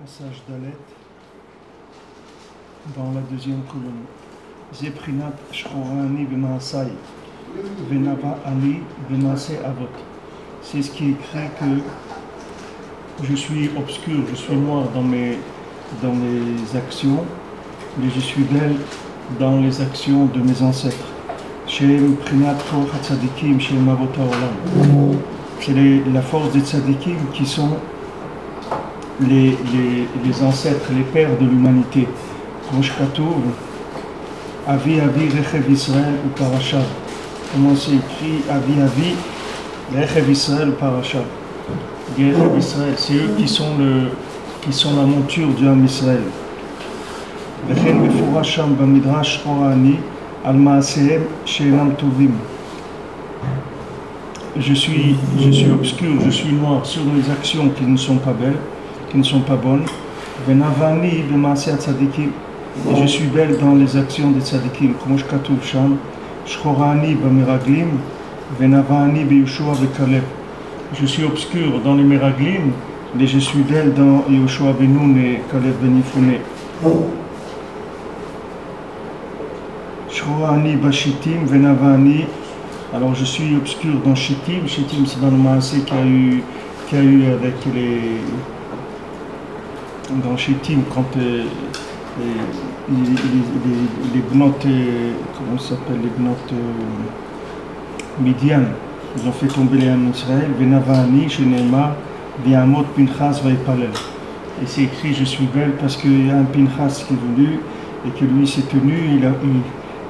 passage d'Alet dans la deuxième colonne. Zeprinat Shchorani B'Maasai Venava Ani B'Maase Avot. C'est ce qui est écrit que je suis obscur, je suis noir dans mes actions, mais je suis belle dans les actions de mes ancêtres. Shem Prinat Koach Tzadikim Shem Avot Haolam. C'est la force des tzadikim qui sont les ancêtres, les pères de l'humanité. Rosh Katuv, Avi Avi Rechev Israël ou Parashav. Comment c'est écrit Avi Avi Rechev Israël ou Parashav. Rechev Israël, c'est eux qui sont la monture du Ham Israël. Vechen Mefurasham Bamidrash Horani Al Maasehem She'enam Tovim. Je suis obscur, je suis noir sur les actions qui ne sont pas belles, qui ne sont pas bonnes. Venavani b'maaseh tzadikim. Et je suis belle dans les actions des tzadikim. Comme katuv sham, shchorani b'meraglim, venavani b'Yoshua v'Kaleb. Je suis obscur dans les meraglim, mais je suis belle dans Yoshua ben Nun et Kaleb ben Yefune. Shchorani b'shitim, venavani. Alors je suis obscur dans Shittim. Shittim, c'est dans le Maaseh qu'il y a eu avec dans Shittim, quand les bnotes, comment ça s'appelle, les bnotes Midian, ils ont fait tomber les Ham Israël. Venavani, Sheneemar, Viamot, Pinchas, Vaipalel. Et c'est écrit, je suis belle parce qu'il y a un Pinchas qui est venu et que lui s'est tenu,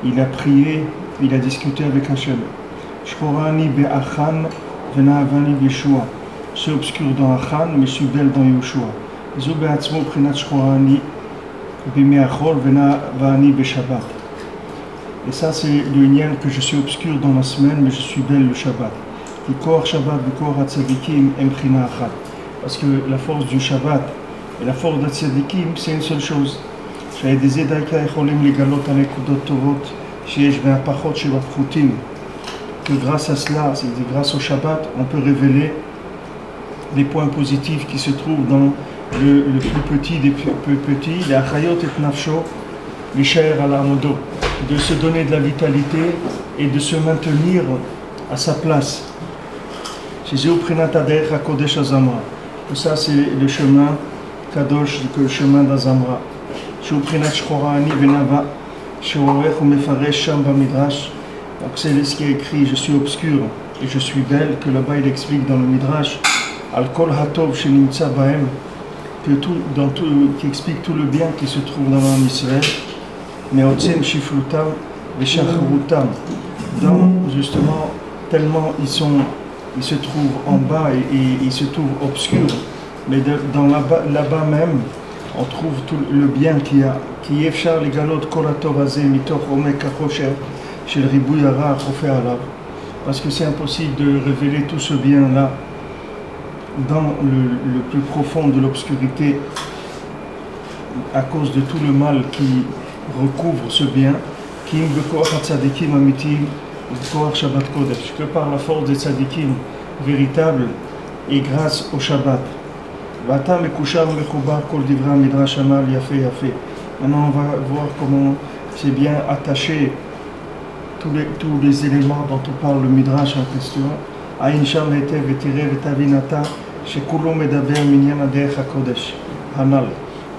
il a prié, il a discuté avec Hachem. Shchorani be'achan venavani b'Yeshua. Je suis obscur dans Achan, mais je suis belle dans Yoshua. Zo be'atzmo prinat shchorani b'me'achol venavani b'Shabbat. Et ça, c'est le lien que je suis obscur dans la semaine, mais je suis belle le Shabbat. V'kor Shabbat v'kor hatzadikim em prina achat. Parce que la force du Shabbat et la force de tzadikim, c'est une seule chose. Sha'edeze daika echolim legalot anekudot tovot sheyesh ve'apachot shebapchutim. Que grâce à cela, c'est grâce au Shabbat, on peut révéler les points positifs qui se trouvent dans le plus petit des plus petits, les achayot et nafsho, les chairs à l'armodo, de se donner de la vitalité et de se maintenir à sa place. C'est Zéoprinat Adech HaKodesh Azamra. Ça, c'est le chemin Kadosh, le chemin d'Azamra. Zéoprinat Shchorani Venava, Sheorech ou Mefaresh Sham Bamidrash. Donc c'est ce qui est écrit, je suis obscur et je suis belle, que là-bas il explique dans le Midrash, Al-Kol Hatov Shenimtza Bahem, qui explique tout le bien qui se trouve dans l'âme Israël, mais Otzem Shifrutam Veshacharutam, dans justement, tellement ils se trouvent en bas et ils se trouvent obscurs, mais là-bas même, on trouve tout le bien qu'il y a, qui Efshar Legalot Kol Hatov Azeh Mitoch Omek Achosher, chez le Ribouy Hara Chofé Alav, parce que c'est impossible de révéler tout ce bien-là dans le plus profond de l'obscurité à cause de tout le mal qui recouvre ce bien, Kim Bekoach Tzadikim Amitim Bekoach Shabbat Kodesh, que par la force des tzadikim véritables et grâce au Shabbat. Vata Mekushar Mechubar Kol Divra Midrash Amal Yafé Yafé. Maintenant on va voir comment c'est bien attaché tous les éléments dont on parle le Midrash en question. Aïn Sham Hetev Etireh Vetavinata Shekulo Medaber Minyan Adech HaKodesh Hanal.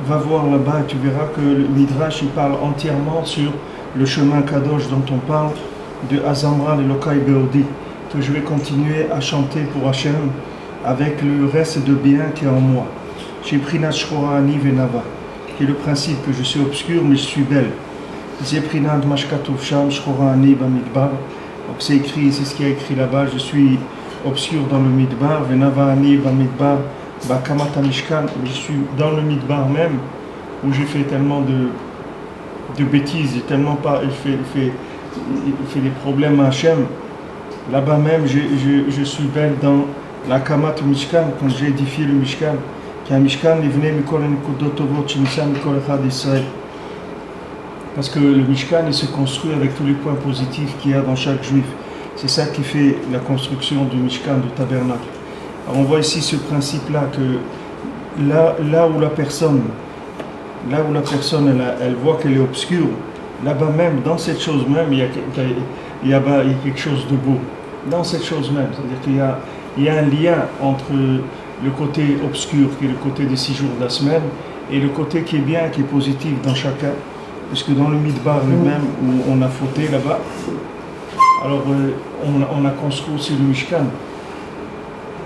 Va voir là-bas et tu verras que le Midrash il parle entièrement sur le chemin Kadosh dont on parle de Azamra le Lokai Beodi, que je vais continuer à chanter pour Hachem avec le reste de bien qui est en moi. Chez Prinat Shchorani Venava, qui est le principe que je suis obscur mais je suis belle. Zeprinad Mashkatov Sham Shchorani Bamidbar. Donc c'est écrit, c'est ce qui est écrit là-bas. Je suis obscur dans le Midbar. Venavani Bamidbar Bakamata Mishkan. Je suis dans le Midbar même où j'ai fait tellement de bêtises, tellement pas. Il fait des problèmes à Hachem. Là-bas même, je suis belle dans la Kamat Mishkan quand j'ai édifié le Mishkan. Qui a Mishkan, il venait Mikol Nikudot Tovot Shinisa Mikol Echad Israël. Parce que le Mishkan, il se construit avec tous les points positifs qu'il y a dans chaque juif. C'est ça qui fait la construction du Mishkan, du tabernacle. Alors on voit ici ce principe-là que là où la personne, elle voit qu'elle est obscure, là-bas même, dans cette chose même, il y a quelque chose de beau. Dans cette chose même, c'est-à-dire qu'il y a un lien entre le côté obscur, qui est le côté des 6 jours de la semaine, et le côté qui est bien, qui est positif dans chacun. Puisque dans le Midbar lui-même, où on a fauté là-bas, alors on a construit aussi le Mishkan.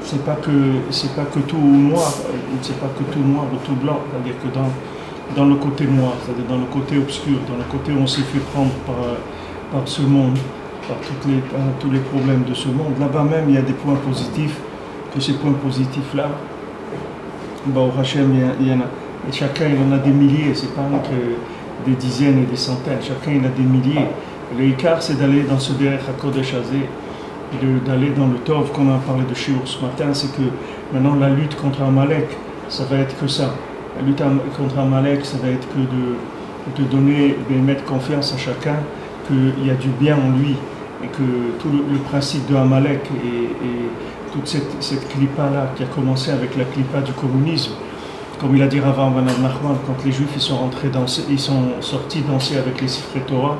C'est pas que tout noir, c'est pas que tout noir ou tout blanc, c'est-à-dire que dans le côté noir, c'est-à-dire dans le côté obscur, dans le côté où on s'est fait prendre par ce monde, par tous les problèmes de ce monde, là-bas même il y a des points positifs, que ces points positifs-là, au Hachem, il y en a, et chacun il en a des milliers, c'est pas que des dizaines et des centaines, chacun il a des milliers. Le Ikar, c'est d'aller dans ce Derech HaKodesh Hazé, d'aller dans le Tov, comme on a parlé de Shiur ce matin, c'est que maintenant la lutte contre Amalek, ça va être que ça. La lutte contre Amalek, ça va être que de donner, de mettre confiance à chacun qu'il y a du bien en lui et que tout le principe de Amalek et toute cette clipa-là qui a commencé avec la clipa du communisme, comme il a dit Rav Nachman, quand les Juifs ils sont sortis danser avec les Sifrei Torah,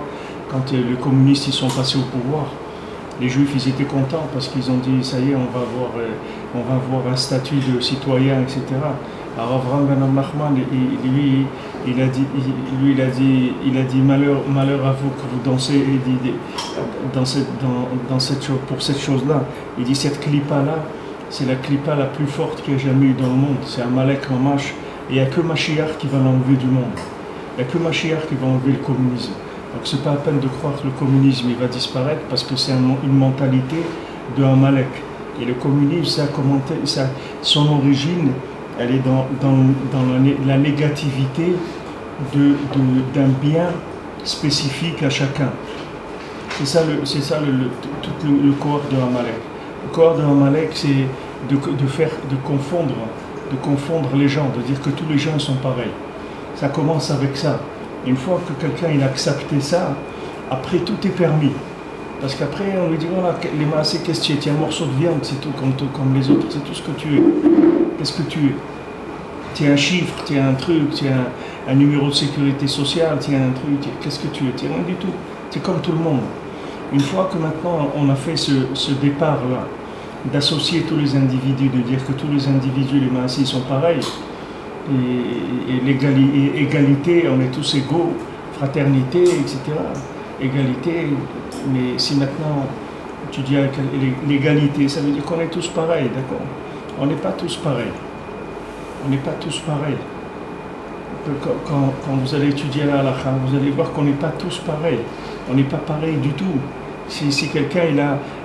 quand les communistes ils sont passés au pouvoir, les Juifs ils étaient contents parce qu'ils ont dit ça y est, on va avoir un statut de citoyen, etc. Alors Avraham Ben Nachman, lui il a dit malheur à vous que vous dansez pour cette chose-là. Il dit cette clipa-là, c'est la clipa la plus forte qu'il y a jamais eu dans le monde. C'est Amalek Mamash. Et il n'y a que Mashiach qui va l'enlever du monde. Il n'y a que Mashiach qui va enlever le communisme. Donc c'est pas à peine de croire que le communisme il va disparaître parce que c'est une mentalité de Amalek. Et le communisme, son origine, elle est dans la négativité d'un bien spécifique à chacun. C'est ça tout le corps de Amalek. Le corps de Amalek, c'est de confondre les gens, de dire que tous les gens sont pareils. Ça commence avec ça. Une fois que quelqu'un il a accepté ça, après tout est permis. Parce qu'après on lui dit voilà, les maasés, qu'est-ce que tu es? Tu es un morceau de viande, c'est tout comme les autres, c'est tout ce que tu es. Qu'est-ce que tu es? Tu es un chiffre, tu es un truc, tu es un numéro de sécurité sociale, tu es un truc, qu'est-ce que tu es? Tu es rien du tout. Tu es comme tout le monde. Une fois que maintenant on a fait ce départ-là, d'associer tous les individus, de dire que tous les individus, les maasés, sont pareils, et égalité, on est tous égaux, fraternité, etc. Égalité, mais si maintenant tu dis l'égalité, ça veut dire qu'on est tous pareils, d'accord? On n'est pas tous pareils. On n'est pas tous pareils. Quand vous allez étudier la halakha, vous allez voir qu'on n'est pas tous pareils. On n'est pas pareil du tout. Si quelqu'un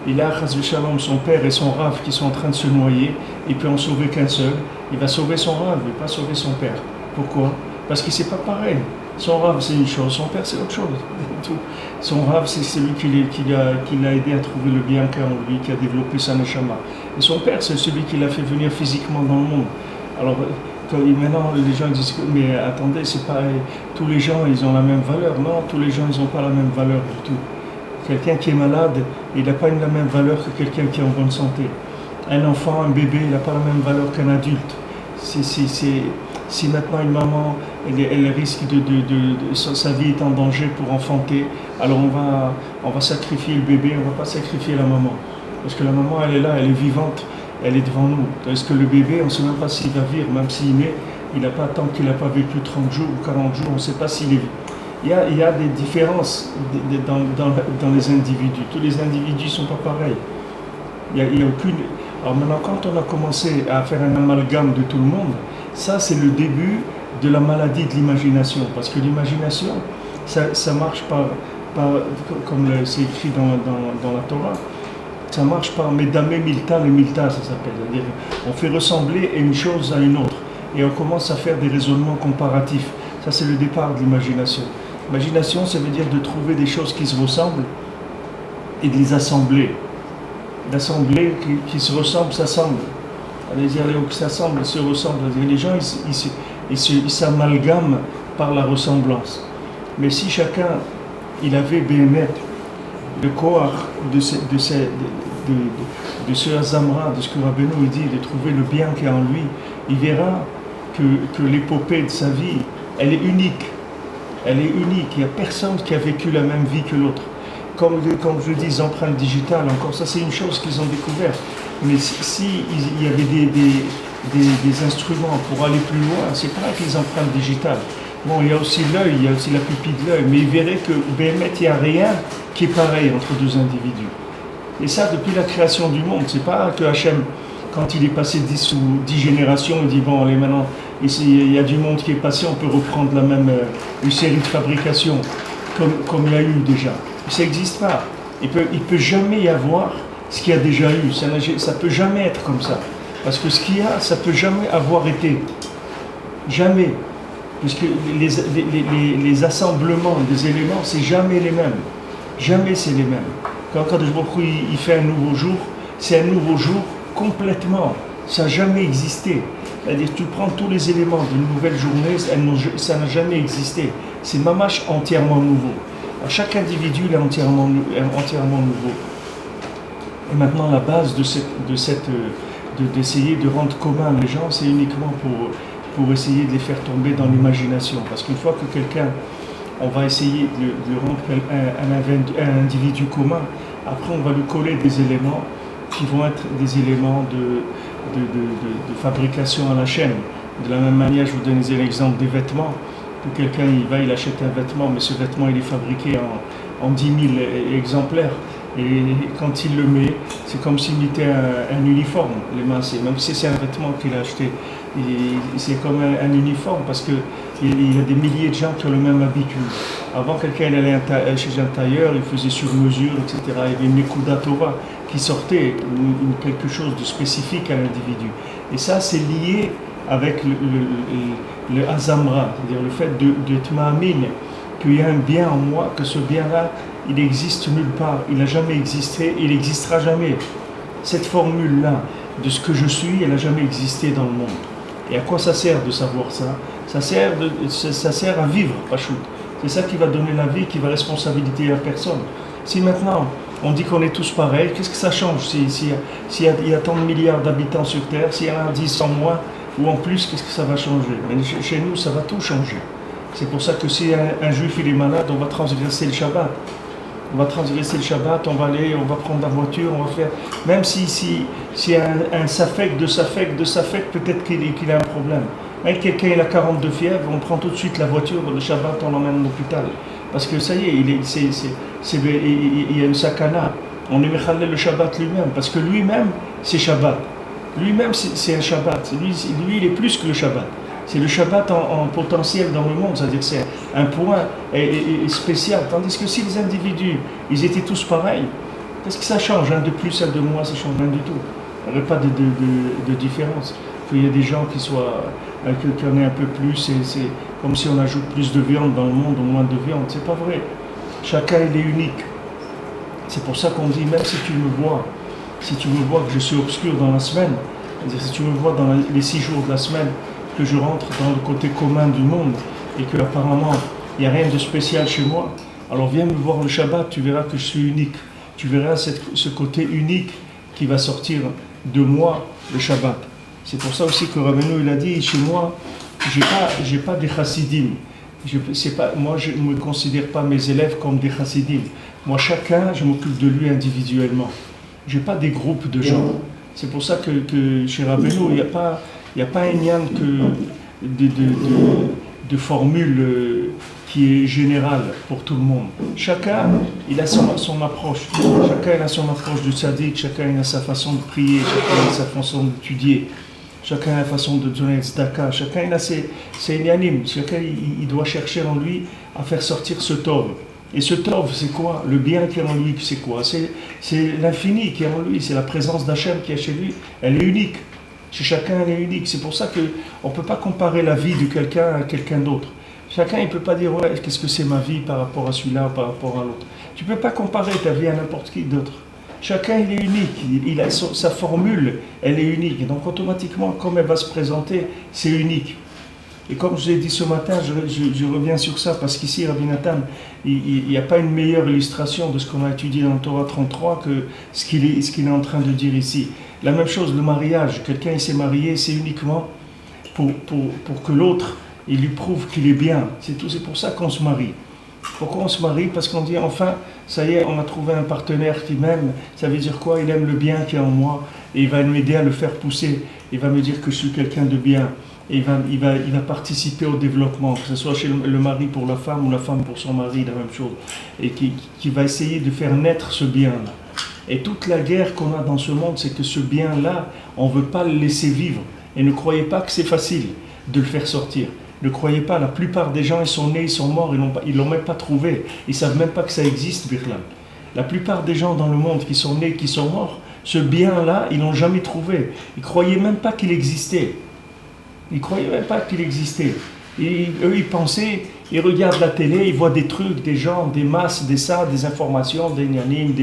il a chas v'shalom, son père et son rav qui sont en train de se noyer, il peut en sauver qu'un seul, il va sauver son rav, il ne va pas sauver son père. Pourquoi? Parce que c'est pas pareil. Son rav c'est une chose, son père c'est autre chose. Son rav c'est celui qui l'a aidé à trouver le bien qu'il a en lui, qui a développé sa neshama. Et son père c'est celui qui l'a fait venir physiquement dans le monde. Alors maintenant les gens disent mais attendez, c'est pas tous les gens ils ont la même valeur. Non, tous les gens ils n'ont pas la même valeur du tout. Quelqu'un qui est malade, il n'a pas la même valeur que quelqu'un qui est en bonne santé. Un enfant, un bébé, il n'a pas la même valeur qu'un adulte. Si maintenant une maman, elle risque sa vie est en danger pour enfanter, alors on va sacrifier le bébé, on ne va pas sacrifier la maman. Parce que la maman, elle est là, elle est vivante, elle est devant nous. Est-ce que le bébé, on ne sait même pas s'il va vivre, même s'il naît, il n'a pas tant qu'il n'a pas vécu 30 jours ou 40 jours, on ne sait pas s'il est. Il y a des différences dans les individus. Tous les individus ne sont pas pareils. Il y a aucune. Alors maintenant, quand on a commencé à faire un amalgame de tout le monde, ça c'est le début de la maladie de l'imagination. Parce que l'imagination, ça marche comme c'est écrit dans la Torah, ça marche par Medame Milta et Milta, ça s'appelle. C'est-à-dire, on fait ressembler une chose à une autre. Et on commence à faire des raisonnements comparatifs. Ça c'est le départ de l'imagination. L'imagination, ça veut dire de trouver des choses qui se ressemblent et de les assembler. D'assembler qui se ressemblent, s'assemblent. C'est-à-dire qui s'assemblent, se ressemblent. Les gens, ils s'amalgament par la ressemblance. Mais si chacun, il avait Béhémet, le koach de ce Azamra, de ce que Rabbeinu dit, de trouver le bien qu'il y a en lui, il verra que l'épopée de sa vie, elle est unique. Elle est unique. Il n'y a personne qui a vécu la même vie que l'autre. Comme je dis, les empreintes digitales, encore ça, c'est une chose qu'ils ont découvert. Mais si il y avait des instruments pour aller plus loin, c'est pareil que les empreintes digitales. Bon, il y a aussi l'œil, il y a aussi la pupille de l'œil, mais ils verraient que BMT, il n'y a rien qui est pareil entre deux individus. Et ça, depuis la création du monde, c'est pas que Hachem, quand il est passé 10 ou 10 générations, il dit bon, allez, maintenant, ici, il y a du monde qui est passé, on peut reprendre la même une série de fabrications, comme il y a eu déjà. Ça n'existe pas. Il peut jamais y avoir ce qu'il y a déjà eu. Ça ne peut jamais être comme ça. Parce que ce qu'il y a, ça ne peut jamais avoir été. Jamais. Puisque les assemblements des éléments, c'est jamais les mêmes. Jamais c'est les mêmes. Quand Kadosh Baruch Hu, il fait un nouveau jour, c'est un nouveau jour complètement. Ça n'a jamais existé. C'est-à-dire tu prends tous les éléments d'une nouvelle journée, ça n'a jamais existé. C'est mamash entièrement nouveau. Alors, chaque individu est entièrement nouveau. Et maintenant, la base d'essayer de rendre commun les gens, c'est uniquement pour essayer de les faire tomber dans l'imagination. Parce qu'une fois que quelqu'un, on va essayer de rendre un individu commun, après on va lui coller des éléments qui vont être des éléments de fabrication à la chaîne. De la même manière, je vous donne l'exemple des vêtements. Que quelqu'un il achète un vêtement, mais ce vêtement il est fabriqué en 10 000 exemplaires. Et quand il le met, c'est comme s'il mettait un uniforme. Même si c'est un vêtement qu'il a acheté, c'est comme un uniforme parce qu'il y a des milliers de gens qui ont le même habitude. Avant, quelqu'un allait chez un tailleur, il faisait sur mesure, etc. Il y avait une Nekuda Torah qui sortait, quelque chose de spécifique à l'individu. Et ça, c'est lié avec le Azamra, c'est-à-dire le fait d'être ma'amine, qu'il y a un bien en moi, que ce bien-là, il n'existe nulle part, il n'a jamais existé, il n'existera jamais. Cette formule-là, de ce que je suis, elle n'a jamais existé dans le monde. Et à quoi ça sert de savoir ça? Ça sert à vivre, Pachout. C'est ça qui va donner la vie, qui va responsabiliser la personne. Si maintenant, on dit qu'on est tous pareils, qu'est-ce que ça change s'il y a tant de milliards d'habitants sur Terre, s'il y en a 10 en moins, ou en plus, qu'est-ce que ça va changer? Mais chez nous, ça va tout changer. C'est pour ça que si un juif il est malade, on va transgresser le Shabbat. On va transgresser le Shabbat, on va prendre la voiture, on va faire... Même si un safek, peut-être qu'il a un problème. Même quelqu'un il a 42 fièvres, on prend tout de suite la voiture, le Shabbat, on l'emmène à l'hôpital. Parce que ça y est, il y a une sakana. On est mechalel le Shabbat lui-même, parce que lui-même, c'est Shabbat. Lui-même, c'est un Shabbat. Lui, il est plus que le Shabbat. C'est le Shabbat en potentiel dans le monde, c'est-à-dire c'est un point spécial. Tandis que si les individus, ils étaient tous pareils, qu'est-ce que ça change? Un de plus, un de moins, ça ne change rien du tout. Il n'y aurait pas de différence. Il y a des gens qui en aient un peu plus, c'est comme si on ajoute plus de viande dans le monde ou moins de viande. C'est pas vrai. Chacun, il est unique. C'est pour ça qu'on dit, même si tu me vois que je suis obscur dans la semaine, c'est-à-dire si tu me vois dans les 6 jours de la semaine, que je rentre dans le côté commun du monde et que apparemment il n'y a rien de spécial chez moi, alors viens me voir le Shabbat, tu verras que je suis unique. Tu verras ce côté unique qui va sortir de moi le Shabbat. C'est pour ça aussi que Rabbeinu il a dit, chez moi, j'ai pas des chassidim. Moi, je ne me considère pas mes élèves comme des chassidim. Moi, chacun, je m'occupe de lui individuellement. Je n'ai pas des groupes de gens. C'est pour ça que chez Rabbeinu, il n'y a pas un lien de formule qui est générale pour tout le monde. Chacun, il a son approche. Chacun a son approche du tzaddik, chacun a sa façon de prier, chacun a sa façon d'étudier, chacun a sa façon de donner le tzedaka, chacun a ses inanimes, chacun il doit chercher en lui à faire sortir ce tov. Et ce tov, c'est quoi? Le bien qui est en lui, c'est quoi? C'est l'infini qui est en lui, c'est la présence d'Hachem qui est chez lui, elle est unique. Chez chacun, elle est unique. C'est pour ça qu'on ne peut pas comparer la vie de quelqu'un à quelqu'un d'autre. Chacun, il ne peut pas dire, ouais, qu'est-ce que c'est ma vie par rapport à celui-là ou par rapport à l'autre. Tu ne peux pas comparer ta vie à n'importe qui d'autre. Chacun, il est unique. Il a sa formule, elle est unique. Et donc, automatiquement, comme elle va se présenter, c'est unique. Et comme je vous ai dit ce matin, je reviens sur ça, parce qu'ici, Rabbi Nathan, il n'y a pas une meilleure illustration de ce qu'on a étudié dans le Torah 33 que ce qu'il est en train de dire ici. La même chose, le mariage. Quelqu'un il s'est marié, c'est uniquement pour que l'autre, il lui prouve qu'il est bien. C'est tout, c'est pour ça qu'on se marie. Pourquoi on se marie? Parce qu'on dit enfin, ça y est, on a trouvé un partenaire qui m'aime. Ça veut dire quoi? Il aime le bien qui est en moi et il va m'aider à le faire pousser. Il va me dire que je suis quelqu'un de bien. Et il va participer au développement, que ce soit chez le mari pour la femme ou la femme pour son mari, la même chose. Et qui va essayer de faire naître ce bien-là. Et toute la guerre qu'on a dans ce monde, c'est que ce bien-là, on ne veut pas le laisser vivre. Et ne croyez pas que c'est facile de le faire sortir. Ne croyez pas, la plupart des gens, ils sont nés, ils sont morts, ils ne l'ont même pas trouvé. Ils ne savent même pas que ça existe, Birlam. La plupart des gens dans le monde qui sont nés, qui sont morts, ce bien-là, ils ne l'ont jamais trouvé. Ils ne croyaient même pas qu'il existait. Ils ne croyaient même pas qu'il existait. Et eux, ils pensaient, ils regardent la télé, ils voient des trucs, des gens, des masses, des informations, des nianimes,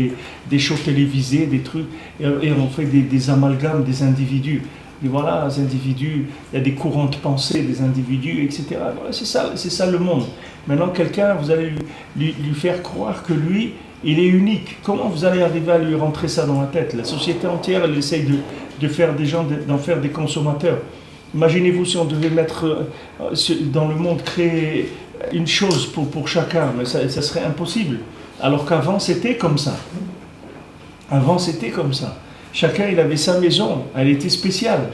des shows télévisés, des trucs, et on fait des amalgames des individus. Et voilà, les individus, il y a des courants de pensée des individus, etc. Voilà, c'est ça le monde. Maintenant, quelqu'un, vous allez lui faire croire que lui, il est unique. Comment vous allez arriver à lui rentrer ça dans la tête? La société entière, elle essaye de faire des gens, d'en faire des consommateurs. Imaginez-vous si on devait mettre dans le monde, créer une chose pour chacun, mais ça serait impossible. Alors qu'avant, c'était comme ça. Avant, c'était comme ça. Chacun, il avait sa maison, elle était spéciale.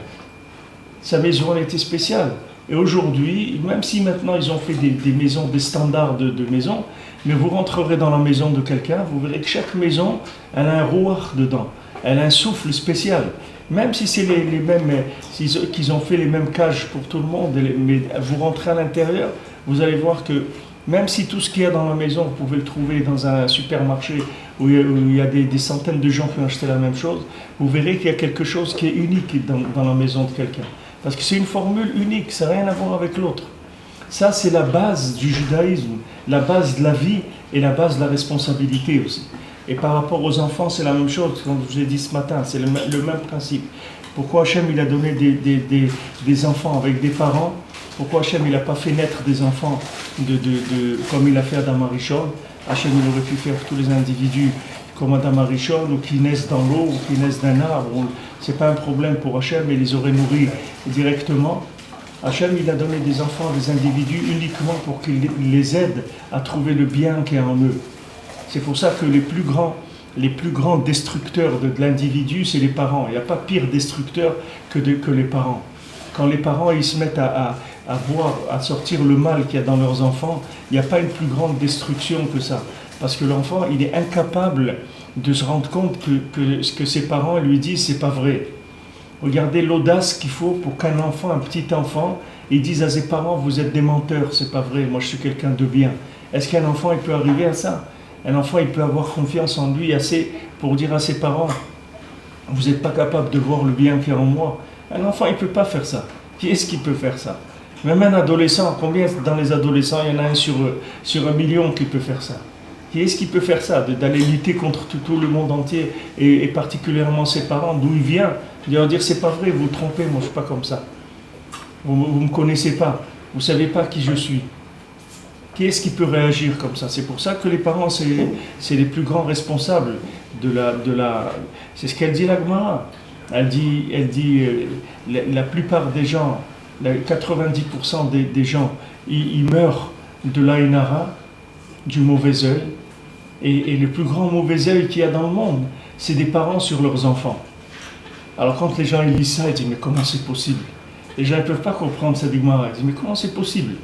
Sa maison, elle était spéciale. Et aujourd'hui, même si maintenant ils ont fait des maisons, des standards de maisons, mais vous rentrerez dans la maison de quelqu'un, vous verrez que chaque maison, elle a un rouar dedans. Elle a un souffle spécial. Même si c'est les mêmes, qu'ils ont fait les mêmes cages pour tout le monde, mais vous rentrez à l'intérieur, vous allez voir que même si tout ce qu'il y a dans la maison, vous pouvez le trouver dans un supermarché où il y a des centaines de gens qui ont acheté la même chose, vous verrez qu'il y a quelque chose qui est unique dans la maison de quelqu'un. Parce que c'est une formule unique, ça n'a rien à voir avec l'autre. Ça, c'est la base du judaïsme, la base de la vie et la base de la responsabilité aussi. Et par rapport aux enfants, c'est la même chose, comme je vous ai dit ce matin, c'est le même principe. Pourquoi Hachem il a donné des enfants avec des parents? Pourquoi Hachem il n'a pas fait naître des enfants comme il a fait Adam Arishon? Hachem il aurait pu faire tous les individus comme Adam Arishon, ou qui naissent dans l'eau, ou qui naissent d'un arbre. C'est pas un problème pour Hachem, il les aurait nourris directement. Hachem il a donné des enfants, des individus uniquement pour qu'il les aide à trouver le bien qui est en eux. C'est pour ça que les plus grands destructeurs de l'individu, c'est les parents. Il n'y a pas pire destructeur que les parents. Quand les parents ils se mettent à sortir le mal qu'il y a dans leurs enfants, il n'y a pas une plus grande destruction que ça. Parce que l'enfant, il est incapable de se rendre compte que ce que ses parents lui disent, c'est pas vrai. Regardez l'audace qu'il faut pour qu'un enfant, un petit enfant, il dise à ses parents, vous êtes des menteurs, c'est pas vrai, moi je suis quelqu'un de bien. Est-ce qu'un enfant, il peut arriver à ça? Un enfant, il peut avoir confiance en lui assez pour dire à ses parents, vous n'êtes pas capable de voir le bien qu'il y a en moi. Un enfant, il ne peut pas faire ça. Qui est-ce qui peut faire ça? Même un adolescent, combien dans les adolescents, il y en a un sur 1 million qui peut faire ça? Qui est-ce qui peut faire ça? D'aller lutter contre tout le monde entier, et particulièrement ses parents, d'où il vient, de leur dire, c'est pas vrai, vous vous trompez, moi je ne suis pas comme ça. Vous ne me connaissez pas, vous ne savez pas qui je suis. Qui est-ce qui peut réagir comme ça? C'est pour ça que les parents, c'est les plus grands responsables de la c'est ce qu'elle dit la Gemara. Elle dit la plupart des gens, 90% des gens, ils meurent de l'Aïn Hara, du mauvais œil. Et le plus grand mauvais œil qu'il y a dans le monde, c'est des parents sur leurs enfants. Alors quand les gens ils lisent ça, ils disent mais comment c'est possible? Les gens ne peuvent pas comprendre cette Gemara. Ils disent mais comment c'est possible?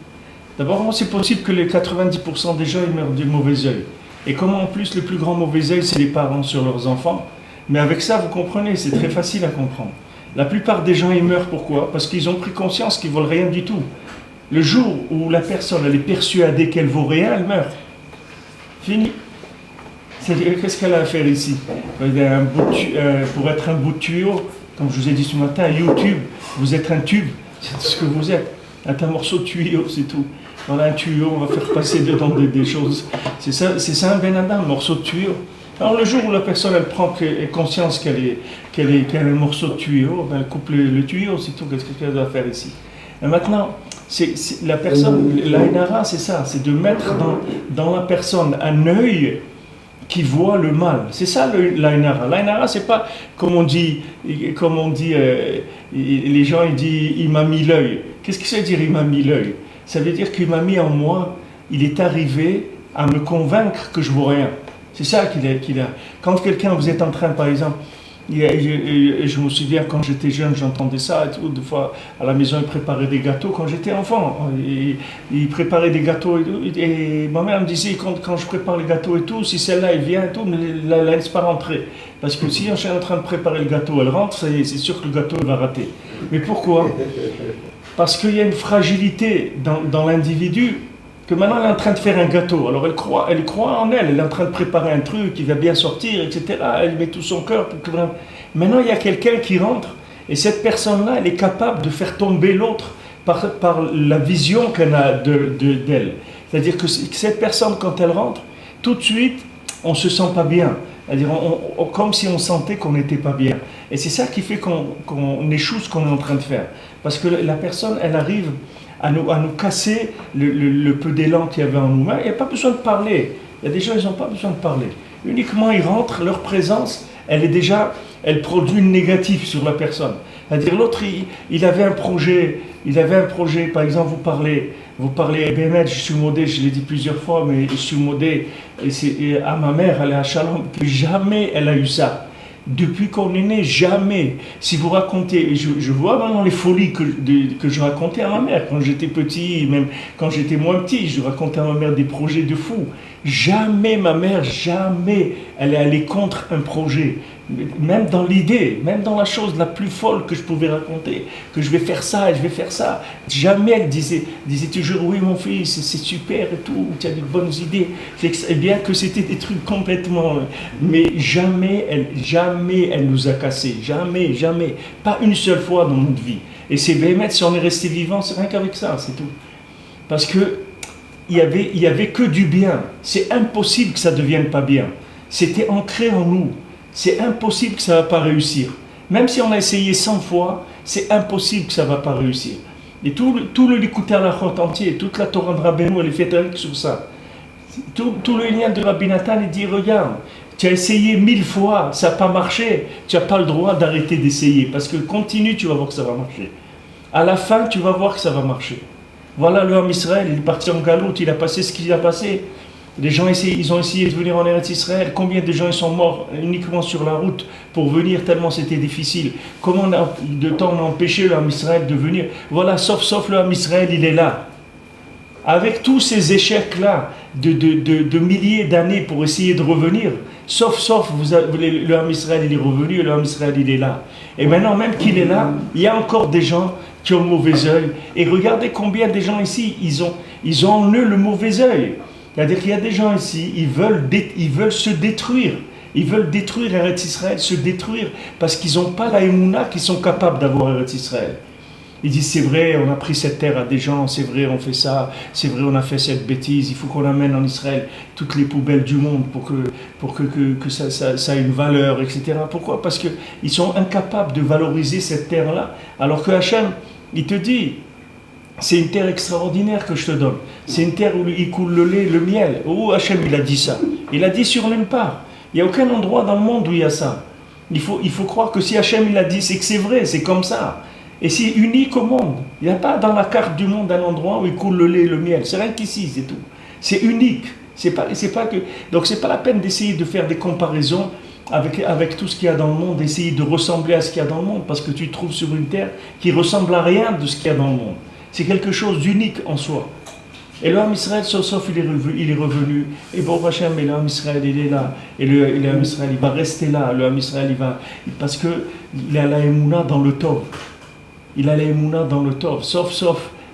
D'abord, comment c'est possible que les 90% des gens ils meurent du mauvais œil? Et comment en plus le plus grand mauvais œil, c'est les parents sur leurs enfants? Mais avec ça, vous comprenez, c'est très facile à comprendre. La plupart des gens ils meurent pourquoi? Parce qu'ils ont pris conscience qu'ils ne valent rien du tout. Le jour où la personne elle est persuadée qu'elle vaut rien, elle meurt. Fini. Qu'est-ce qu'elle a à faire ici? Pour être un bout de tuyau, comme je vous ai dit ce matin, YouTube, vous êtes un tube, c'est ce que vous êtes. Un morceau de tuyau, c'est tout. On a un tuyau, on va faire passer dedans des choses. C'est ça un Ben Adam, un morceau de tuyau. Alors le jour où la personne elle prend conscience qu'elle a un morceau de tuyau, ben, elle coupe le tuyau, c'est tout. Qu'est-ce qu'elle doit faire ici? Et maintenant, la personne, l'Aïn Hara, c'est ça, c'est de mettre dans la personne un œil qui voit le mal. C'est ça l'Aïn Hara. L'Aïn Hara, c'est pas comme on dit les gens ils disent il m'a mis l'œil. Qu'est-ce que ça veut dire il m'a mis l'œil? Ça veut dire qu'il m'a mis en moi, il est arrivé à me convaincre que je ne vaux rien. C'est ça qu'il a. Quand quelqu'un, vous êtes en train, par exemple, je me souviens quand j'étais jeune, j'entendais ça et tout. Des fois, à la maison, il préparait des gâteaux quand j'étais enfant. Il préparait des gâteaux et ma mère me disait quand je prépare les gâteaux et tout, si celle-là elle vient et tout, ne la laisse pas rentrer. Parce que si je suis en train de préparer le gâteau, elle rentre, c'est sûr que le gâteau va rater. Mais pourquoi? Parce qu'il y a une fragilité dans l'individu. Que maintenant elle est en train de faire un gâteau, alors elle croit en elle est en train de préparer un truc qui va bien sortir, etc. Elle met tout son cœur pour que... Maintenant il y a quelqu'un qui rentre, et cette personne-là, elle est capable de faire tomber l'autre par la vision qu'elle a d'elle. C'est-à-dire que cette personne, quand elle rentre, tout de suite, on ne se sent pas bien. C'est-à-dire comme si on sentait qu'on n'était pas bien. Et c'est ça qui fait qu'on échoue ce qu'on est en train de faire. Parce que la personne, elle arrive à nous casser le peu d'élan qu'il y avait en nous-mêmes. Il n'y a pas besoin de parler. Il y a des gens, ils n'ont pas besoin de parler. Uniquement, ils rentrent, leur présence, elle produit une négative sur la personne. C'est-à-dire, l'autre, il avait un projet, par exemple, vous parlez, Bémet, je suis modé, je l'ai dit plusieurs fois, mais je suis modé, et à ma mère, elle est à Shalom, que jamais elle a eu ça. Depuis qu'on est né, jamais. Si vous racontez, je vois maintenant les folies que je racontais à ma mère quand j'étais petit, même quand j'étais moins petit, je racontais à ma mère des projets de fou. Jamais ma mère, jamais elle est allée contre un projet. Même dans l'idée, même dans la chose la plus folle que je pouvais raconter, que je vais faire ça et je vais faire ça. Jamais elle disait toujours oui mon fils, c'est super et tout, tu as de bonnes idées. Et bien que c'était des trucs complètement... Mais jamais elle nous a cassés, jamais. Pas une seule fois dans notre vie. Et c'est Bémet, si on est resté vivant, c'est rien qu'avec ça, c'est tout. Parce que il y avait que du bien. C'est impossible que ça ne devienne pas bien. C'était ancré en nous. C'est impossible que ça ne va pas réussir. Même si on a essayé 100 fois, c'est impossible que ça ne va pas réussir. Et tout le Likutei Halachot entier, toute la Torah de Rabbeinu, elle est faite avec sur ça. Tout le lien de Rabbi Nathan, il dit, regarde, tu as essayé 1000 fois, ça n'a pas marché, tu n'as pas le droit d'arrêter d'essayer, parce que continue, tu vas voir que ça va marcher. À la fin, tu vas voir que ça va marcher. Voilà le Ham Israël, il est parti en galoute, il a passé ce qu'il a passé. Les gens ils ont essayé de venir en Eretz Israël. Combien de gens ils sont morts uniquement sur la route pour venir tellement c'était difficile. Combien de temps on a empêché le Ham Israël de venir. Voilà, sauf le Ham Israël, il est là. Avec tous ces échecs-là de milliers d'années pour essayer de revenir, sauf le Ham Israël il est revenu, le Ham Israël il est là. Et maintenant même qu'il est là, il y a encore des gens qui ont le mauvais œil. Et regardez combien de gens ici, ils ont en eux le mauvais œil. C'est-à-dire qu'il y a des gens ici, ils veulent se détruire. Ils veulent détruire Eretz Israël, se détruire, parce qu'ils n'ont pas la émouna qu'ils sont capables d'avoir Eretz Israël. Ils disent, c'est vrai, on a pris cette terre à des gens, c'est vrai, on fait ça, c'est vrai, on a fait cette bêtise, il faut qu'on amène en Israël toutes les poubelles du monde pour que ça ait une valeur, etc. Pourquoi? Parce qu'ils sont incapables de valoriser cette terre-là, alors que Hachem, il te dit, c'est une terre extraordinaire que je te donne. C'est une terre où il coule le lait, le miel. Où Hachem, il a dit ça? Il a dit sur nulle part. Il n'y a aucun endroit dans le monde où il y a ça. Il faut croire que si Hachem, il a dit, c'est que c'est vrai, c'est comme ça. Et c'est unique au monde. Il n'y a pas dans la carte du monde un endroit où il coule le lait et le miel. C'est rien qu'ici, c'est tout. C'est unique. Donc c'est pas la peine d'essayer de faire des comparaisons avec tout ce qu'il y a dans le monde, d'essayer de ressembler à ce qu'il y a dans le monde, parce que tu te trouves sur une terre qui ressemble à rien de ce qu'il y a dans le monde. C'est quelque chose d'unique en soi. Et le Ham Israël, sauf il est revenu. Et bon, Hachem, et le Ham Israël, il est là. Et le Ham Israël, il va rester là. Le Ham Israël, parce qu'il a la émouna dans le Tov. Il a la émouna dans le Tov. Sauf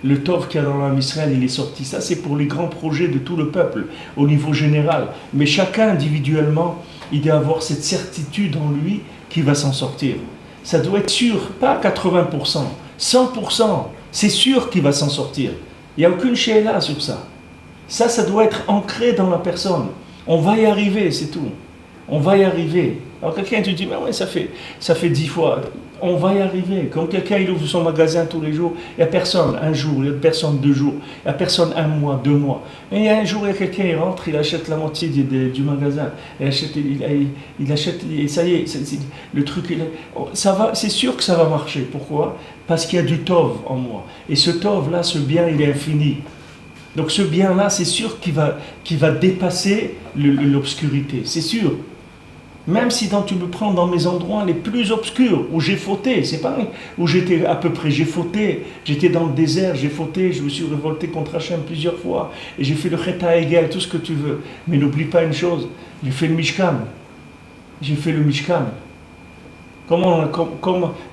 le Tov qu'il y a dans le Ham Israël, il est sorti. Ça, c'est pour les grands projets de tout le peuple, au niveau général. Mais chacun, individuellement, il doit avoir cette certitude en lui qu'il va s'en sortir. Ça doit être sûr, pas 80%, 100%. C'est sûr qu'il va s'en sortir. Il n'y a aucune shéla sur ça. Ça doit être ancré dans la personne. On va y arriver, c'est tout. On va y arriver. Alors quelqu'un te dit, mais ouais, ça fait 10 fois. On va y arriver. Quand quelqu'un il ouvre son magasin tous les jours, il n'y a personne un jour, il n'y a personne 2 jours, il n'y a personne 1 mois, 2 mois. Et il y a un jour, il y a quelqu'un, il rentre, il achète la moitié du magasin. Il achète, et ça y est, le truc, ça va, c'est sûr que ça va marcher. Pourquoi? Parce qu'il y a du tov en moi. Et ce tov-là, ce bien, il est infini. Donc ce bien-là, c'est sûr qu'il va dépasser l'obscurité. C'est sûr. Même si tu me prends dans mes endroits les plus obscurs, où j'ai fauté, c'est pareil, où j'étais à peu près, j'ai fauté, j'étais dans le désert, j'ai fauté, je me suis révolté contre Hachem plusieurs fois, et j'ai fait le Cheta Egel, tout ce que tu veux. Mais n'oublie pas une chose, j'ai fait le Mishkan. J'ai fait le Mishkan.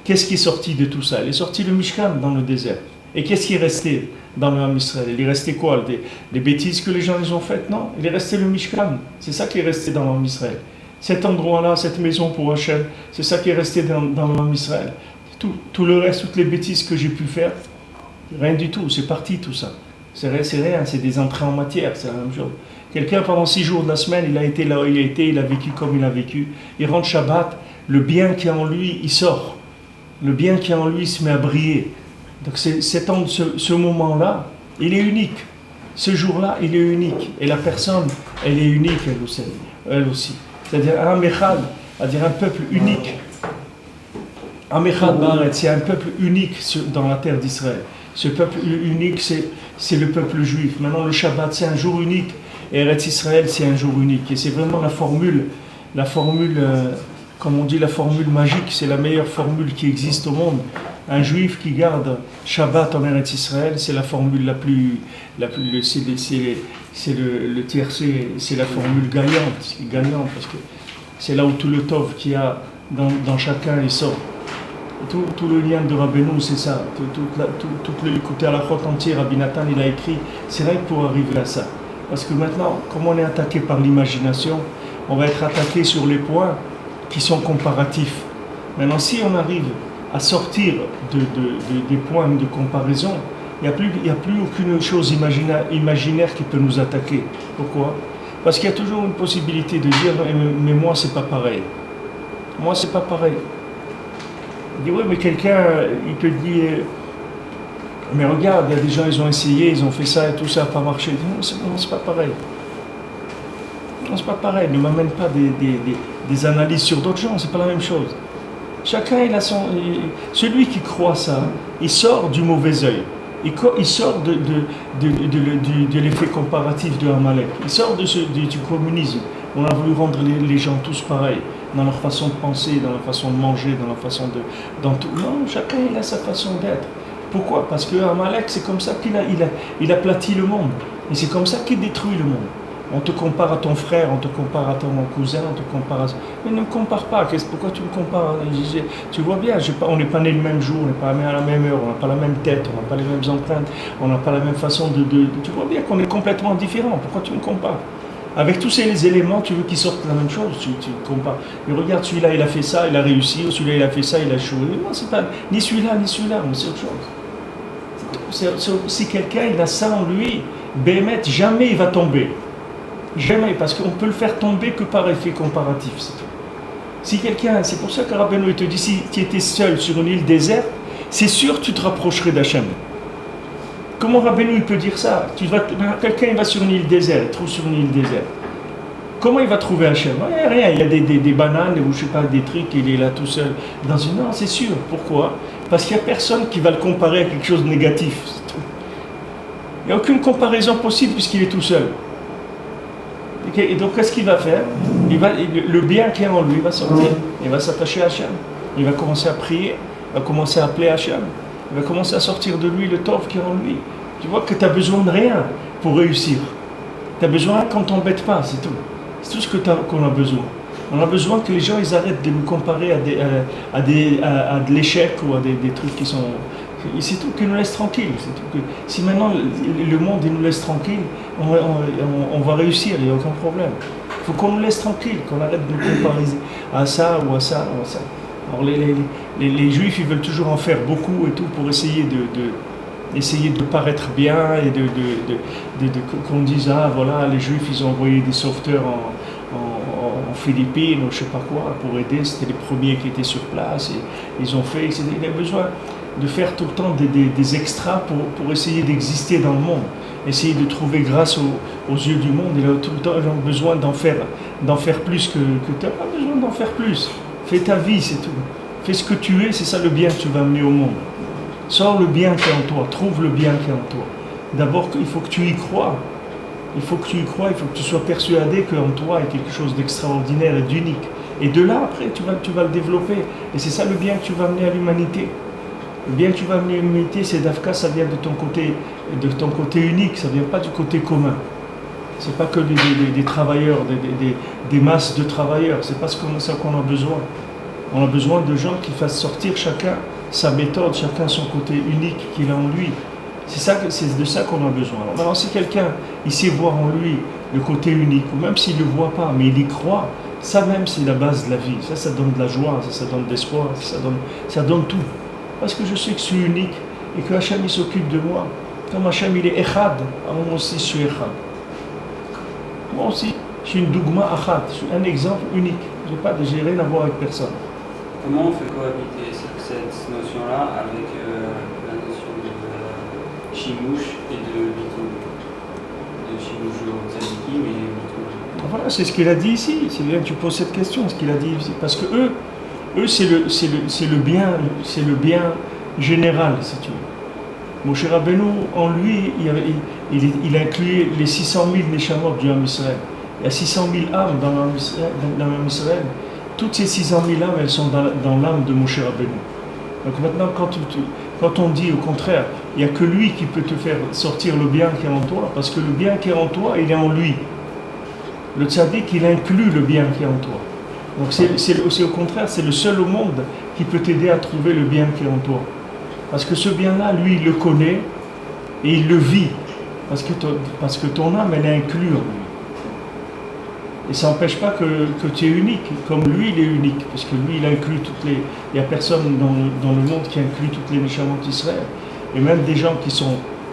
Qu'est-ce qui est sorti de tout ça? Il est sorti le Mishkan dans le désert. Et qu'est-ce qui est resté dans le Ham Israël? Il est resté quoi? Les bêtises que les gens ils ont faites? Non, il est resté le Mishkan. C'est ça qui est resté dans le Ham Israël. Cet endroit-là, cette maison pour Hachem, c'est ça qui est resté dans le Ham Israël. Tout le reste, toutes les bêtises que j'ai pu faire, rien du tout, c'est parti tout ça. C'est rien, c'est des entrées en matière, c'est la même chose. Quelqu'un pendant 6 jours de la semaine, il a été là où il a été, il a vécu comme il a vécu. Il rentre Shabbat, le bien qui est en lui, il sort. Le bien qui est en lui se met à briller. Donc ce moment-là, il est unique. Ce jour-là, il est unique. Et la personne, elle est unique, elle aussi. C'est-à-dire un Mechad, c'est-à-dire un peuple unique. Un Mechad Baaretz, c'est un peuple unique dans la terre d'Israël. Ce peuple unique, c'est le peuple juif. Maintenant, le Shabbat, c'est un jour unique. Et Eretz Israël, c'est un jour unique. Et c'est vraiment la formule, comme on dit, la formule magique. C'est la meilleure formule qui existe au monde. Un juif qui garde Shabbat en Eretz Israël, c'est la formule la plus c'est le tiercé, c'est la formule gagnante, parce que c'est là où tout le tov qu'il y a dans chacun il sort. Tout le lien de Rabbeinu, c'est ça. Écoutez, à la route entière, Rabbi Nathan, il a écrit, c'est vrai que pour arriver à ça. Parce que maintenant, comme on est attaqué par l'imagination, on va être attaqué sur les points qui sont comparatifs. Maintenant, si on arrive à sortir des points de comparaison, il n'y a plus aucune chose imaginaire qui peut nous attaquer. Pourquoi? Parce qu'il y a toujours une possibilité de dire mais moi c'est pas pareil. Moi c'est pas pareil. Il dit oui mais quelqu'un il te dit mais regarde, il y a des gens ils ont essayé, ils ont fait ça et tout ça n'a pas marché. Non, c'est pas pareil. Non, c'est pas pareil. Ne m'amène pas des analyses sur d'autres gens, c'est pas la même chose. Chacun il a celui qui croit ça, il sort du mauvais œil. Il sort de l'effet comparatif de Amalek. Il sort du communisme. On a voulu rendre les gens tous pareils, dans leur façon de penser, dans leur façon de manger, dans leur façon de... Dans tout. Non, chacun il a sa façon d'être. Pourquoi? Parce que Amalek, c'est comme ça qu'il aplatit le monde. Et c'est comme ça qu'il détruit le monde. On te compare à ton frère, on te compare à ton cousin, on te compare à... Mais ne me compare pas, pourquoi tu me compares? Tu vois bien, on n'est pas né le même jour, on n'est pas né à la même heure, on n'a pas la même tête, on n'a pas les mêmes empreintes, on n'a pas la même façon de... Tu vois bien qu'on est complètement différents, pourquoi tu me compares? Avec tous ces éléments, tu veux qu'ils sortent la même chose, tu compares. Mais regarde, celui-là il a fait ça, il a réussi, ou celui-là il a fait ça, il a échoué. Non, c'est pas ni celui-là, ni celui-là, mais c'est autre chose. Si quelqu'un il a ça en lui, Béhémet, jamais il va tomber. Jamais, parce qu'on peut le faire tomber que par effet comparatif, c'est tout. Si quelqu'un, c'est pour ça que Rabbeinu te dit, si tu étais seul sur une île déserte, c'est sûr que tu te rapprocherais d'Hachem. Comment Rabbeinu il peut dire ça? Quelqu'un il va sur une île déserte, il trouve sur une île déserte. Comment il va trouver Hachem? Il n'y a rien, il y a des bananes ou je sais pas, des trucs, il est là tout seul. Non, c'est sûr. Pourquoi? Parce qu'il n'y a personne qui va le comparer à quelque chose de négatif, c'est tout. Il n'y a aucune comparaison possible puisqu'il est tout seul. Et donc, qu'est-ce qu'il va faire? Le bien qui est en lui va sortir. Il va s'attacher à Hachem. Il va commencer à prier. Il va commencer à appeler Hachem. Il va commencer à sortir de lui le tov qui est en lui. Tu vois que tu n'as besoin de rien pour réussir. Tu as besoin qu'on ne t'embête pas, c'est tout. C'est tout ce qu'on a besoin. On a besoin que les gens ils arrêtent de nous comparer à de l'échec ou à des trucs qui sont... C'est tout, qu'ils nous laissent tranquilles. Si maintenant le monde il nous laisse tranquilles, on va réussir, il n'y a aucun problème. Il faut qu'on nous laisse tranquilles, qu'on arrête de nous comparer à ça ou à ça ou à ça. Alors les juifs ils veulent toujours en faire beaucoup et tout pour essayer de paraître bien et qu'on dise ah voilà les juifs ils ont envoyé des sauveteurs en Philippines ou je sais pas quoi pour aider. C'était les premiers qui étaient sur place et ils ont fait. Il a besoin de faire tout le temps des extras pour essayer d'exister dans le monde, essayer de trouver grâce aux yeux du monde. Il a tout le temps besoin d'en faire plus que tu n'as pas besoin d'en faire plus. Fais ta vie, c'est tout. Fais ce que tu es, c'est ça le bien que tu vas amener au monde. Sors le bien qui est en toi, trouve le bien qui est en toi. D'abord, il faut que tu y crois. Il faut que tu y crois, il faut que tu sois persuadé qu'en toi est quelque chose d'extraordinaire et d'unique. Et de là, après, tu vas le développer. Et c'est ça le bien que tu vas amener à l'humanité. Le bien que tu vas amener à l'humanité, c'est d'Afka, ça vient de ton côté unique, ça ne vient pas du côté commun. Ce n'est pas que des travailleurs, des masses de travailleurs, c'est pas ça qu'on a besoin. On a besoin de gens qui fassent sortir chacun sa méthode, chacun son côté unique qu'il a en lui. C'est de ça qu'on a besoin. Alors si quelqu'un, il sait voir en lui le côté unique, ou même s'il ne le voit pas, mais il y croit, ça même c'est la base de la vie. Ça donne de la joie, ça donne de l'espoir, ça donne tout. Parce que je sais que je suis unique et que Hachem il s'occupe de moi. Comme Hachem il est Echad, moi aussi je suis Echad. Moi aussi, je suis une dougma Achad, je suis un exemple unique. J'ai rien à voir avec personne. Comment on fait cohabiter cette notion-là avec la notion de Shimouch et de Bitul? De Shimouch au Tzadiki, mais Bitul. Voilà, c'est ce qu'il a dit ici. C'est bien que tu poses cette question, ce qu'il a dit ici. Parce que eux c'est le bien général, si tu veux. Moshe Rabbeinu, en lui, il inclut les 600 000 Neshamot du Ham Israël. Il y a 600 000 âmes dans le Ham Israël. Toutes ces 600 000 âmes, elles sont dans l'âme de Moshe Rabbeinu. Donc maintenant, quand on dit au contraire, il n'y a que lui qui peut te faire sortir le bien qui est en toi, parce que le bien qui est en toi, il est en lui. Le tzaddik, il inclut le bien qui est en toi. Donc c'est au contraire, c'est le seul au monde qui peut t'aider à trouver le bien qui est en toi. Parce que ce bien-là, lui, il le connaît et il le vit. Parce que ton âme, elle est inclue en lui. Et ça n'empêche pas que tu es unique, comme lui, il est unique. Parce que lui, il inclut il n'y a personne dans le monde qui inclut toutes les Neshamot d'Israël. Et même des gens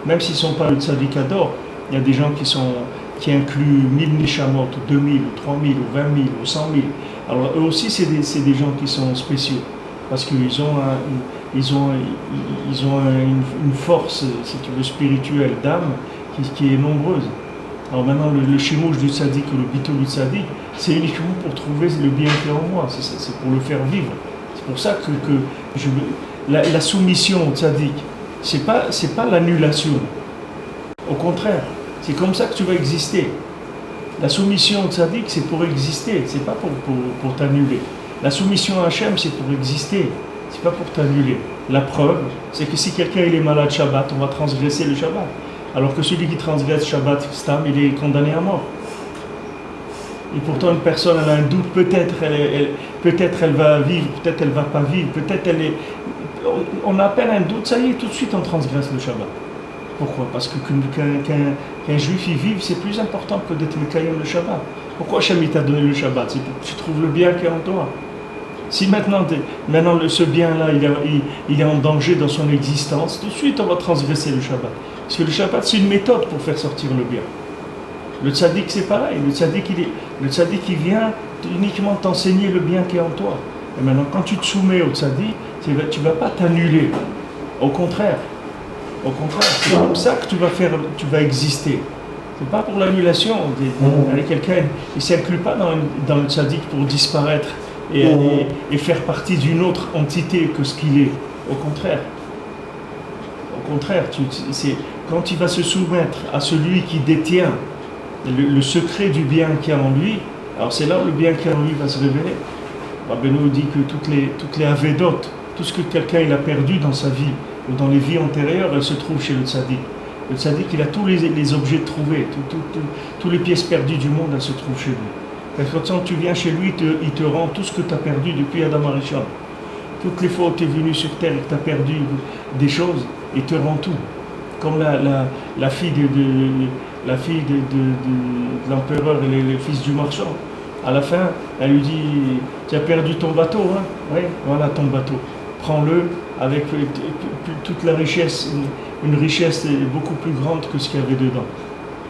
même s'ils ne sont pas le tzaddik Ador, il y a des gens qui incluent 1000 Neshamot, ou 2000, ou 3000, ou 20 000, ou 100 000. Alors eux aussi, c'est des gens qui sont spéciaux, parce qu'ils ont une force, si tu veux, spirituelle d'âme qui est nombreuse. Alors maintenant, le shimouch du tzaddik ou le bitul du tzaddik, c'est uniquement pour trouver le bien qui est en moi, c'est pour le faire vivre. C'est pour ça que la soumission au tzaddik, c'est pas l'annulation. Au contraire, c'est comme ça que tu vas exister. La soumission au tzaddik, c'est pour exister, c'est pas pour t'annuler. La soumission à Hachem, c'est pour exister, c'est pas pour t'annuler. La preuve, c'est que si quelqu'un il est malade Shabbat, on va transgresser le Shabbat. Alors que celui qui transgresse Shabbat, Stam, il est condamné à mort. Et pourtant, une personne, elle a un doute, peut-être elle va vivre, peut-être elle va pas vivre, peut-être on a à peine un doute, ça y est, tout de suite on transgresse le Shabbat. Pourquoi? Parce que qu'un juif y vive, c'est plus important que d'être Mekayem le Shabbat. Pourquoi Hachem t'a donné le Shabbat? C'est pour que tu trouves le bien qui est en toi. Si maintenant ce bien-là, il est en danger dans son existence, tout de suite on va transgresser le Shabbat. Parce que le Shabbat, c'est une méthode pour faire sortir le bien. Le tzaddik, c'est pareil. Le tzaddik, il vient uniquement t'enseigner le bien qui est en toi. Et maintenant, quand tu te soumets au tzaddik, tu ne vas pas t'annuler. Au contraire, c'est comme ça que tu vas exister. C'est pas pour l'annulation. Quelqu'un, il ne s'inclut pas dans le tzaddik pour disparaître et faire partie d'une autre entité que ce qu'il est. Au contraire, quand il va se soumettre à celui qui détient le secret du bien qu'il y a en lui, alors c'est là où le bien qu'il y a en lui va se révéler. Rabbeinu dit que toutes les avédotes, tout ce que quelqu'un il a perdu dans sa vie ou dans les vies antérieures, elles se trouvent chez le tzaddik. Le tzaddik, il a tous les objets trouvés, toutes les pièces perdues du monde, elles se trouvent chez lui. Parce que quand tu viens chez lui, il te rend tout ce que tu as perdu depuis Adam Arishon. Toutes les fois où tu es venu sur terre et que tu as perdu des choses, il te rend tout. Comme la fille de l'empereur et le fils du marchand. À la fin, elle lui dit, tu as perdu ton bateau, hein? Oui, voilà ton bateau. Prends-le avec toute la richesse, une richesse beaucoup plus grande que ce qu'il y avait dedans.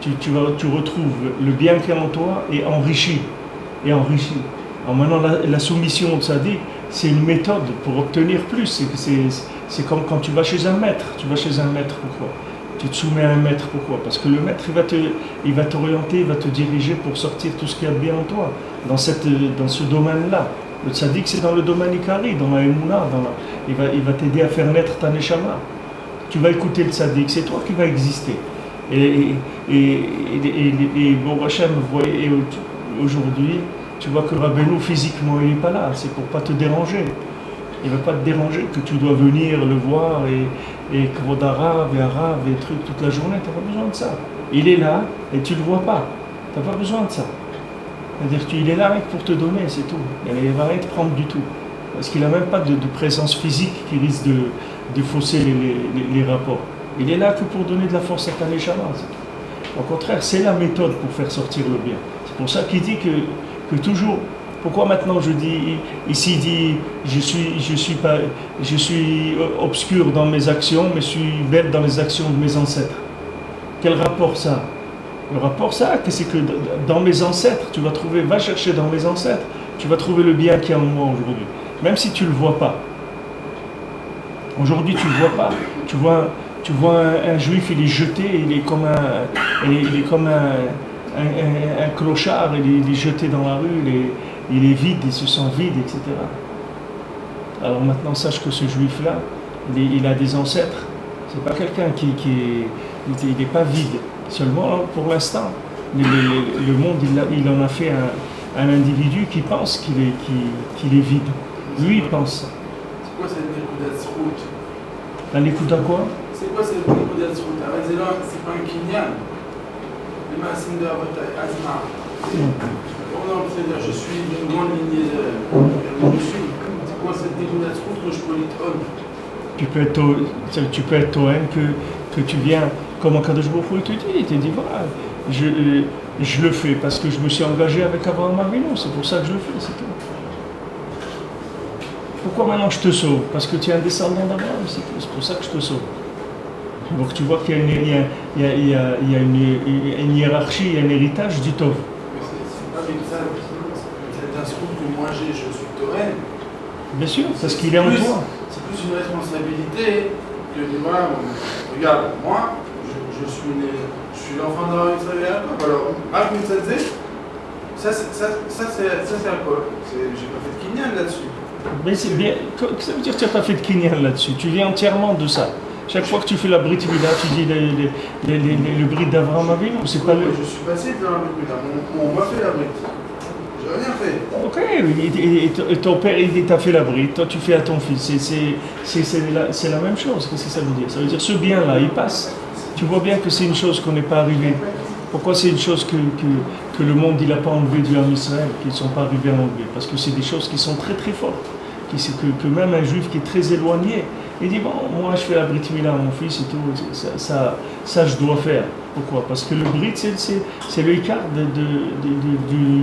Tu retrouves le bien qui est en toi et enrichi. et enrichi. Alors maintenant, la soumission au tzaddik, c'est une méthode pour obtenir plus. C'est comme quand tu vas chez un maître. Tu vas chez un maître, pourquoi? Tu te soumets à un maître, pourquoi? Parce que le maître, il va t'orienter, il va te diriger pour sortir tout ce qu'il y a de bien en toi, dans ce domaine-là. Le tzaddik, c'est dans le domaine Ikari, dans la Emouna, il va t'aider à faire naître ta neshama. Tu vas écouter le tzaddik, c'est toi qui vas exister. Et bon, Hachem, vous voyez, aujourd'hui, tu vois que Rabbeinu, physiquement, il n'est pas là, c'est pour pas te déranger. Il ne va pas te déranger que tu dois venir le voir et Kvod Arav et Arav et trucs toute la journée, tu n'as pas besoin de ça. Il est là et tu ne le vois pas, tu n'as pas besoin de ça. C'est-à-dire qu'il est là pour te donner, c'est tout. Il ne va rien te prendre du tout. Parce qu'il n'a même pas de présence physique qui risque de fausser les rapports. Il est là que pour donner de la force à ta neshama. Au contraire, c'est la méthode pour faire sortir le bien. C'est pour ça qu'il dit que toujours... Pourquoi maintenant je dis, ici il dit, je suis obscur dans mes actions, mais je suis bête dans les actions de mes ancêtres. Quel rapport ça? Le rapport ça, c'est que dans mes ancêtres, tu vas trouver, va chercher dans mes ancêtres, tu vas trouver le bien qu'il y a en moi aujourd'hui. Même si tu ne le vois pas. Aujourd'hui tu ne le vois pas. Tu vois un juif, il est jeté, il est comme un clochard, il est jeté dans la rue, il est vide, il se sent vide, etc. Alors maintenant, sache que ce juif-là, il a des ancêtres. C'est pas quelqu'un il n'est pas vide. Seulement, pour l'instant, le monde, il en a fait un individu qui pense qu'il est vide. Lui, il pense ça. C'est quoi cette Nekudat Zchut? La Nekuda quoi? C'est quoi cette Nekudat Zchut? C'est pas un kinyan. Le Maasim de Avotai Azma. C'est-à-dire, je suis d'une grande lignée de suis. C'est quoi cette Nekudat Zchut que je peux l'it'on? Tu peux être Tohen que tu viens, comme Akadosh Baruch Hu il te dit, voilà, je le fais parce que je me suis engagé avec Abraham Avinu, c'est pour ça que je le fais, c'est tout. Pourquoi maintenant je te sauve? Parce que tu es un descendant d'Abraham, c'est pour ça que je te sauve. Donc tu vois qu'il y a une hiérarchie, il y a un héritage du Tov. C'est pas comme ça, c'est un scoop que moi j'ai, je suis Tohen. Bien sûr, parce qu'il est en toi. C'est plus une responsabilité que de voilà, regarde, moi, je suis l'enfant d'Abraham Israël. Alors, Rav Mitzadze, ça c'est un quoi? J'ai pas fait de kinyan là-dessus. Mais c'est bien, ça veut dire que tu n'as pas fait de kinyan là-dessus, tu viens entièrement de ça. Chaque fois que tu fais la Brit Mila, tu dis le Brit d'Avraham Avinu, c'est pas le... Je suis passé dans la Brit Mila, on m'a fait la Brit. J'ai rien fait. Ok, et ton père il t'a fait la Brit, toi tu fais à ton fils, c'est la même chose, qu'est-ce que ça veut dire? Ça veut dire ce bien-là, il passe. Tu vois bien que c'est une chose qu'on n'est pas arrivé. Pourquoi c'est une chose que le monde il n'a pas enlevé du Ham Israël, qu'ils ne sont pas arrivés à enlever? Parce que c'est des choses qui sont très très fortes. Que même un juif qui est très éloigné, il dit bon, moi je fais la Brit Mila à mon fils et tout, ça je dois faire. Pourquoi? Parce que le Brit c'est le Ikar du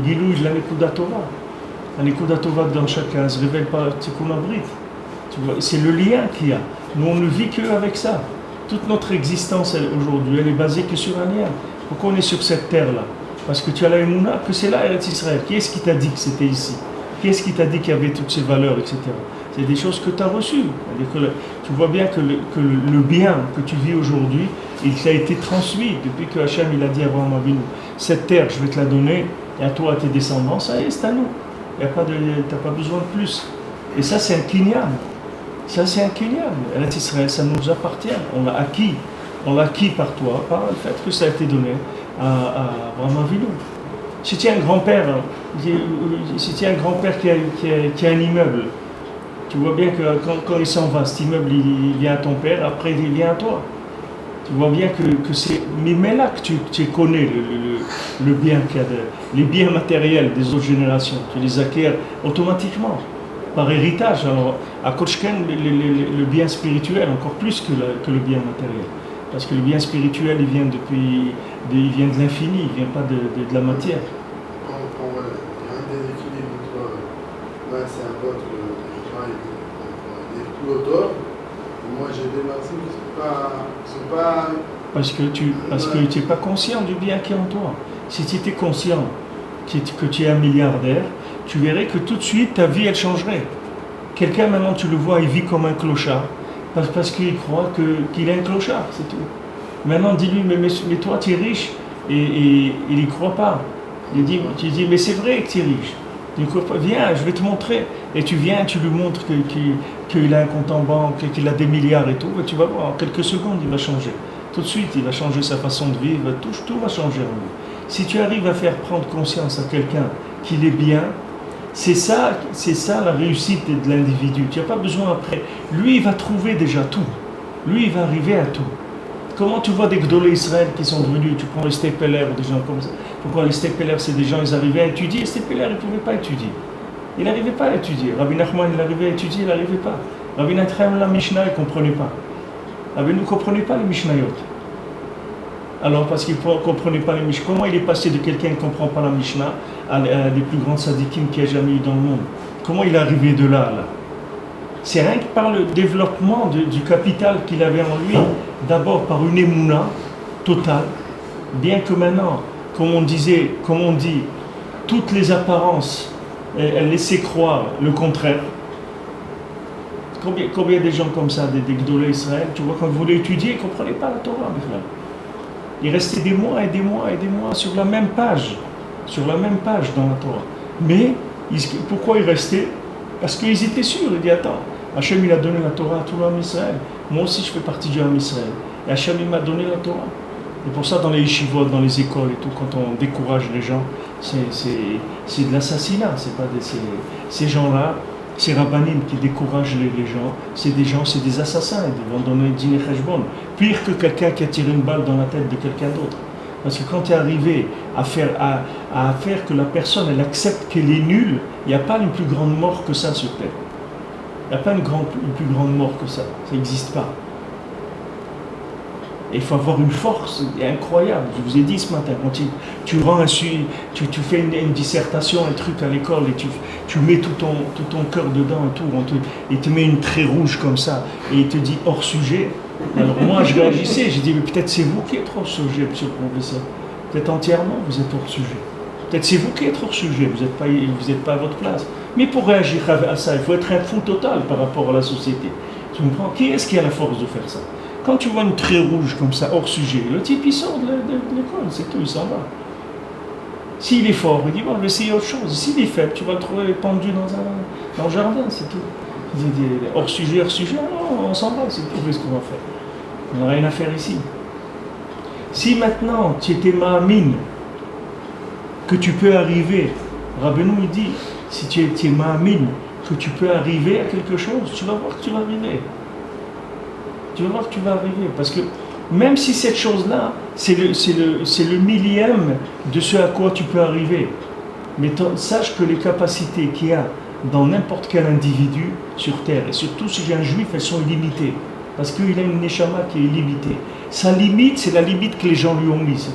Gilou de la Nekuda Tova. La Nekuda Tova dans chacun ne se révèle pas Tikkun Brit. C'est le lien qu'il y a. Nous on ne vit qu'avec ça. Toute notre existence aujourd'hui, elle est basée que sur un lien. Pourquoi on est sur cette terre-là? Parce que tu as la Emouna, que c'est là Eretz Israël. Qui est-ce qui t'a dit que c'était ici? Qui est-ce qui t'a dit qu'il y avait toutes ces valeurs, etc. C'est des choses que tu as reçues. Tu vois bien que le bien que tu vis aujourd'hui, il t'a été transmis depuis que Hachem il a dit à Abraham Avinu, cette terre, je vais te la donner, et à toi, à tes descendants, ça y est, c'est à nous. Tu n'as pas besoin de plus. Et ça, c'est un kinyan. Ça, c'est un kinyan. Eretz Israël, ça nous appartient. On l'a acquis. On l'a acquis par toi, par le fait que ça a été donné à Abraham Avinu. Si tu as un grand-père, qui a un immeuble, tu vois bien que quand il s'en va, cet immeuble il vient à ton père, après il vient à toi. Tu vois bien que c'est mais là que tu connais le bien qu'il y a, les biens matériels des autres générations, tu les acquiers automatiquement, par héritage. Alors à Kochken, le bien spirituel, encore plus que le bien matériel. Parce que le bien spirituel, il vient de l'infini, il ne vient pas de la matière. Il y a un déséquilibre entre moi, c'est un pote que je travaille avec des couloteurs. Moi, j'ai des maximes qui sont pas... Parce que tu n'es pas conscient du bien qui est en toi. Si tu étais conscient que tu es un milliardaire, tu verrais que tout de suite ta vie elle changerait. Quelqu'un maintenant tu le vois, il vit comme un clochard parce qu'il croit qu'il est un clochard, c'est tout. Maintenant dis-lui mais toi tu es riche et il n'y croit pas. Tu dis mais c'est vrai que tu es riche. Il croit pas. Viens, je vais te montrer. Et tu viens, tu lui montres qu'il a un compte en banque, qu'il a des milliards et tout, et tu vas voir, en quelques secondes il va changer. Tout de suite il va changer sa façon de vivre, tout va changer en lui. Si tu arrives à faire prendre conscience à quelqu'un qu'il est bien, c'est ça la réussite de l'individu. Tu n'as pas besoin après. Lui, il va trouver déjà tout. Lui, il va arriver à tout. Comment tu vois des Gdolé Israël qui sont devenus, tu prends les Stepeler ou des gens comme ça. Pourquoi les Stepeler, c'est des gens, ils arrivaient à étudier. Les Stepeler, ils ne pouvaient pas étudier. Ils n'arrivaient pas à étudier. Rabbi Nachman, il arrivait à étudier, il n'arrivait pas. Rabbi Nachman, la Mishnah, il ne comprenait pas. Rabbi ne comprenait pas les Mishnayot. Alors, parce qu'il ne comprenait pas les Mishnah, comment il est passé de quelqu'un qui ne comprend pas la Mishnah à des plus grands sadikim qu'il y a jamais eu dans le monde? Comment il est arrivé de là? C'est rien que par le développement du capital qu'il avait en lui, d'abord par une émouna totale, bien que maintenant, comme on dit, toutes les apparences, elles laissaient croire le contraire. Combien de gens comme ça, des Gdolé Israël, tu vois, quand ils voulaient étudier, ils ne comprenaient pas la Torah. Ils restaient des mois et des mois et des mois sur la même page dans la Torah. Mais pourquoi ils restaient? Parce qu'ils étaient sûrs. Ils disaient, attends, Hachem il a donné la Torah à tout l'homme Israël. Moi aussi je fais partie du homme Israël. Et Hachem il m'a donné la Torah. Et pour ça dans les yeshivot, dans les écoles et tout, quand on décourage les gens, c'est de l'assassinat. C'est pas ces gens-là, ces rabbanim qui découragent les gens, c'est des assassins. Ils vont donner dîner cheshbon. Pire que quelqu'un qui a tiré une balle dans la tête de quelqu'un d'autre. Parce que quand tu es arrivé à faire que la personne elle accepte qu'elle est nulle, il n'y a pas une plus grande mort que ça sur terre. Il n'y a pas une plus grande mort que ça. Ça n'existe pas. Et il faut avoir une force incroyable. Je vous ai dit ce matin, quand tu fais une dissertation, un truc à l'école, et tu mets tout ton cœur dedans et tout, et te met une trait rouge comme ça, et il te dit hors sujet. Alors moi je réagissais, j'ai dit mais peut-être c'est vous qui êtes hors sujet, monsieur le professeur. Peut-être entièrement vous êtes hors sujet. Peut-être c'est vous qui êtes hors sujet, vous n'êtes pas à votre place. Mais pour réagir à ça, il faut être un fou total par rapport à la société. Tu comprends? Qui est-ce qui a la force de faire ça? Quand tu vois une trait rouge comme ça, hors sujet, le type il sort de l'école, c'est tout, il s'en va. S'il est fort, il dit bon, je vais essayer autre chose. S'il est faible, tu vas le trouver pendu dans le jardin, c'est tout. Il dit hors sujet, non, on s'en va, c'est tout ce qu'on va faire. On n'a rien à faire ici. Si maintenant tu étais ma'amine, que tu peux arriver, Rabbeinu il dit, si tu es ma'amine, que tu peux arriver à quelque chose, tu vas voir que tu vas arriver. Tu vas voir que tu vas arriver. Parce que même si cette chose-là, c'est le millième de ce à quoi tu peux arriver. Mais sache que les capacités qu'il y a dans n'importe quel individu sur Terre, et surtout si j'ai un juif, elles sont illimitées. Parce qu'il a une neshama qui est illimitée. Sa limite, c'est la limite que les gens lui ont mise.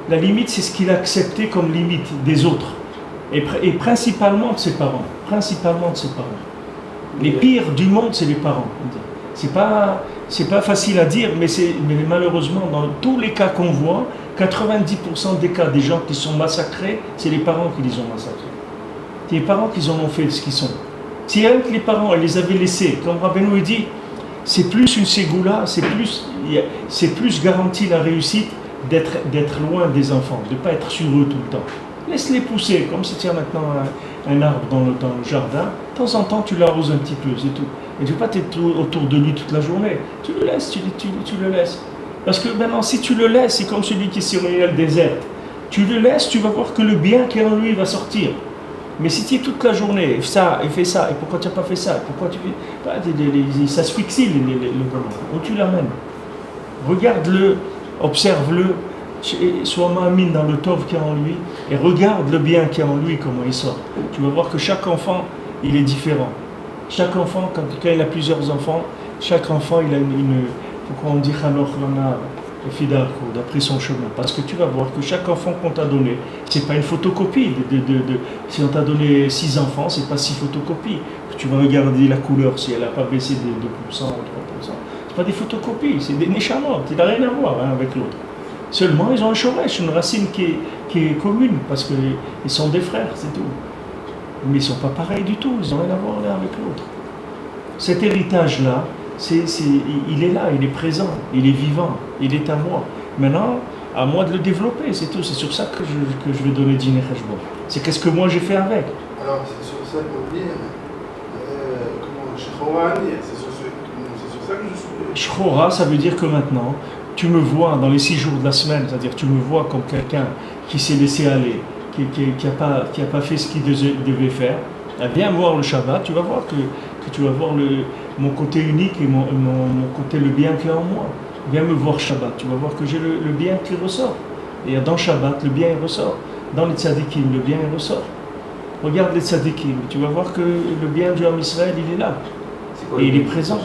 La limite, c'est ce qu'il a accepté comme limite des autres. Et principalement de ses parents. Les pires du monde, c'est les parents. C'est pas facile à dire, mais malheureusement, dans tous les cas qu'on voit, 90% des cas des gens qui sont massacrés, c'est les parents qui les ont massacrés. C'est les parents qui en ont fait ce qu'ils sont. Si avec les parents, ils les avaient laissés, comme Rabbeinu dit, c'est plus une ségoula, c'est plus garanti la réussite d'être loin des enfants, de ne pas être sur eux tout le temps. Laisse-les pousser, comme si tu as maintenant un arbre dans le jardin, de temps en temps tu l'arroses un petit peu, c'est tout. Et tu ne vas pas être autour de lui toute la journée. Tu le laisses, tu le laisses. Parce que maintenant, si tu le laisses, c'est comme celui qui est sur une île déserte. Tu le laisses, tu vas voir que le bien qui est en lui va sortir. Mais si tu es toute la journée, il fait ça, et pourquoi tu n'as pas fait ça, pourquoi tu fais... Ça asphyxie le bonhomme. Où tu l'amènes? Regarde-le, observe-le, sois ma'amine dans le tov qu'il y a en lui, et regarde le bien qu'il y a en lui, comment il sort. Tu vas voir que chaque enfant, il est différent. Chaque enfant, quand il a plusieurs enfants, chaque enfant, il a pourquoi on dit Chanoch Lana Fidarko, d'après son chemin. Parce que tu vas voir que chaque enfant qu'on t'a donné, c'est pas une photocopie. Si on t'a donné 6 enfants, c'est pas 6 photocopies. Tu vas regarder la couleur, si elle n'a pas baissé de 2% ou 3%. C'est pas des photocopies, c'est des neshamot. Il n'a rien à voir avec l'autre. Seulement, ils ont un shoresh, une racine qui est commune, parce qu'ils sont des frères, c'est tout. Mais ils ne sont pas pareils du tout, ils n'ont rien à voir l'un avec l'autre. Cet héritage-là, il est là, il est présent, il est vivant, il est à moi. Maintenant, à moi de le développer, c'est tout. C'est sur ça que je vais donner dîner Khashbon. C'est qu'est-ce que moi j'ai fait avec. Alors, c'est sur ça qu'on dit, c'est sur ça que je suis. Shchora, ça veut dire que maintenant, tu me vois dans les 6 jours de la semaine, c'est-à-dire tu me vois comme quelqu'un qui s'est laissé aller, qui a pas fait ce qu'il devait faire. Eh viens voir le Shabbat, tu vas voir que tu vas voir mon côté unique et mon côté, le bien qui est en moi. Viens me voir Shabbat, tu vas voir que j'ai le bien qui ressort. Et dans Shabbat, le bien il ressort. Dans les tzadikim, le bien il ressort. Regarde les tzadikim, tu vas voir que le bien du Ham Israël, il est là. Et il est présent.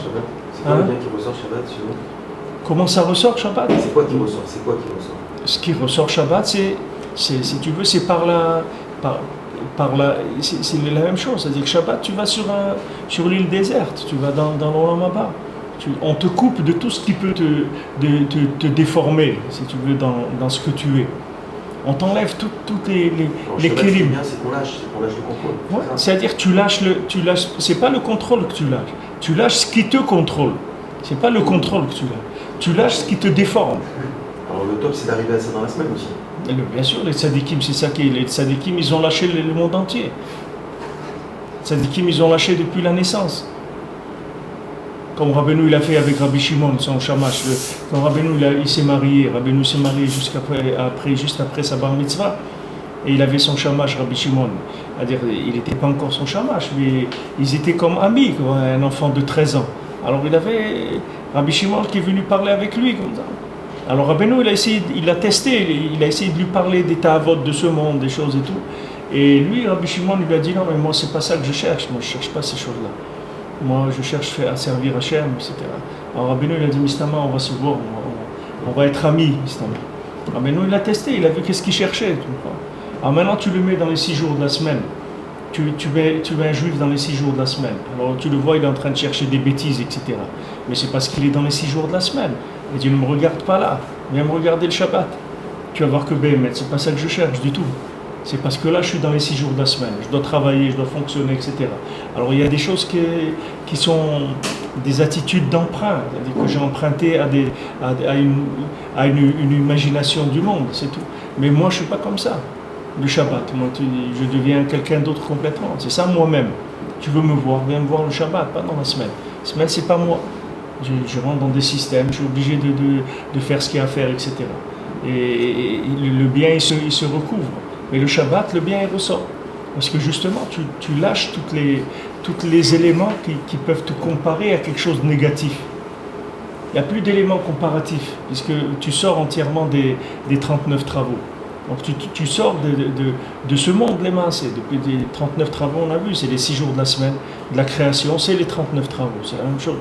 C'est quoi le bien qui ressort Shabbat sur nous? Comment ça ressort Shabbat? C'est quoi qui ressort? Ce qui ressort Shabbat, c'est si tu veux, c'est par la c'est la même chose. C'est-à-dire que Shabbat, tu vas sur l'île déserte, tu vas dans l'Olam Haba. On te coupe de tout ce qui peut te déformer, si tu veux, dans ce que tu es. On t'enlève toutes les kélim. C'est qu'on lâche le contrôle. Ouais, c'est-à-dire tu lâches c'est pas le contrôle que tu lâches. Tu lâches ce qui te contrôle. C'est pas le contrôle que tu lâches. Tu lâches ce qui te déforme. Alors le top, c'est d'arriver à ça dans la semaine aussi. Bien sûr, les tzadikim, c'est ça qui est. Les tzadikim, ils ont lâché le monde entier. Les tzadikim, ils ont lâché depuis la naissance. Comme Rabbeinu il a fait avec Rabbi Shimon, son shamash. Quand Rabbeinu il s'est marié, Rabbeinu s'est marié juste après sa bar mitzvah, et il avait son shamash, Rabbi Shimon. C'est-à-dire, il n'était pas encore son shamash, mais ils étaient comme amis, quoi, un enfant de 13 ans. Alors il avait Rabbi Shimon qui est venu parler avec lui comme ça. Alors Rabbeinu il a testé, il a essayé de lui parler des ta'avot de ce monde, des choses et tout. Et lui, Rabbi Shimon, il lui a dit non, mais moi c'est pas ça que je cherche, moi je cherche pas ces choses-là. Moi, je cherche à servir Hachem, etc. Alors Rabbeinu, il a dit, Mistama, on va se voir, on va être amis, Mistama. Rabbeinu, il a testé, il a vu qu'est-ce qu'il cherchait. Alors maintenant, tu le mets dans les 6 jours de la semaine. Tu mets un juif dans les 6 jours de la semaine. Alors tu le vois, il est en train de chercher des bêtises, etc. Mais c'est parce qu'il est dans les 6 jours de la semaine. Il dit, ne me regarde pas là, viens me regarder le Shabbat. Tu vas voir que Béhémet, c'est pas ça que je cherche du tout. C'est parce que là, je suis dans les 6 jours de la semaine. Je dois travailler, je dois fonctionner, etc. Alors, il y a des choses qui sont des attitudes d'emprunt. C'est-à-dire que j'ai emprunté à une imagination du monde, c'est tout. Mais moi, je ne suis pas comme ça. Le Shabbat, moi, je deviens quelqu'un d'autre complètement. C'est ça moi-même. Tu veux me voir, viens me voir le Shabbat, pas dans la semaine. La semaine, c'est pas moi. Je rentre dans des systèmes, je suis obligé de faire ce qu'il y a à faire, etc. Et le bien, il se recouvre. Mais le Shabbat, le bien, il ressort. Parce que justement, tu lâches tous les éléments qui peuvent te comparer à quelque chose de négatif. Il n'y a plus d'éléments comparatifs, puisque tu sors entièrement des 39 travaux. Donc tu sors de ce monde, les mains. Depuis les 39 travaux, on a vu, c'est les 6 jours de la semaine de la création, c'est les 39 travaux, c'est la même chose.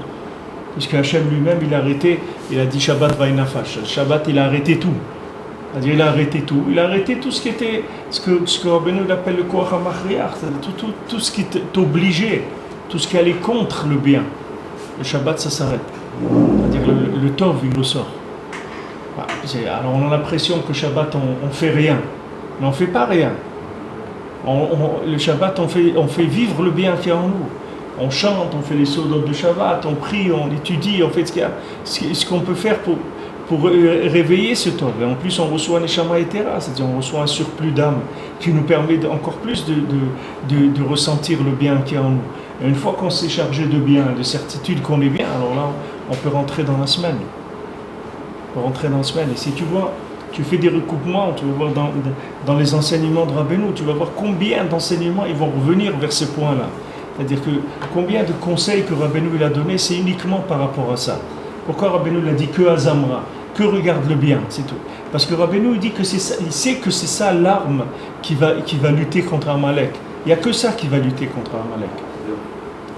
Puisque Hachem lui-même, il a dit Shabbat Vaïnafash. Shabbat, il a arrêté tout. C'est-à-dire, il a arrêté tout. Il a arrêté tout ce qui était, ce que Rabbeinu appelle le Koach HaMachriach, tout ce qui t'obligeait, tout ce qui allait contre le bien. Le Shabbat, ça s'arrête. C'est-à-dire, le Tov, il le sort. Alors, on a l'impression que Shabbat, on fait rien. Mais on ne fait pas rien. Le Shabbat, on fait vivre le bien qui est en nous. On chante, on fait les sodot de Shabbat, on prie, on étudie, on fait ce qu'on peut faire pour réveiller ce Tov. Et en plus, on reçoit un Neshama Etera, c'est-à-dire on reçoit un surplus d'âme qui nous permet encore plus de ressentir le bien qui est en nous. Et une fois qu'on s'est chargé de bien, de certitude qu'on est bien, alors là, on peut rentrer dans la semaine. On peut rentrer dans la semaine. Et si tu vois, tu fais des recoupements, tu vas voir dans les enseignements de Rabbeinu, tu vas voir combien d'enseignements ils vont revenir vers ce point-là. C'est-à-dire que combien de conseils que Rabbeinu il a donné, c'est uniquement par rapport à ça. Pourquoi Rabbeinu l'a dit que Azamra, que regarde le bien, c'est tout. Parce que Rabbeinu dit que c'est ça, il sait que c'est ça l'arme qui va lutter contre Amalek. Il n'y a que ça qui va lutter contre Amalek.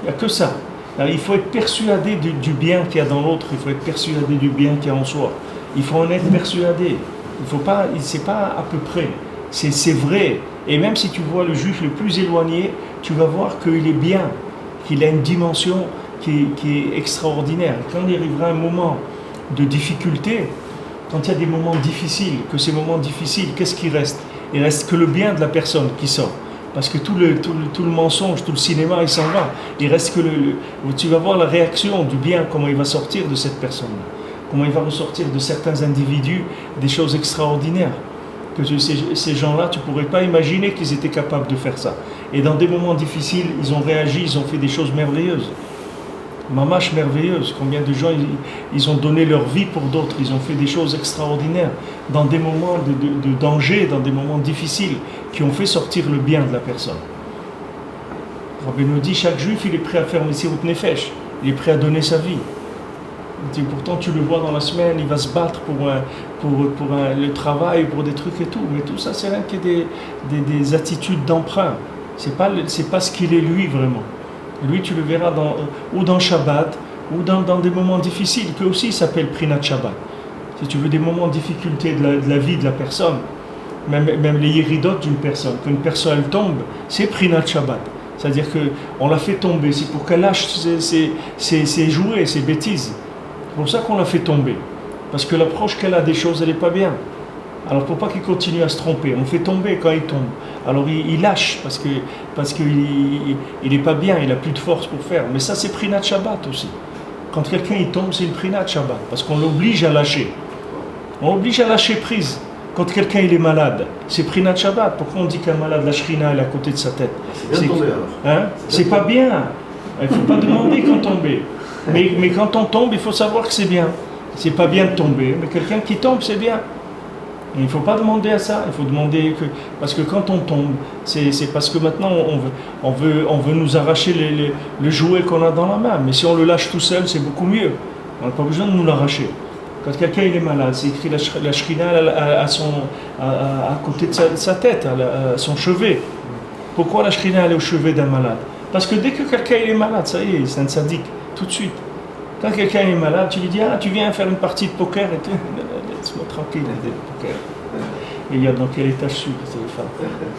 Il n'y a que ça. Alors, il faut être persuadé du bien qu'il y a dans l'autre, il faut être persuadé du bien qu'il y a en soi. Il faut en être persuadé. Il faut pas, c'est pas à peu près. C'est vrai. Et même si tu vois le juif le plus éloigné, tu vas voir qu'il est bien, qu'il a une dimension qui est extraordinaire. Quand il arrivera un moment de difficulté, quand il y a des moments difficiles, que ces moments difficiles, qu'est-ce qui reste? Il reste que le bien de la personne qui sort. Parce que tout le mensonge, tout le cinéma, il s'en va. Il reste que tu vas voir la réaction du bien, comment il va sortir de cette personne-là. Comment il va ressortir de certains individus des choses extraordinaires. Que ces gens-là, tu ne pourrais pas imaginer qu'ils étaient capables de faire ça. Et dans des moments difficiles, ils ont réagi, ils ont fait des choses merveilleuses. Mamash merveilleuse. Combien de gens ils ont donné leur vie pour d'autres, ils ont fait des choses extraordinaires dans des moments de danger, dans des moments difficiles, qui ont fait sortir le bien de la personne. Rabbi nous dit, chaque juif il est prêt à faire Messirut Nefesh, il est prêt à donner sa vie. Et pourtant tu le vois dans la semaine, il va se battre pour le travail, pour des trucs et tout, mais tout ça c'est rien que des attitudes d'emprunt. C'est pas ce qu'il est lui vraiment. Lui, tu le verras ou dans Shabbat, ou dans des moments difficiles, qui aussi s'appellent Prinat Shabbat. Si tu veux des moments de difficulté de la vie de la personne, même les yéridot d'une personne, qu'une personne elle tombe, c'est Prinat Shabbat. C'est-à-dire qu'on l'a fait tomber, c'est pour qu'elle lâche ses jouets, ses bêtises. C'est pour ça qu'on l'a fait tomber. Parce que l'approche qu'elle a des choses, elle n'est pas bien. Alors pour pas qu'il continue à se tromper, on fait tomber quand il tombe. Alors il lâche parce qu'il n'est pas bien, il n'a plus de force pour faire. Mais ça c'est Prinat Shabbat aussi. Quand quelqu'un il tombe, c'est une Prinat Shabbat. Parce qu'on l'oblige à lâcher. On l'oblige à lâcher prise. Quand quelqu'un il est malade, c'est Prinat Shabbat. Pourquoi on dit qu'un malade, la Shrina elle est à côté de sa tête? C'est bien tombé alors. Hein? C'est pas bien. Il ne faut pas demander quand tomber. Mais quand on tombe, il faut savoir que c'est bien. C'est pas bien de tomber, mais quelqu'un qui tombe, c'est bien. Il ne faut pas demander à ça, il faut demander que... Parce que quand on tombe, c'est parce que maintenant on veut nous arracher le jouet qu'on a dans la main. Mais si on le lâche tout seul, c'est beaucoup mieux. On n'a pas besoin de nous l'arracher. Quand quelqu'un il est malade, c'est écrit la shrina à côté de sa tête, à son chevet. Pourquoi la shrina elle est au chevet d'un malade? Parce que dès que quelqu'un il est malade, ça y est, c'est un sadique, tout de suite. Quand quelqu'un est malade, tu lui dis, tu viens faire une partie de poker et tout. Laisse-moi tranquille, poker. Il y a dans quel étage je suis, c'est les femmes.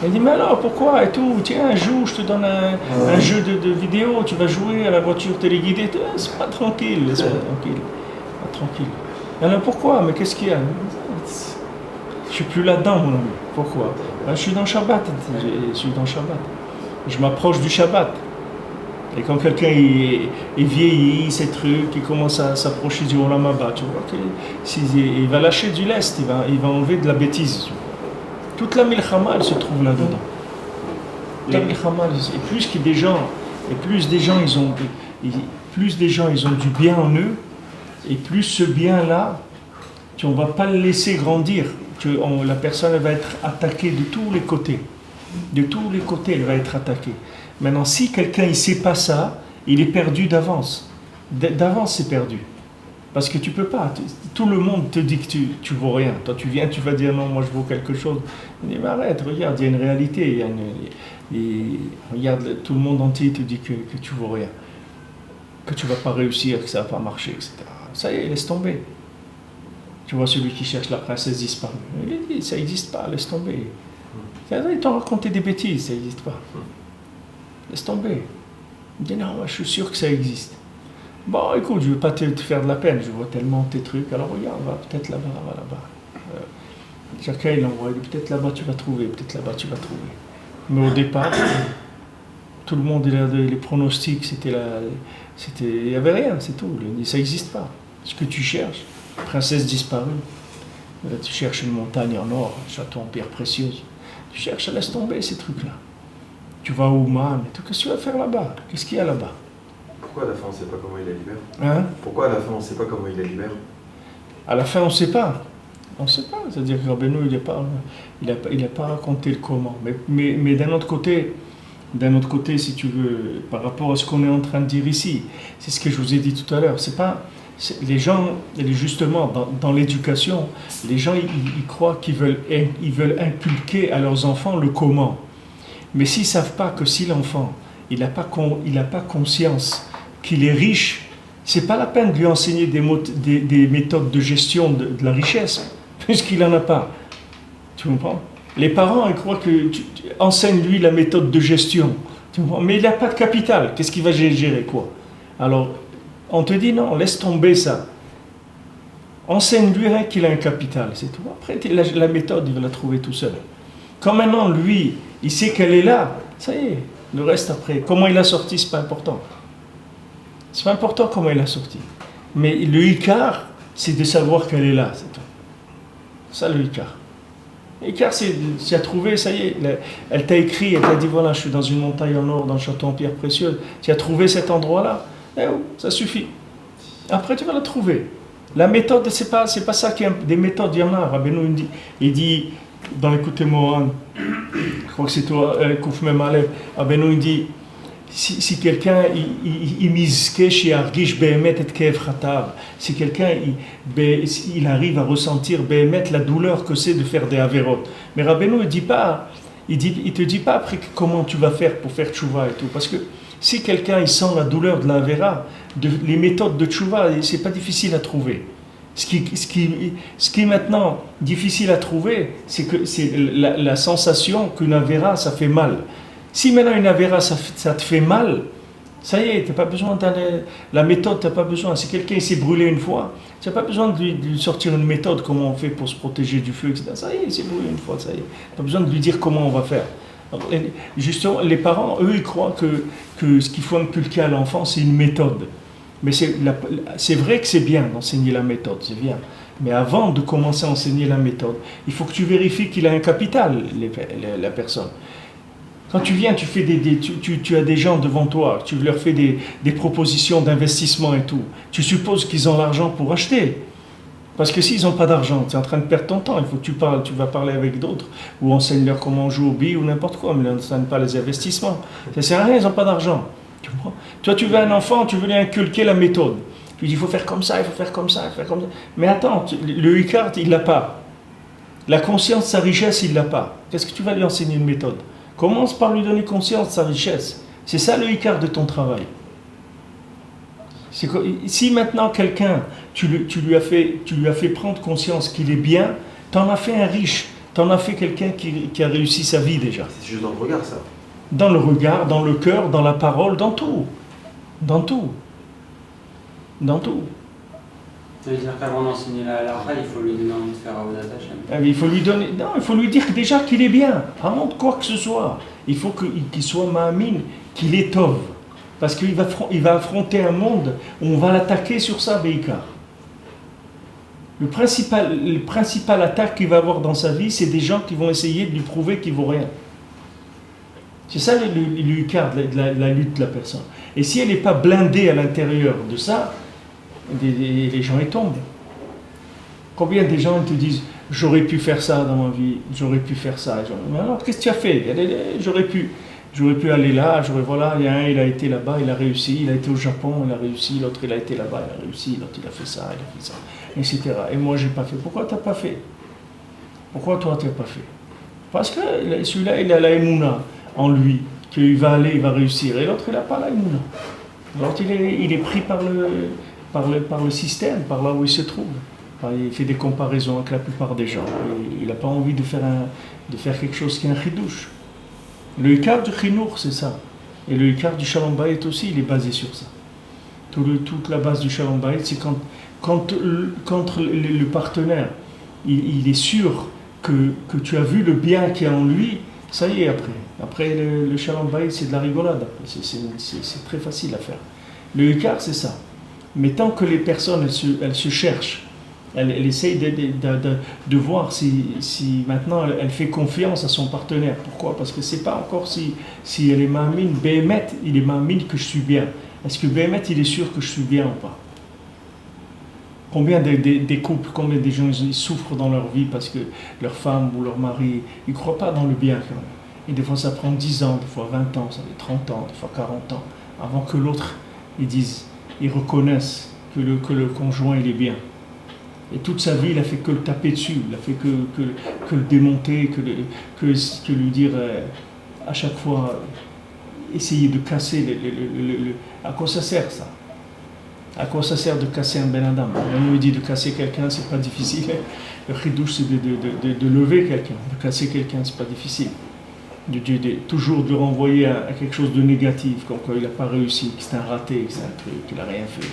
Elle dit, mais alors pourquoi et tout? Tiens, joue, je te donne un jeu de vidéo, tu vas jouer à la voiture téléguidée. C'est pas tranquille, laisse-moi tranquille. Pas tranquille. Alors pourquoi? Mais qu'est-ce qu'il y a? Je suis plus là-dedans, mon ami. Pourquoi? Je suis dans Shabbat. Je suis dans Shabbat. Je m'approche du Shabbat. Et quand quelqu'un il vieillit, ces trucs, il commence à s'approcher du Olam Haba, tu vois qu'il va lâcher du lest, il va enlever de la bêtise. Toute la milchama, elle se trouve là-dedans. La milchama, et plus des gens ils ont du bien en eux, et plus ce bien-là, on ne va pas le laisser grandir. La personne elle va être attaquée de tous les côtés. De tous les côtés, elle va être attaquée. Maintenant, si quelqu'un ne sait pas ça, il est perdu d'avance. D'avance, c'est perdu. Parce que tu ne peux pas. Tout le monde te dit que tu ne vaux rien. Toi, tu viens, tu vas dire non, moi je vaux quelque chose. Il dit, mais arrête, regarde, il y a une réalité. Regarde, tout le monde entier te dit que tu ne vaux rien. Que tu ne vas pas réussir, que ça ne va pas marcher, etc. Ça y est, laisse tomber. Tu vois celui qui cherche la princesse disparue. Il dit, ça n'existe pas, laisse tomber. Ils t'ont raconté des bêtises, ça n'existe pas. Laisse tomber. Il dit non, je suis sûr que ça existe. Bon, écoute, je ne veux pas te faire de la peine, je vois tellement tes trucs, alors regarde, va peut-être là-bas, va là-bas. Chacun il envoie, peut-être là-bas tu vas trouver, peut-être là-bas tu vas trouver. Mais au départ, tout le monde, les pronostics, il n'y avait rien, c'est tout. Ça n'existe pas. Ce que tu cherches, princesse disparue, tu cherches une montagne en or, un château en pierre précieuse. Tu cherches, laisse tomber ces trucs-là. Tu vas au Man, qu'est-ce que tu vas faire là-bas? Qu'est-ce qu'il y a là-bas? Pourquoi à la fin on ne sait pas comment il la libère? Hein? Pourquoi à la fin on ne sait pas comment il la libère? À la fin, on ne sait pas. On ne sait pas. C'est-à-dire que Rabbeinu, il n'a pas raconté le comment. Mais d'un autre côté, si tu veux, par rapport à ce qu'on est en train de dire ici, c'est ce que je vous ai dit tout à l'heure. Les gens, justement, dans l'éducation, les gens, ils croient qu'ils veulent inculquer à leurs enfants le comment. Mais s'ils ne savent pas que si l'enfant, il n'a pas conscience qu'il est riche, ce n'est pas la peine de lui enseigner des méthodes de gestion de la richesse, puisqu'il n'en a pas. Tu comprends? Les parents, ils croient que tu enseignes-lui la méthode de gestion. Tu comprends? Mais il n'a pas de capital. Qu'est-ce qu'il va gérer, quoi? Alors, on te dit non, laisse tomber ça. Enseigne-lui rien qu'il a un capital, c'est tout. Après, la méthode, il va la trouver tout seul. Quand maintenant, lui, il sait qu'elle est là, ça y est. Le reste après, comment il a sorti, c'est pas important. C'est pas important comment il a sorti. Mais le Icar, c'est de savoir qu'elle est là, c'est tout. Ça le Icar. Icar, c'est tu as trouvé, ça y est, elle t'a écrit, elle t'a dit voilà, je suis dans une montagne en or, dans le château en pierre précieuse. Tu as trouvé cet endroit-là, ça suffit. Après, tu vas la trouver. La méthode, c'est pas ça qui est des méthodes, il y en a. Rabbeinu, il dit dans l'écoute-moi, je crois que c'est toi, Koufme Maleb, Rabbeinu, il dit si quelqu'un si quelqu'un il arrive à ressentir la douleur que c'est de faire des avérotes. Mais Rabbeinu il te dit pas après comment tu vas faire pour faire tchouva et tout, parce que si quelqu'un il sent la douleur de la avéra, les méthodes de tchouva, c'est pas difficile à trouver. Ce qui est maintenant difficile à trouver, c'est que c'est la sensation qu'une avéra ça fait mal. Si maintenant une avéra ça te fait mal, ça y est, tu n'as pas besoin d'aller. La méthode, tu n'as pas besoin. Si quelqu'un s'est brûlé une fois, tu n'as pas besoin de lui sortir une méthode, comment on fait pour se protéger du feu, etc. Ça y est, il s'est brûlé une fois, ça y est. Tu n'as pas besoin de lui dire comment on va faire. Alors, justement, les parents, eux, ils croient que ce qu'il faut inculquer à l'enfant, c'est une méthode. Mais c'est vrai que c'est bien d'enseigner la méthode, c'est bien. Mais avant de commencer à enseigner la méthode, il faut que tu vérifies qu'il a un capital, la personne. Quand tu viens, tu as des gens devant toi, tu leur fais des propositions d'investissement et tout. Tu supposes qu'ils ont l'argent pour acheter. Parce que s'ils n'ont pas d'argent, tu es en train de perdre ton temps. Il faut que tu vas parler avec d'autres, ou enseigne-leur comment on joue au billes ou n'importe quoi, mais n'enseigne pas les investissements. Ça ne sert à rien, ils n'ont pas d'argent. Tu comprends ? Toi, tu veux un enfant, tu veux lui inculquer la méthode. Tu dis, il faut faire comme ça, il faut faire comme ça, il faut faire comme ça. Mais attends, le Icard, il ne l'a pas. La conscience, sa richesse, il ne l'a pas. Qu'est-ce que tu vas lui enseigner une méthode ? Commence par lui donner conscience de sa richesse. C'est ça le Icard de ton travail. Si maintenant quelqu'un, tu lui as fait prendre conscience qu'il est bien, tu en as fait un riche, tu en as fait quelqu'un qui a réussi sa vie déjà. C'est juste dans le regard, ça. Dans le regard, dans le cœur, dans la parole, dans tout. Dans tout. Dans tout. Ça veut dire qu'avant d'enseigner la halakha, il faut lui donner envie de faire Avodat Hashem. Il faut lui dire déjà qu'il est bien, avant de quoi que ce soit. Il faut qu'il soit ma'amin, qu'il est tov. Parce qu'il va affronter un monde où on va l'attaquer sur ça, Beikar. Le principal attaque qu'il va avoir dans sa vie, c'est des gens qui vont essayer de lui prouver qu'il ne vaut rien. C'est ça le Icar de la lutte de la personne. Et si elle n'est pas blindée à l'intérieur de ça, les gens y tombent. Combien de gens te disent j'aurais pu faire ça dans ma vie, j'aurais pu faire ça. Mais alors qu'est-ce que tu as fait ? J'aurais pu aller là, voilà, il y a un, il a été là-bas, il a réussi, il a été au Japon, il a réussi, l'autre il a été là-bas, il a réussi, l'autre il a fait ça, etc. Et moi j'ai pas fait. Pourquoi tu n'as pas fait ? Pourquoi toi tu n'as pas fait ? Parce que celui-là il a la émouna en lui, qu'il va aller, il va réussir, et l'autre il n'a pas la émouna. L'autre il est pris par le système, par là où il se trouve. Il fait des comparaisons avec la plupart des gens. Il n'a pas envie de faire quelque chose qui est un chidouche. Le Icar du chinour, c'est ça. Et le Icar du Shalom Bayit aussi, il est basé sur ça. Toute la base du Shalom Bayit, c'est quand le partenaire, il est sûr que tu as vu le bien qu'il y a en lui, ça y est après. Après le Shalom Bayit, c'est de la rigolade. C'est très facile à faire. Le Icar, c'est ça. Mais tant que les personnes, elles se cherchent, elles essayent de voir si maintenant elle fait confiance à son partenaire. Pourquoi ? Parce que c'est pas encore si elle est ma'amine, Béhémet, il est ma'amine que je suis bien. Est-ce que Béhémet, il est sûr que je suis bien ou pas ? Combien des couples, combien des gens ils souffrent dans leur vie parce que leur femme ou leur mari, ils ne croient pas dans le bien quand même. Et des fois ça prend 10 ans, des fois 20 ans, ça fait 30 ans, des fois 40 ans, avant que l'autre, ils reconnaissent que le conjoint il est bien. Et toute sa vie, il a fait que le taper dessus, il a fait que le démonter, que lui dire à chaque fois, essayer de casser à quoi ça sert ça ? À quoi ça sert de casser un ben adam ? On nous dit de casser quelqu'un, c'est pas difficile. Le chidouche, c'est de lever quelqu'un, de casser quelqu'un, c'est pas difficile. Toujours de le renvoyer à quelque chose de négatif, comme quoi il n'a pas réussi, que c'est un raté, que c'est un truc, qu'il n'a rien fait.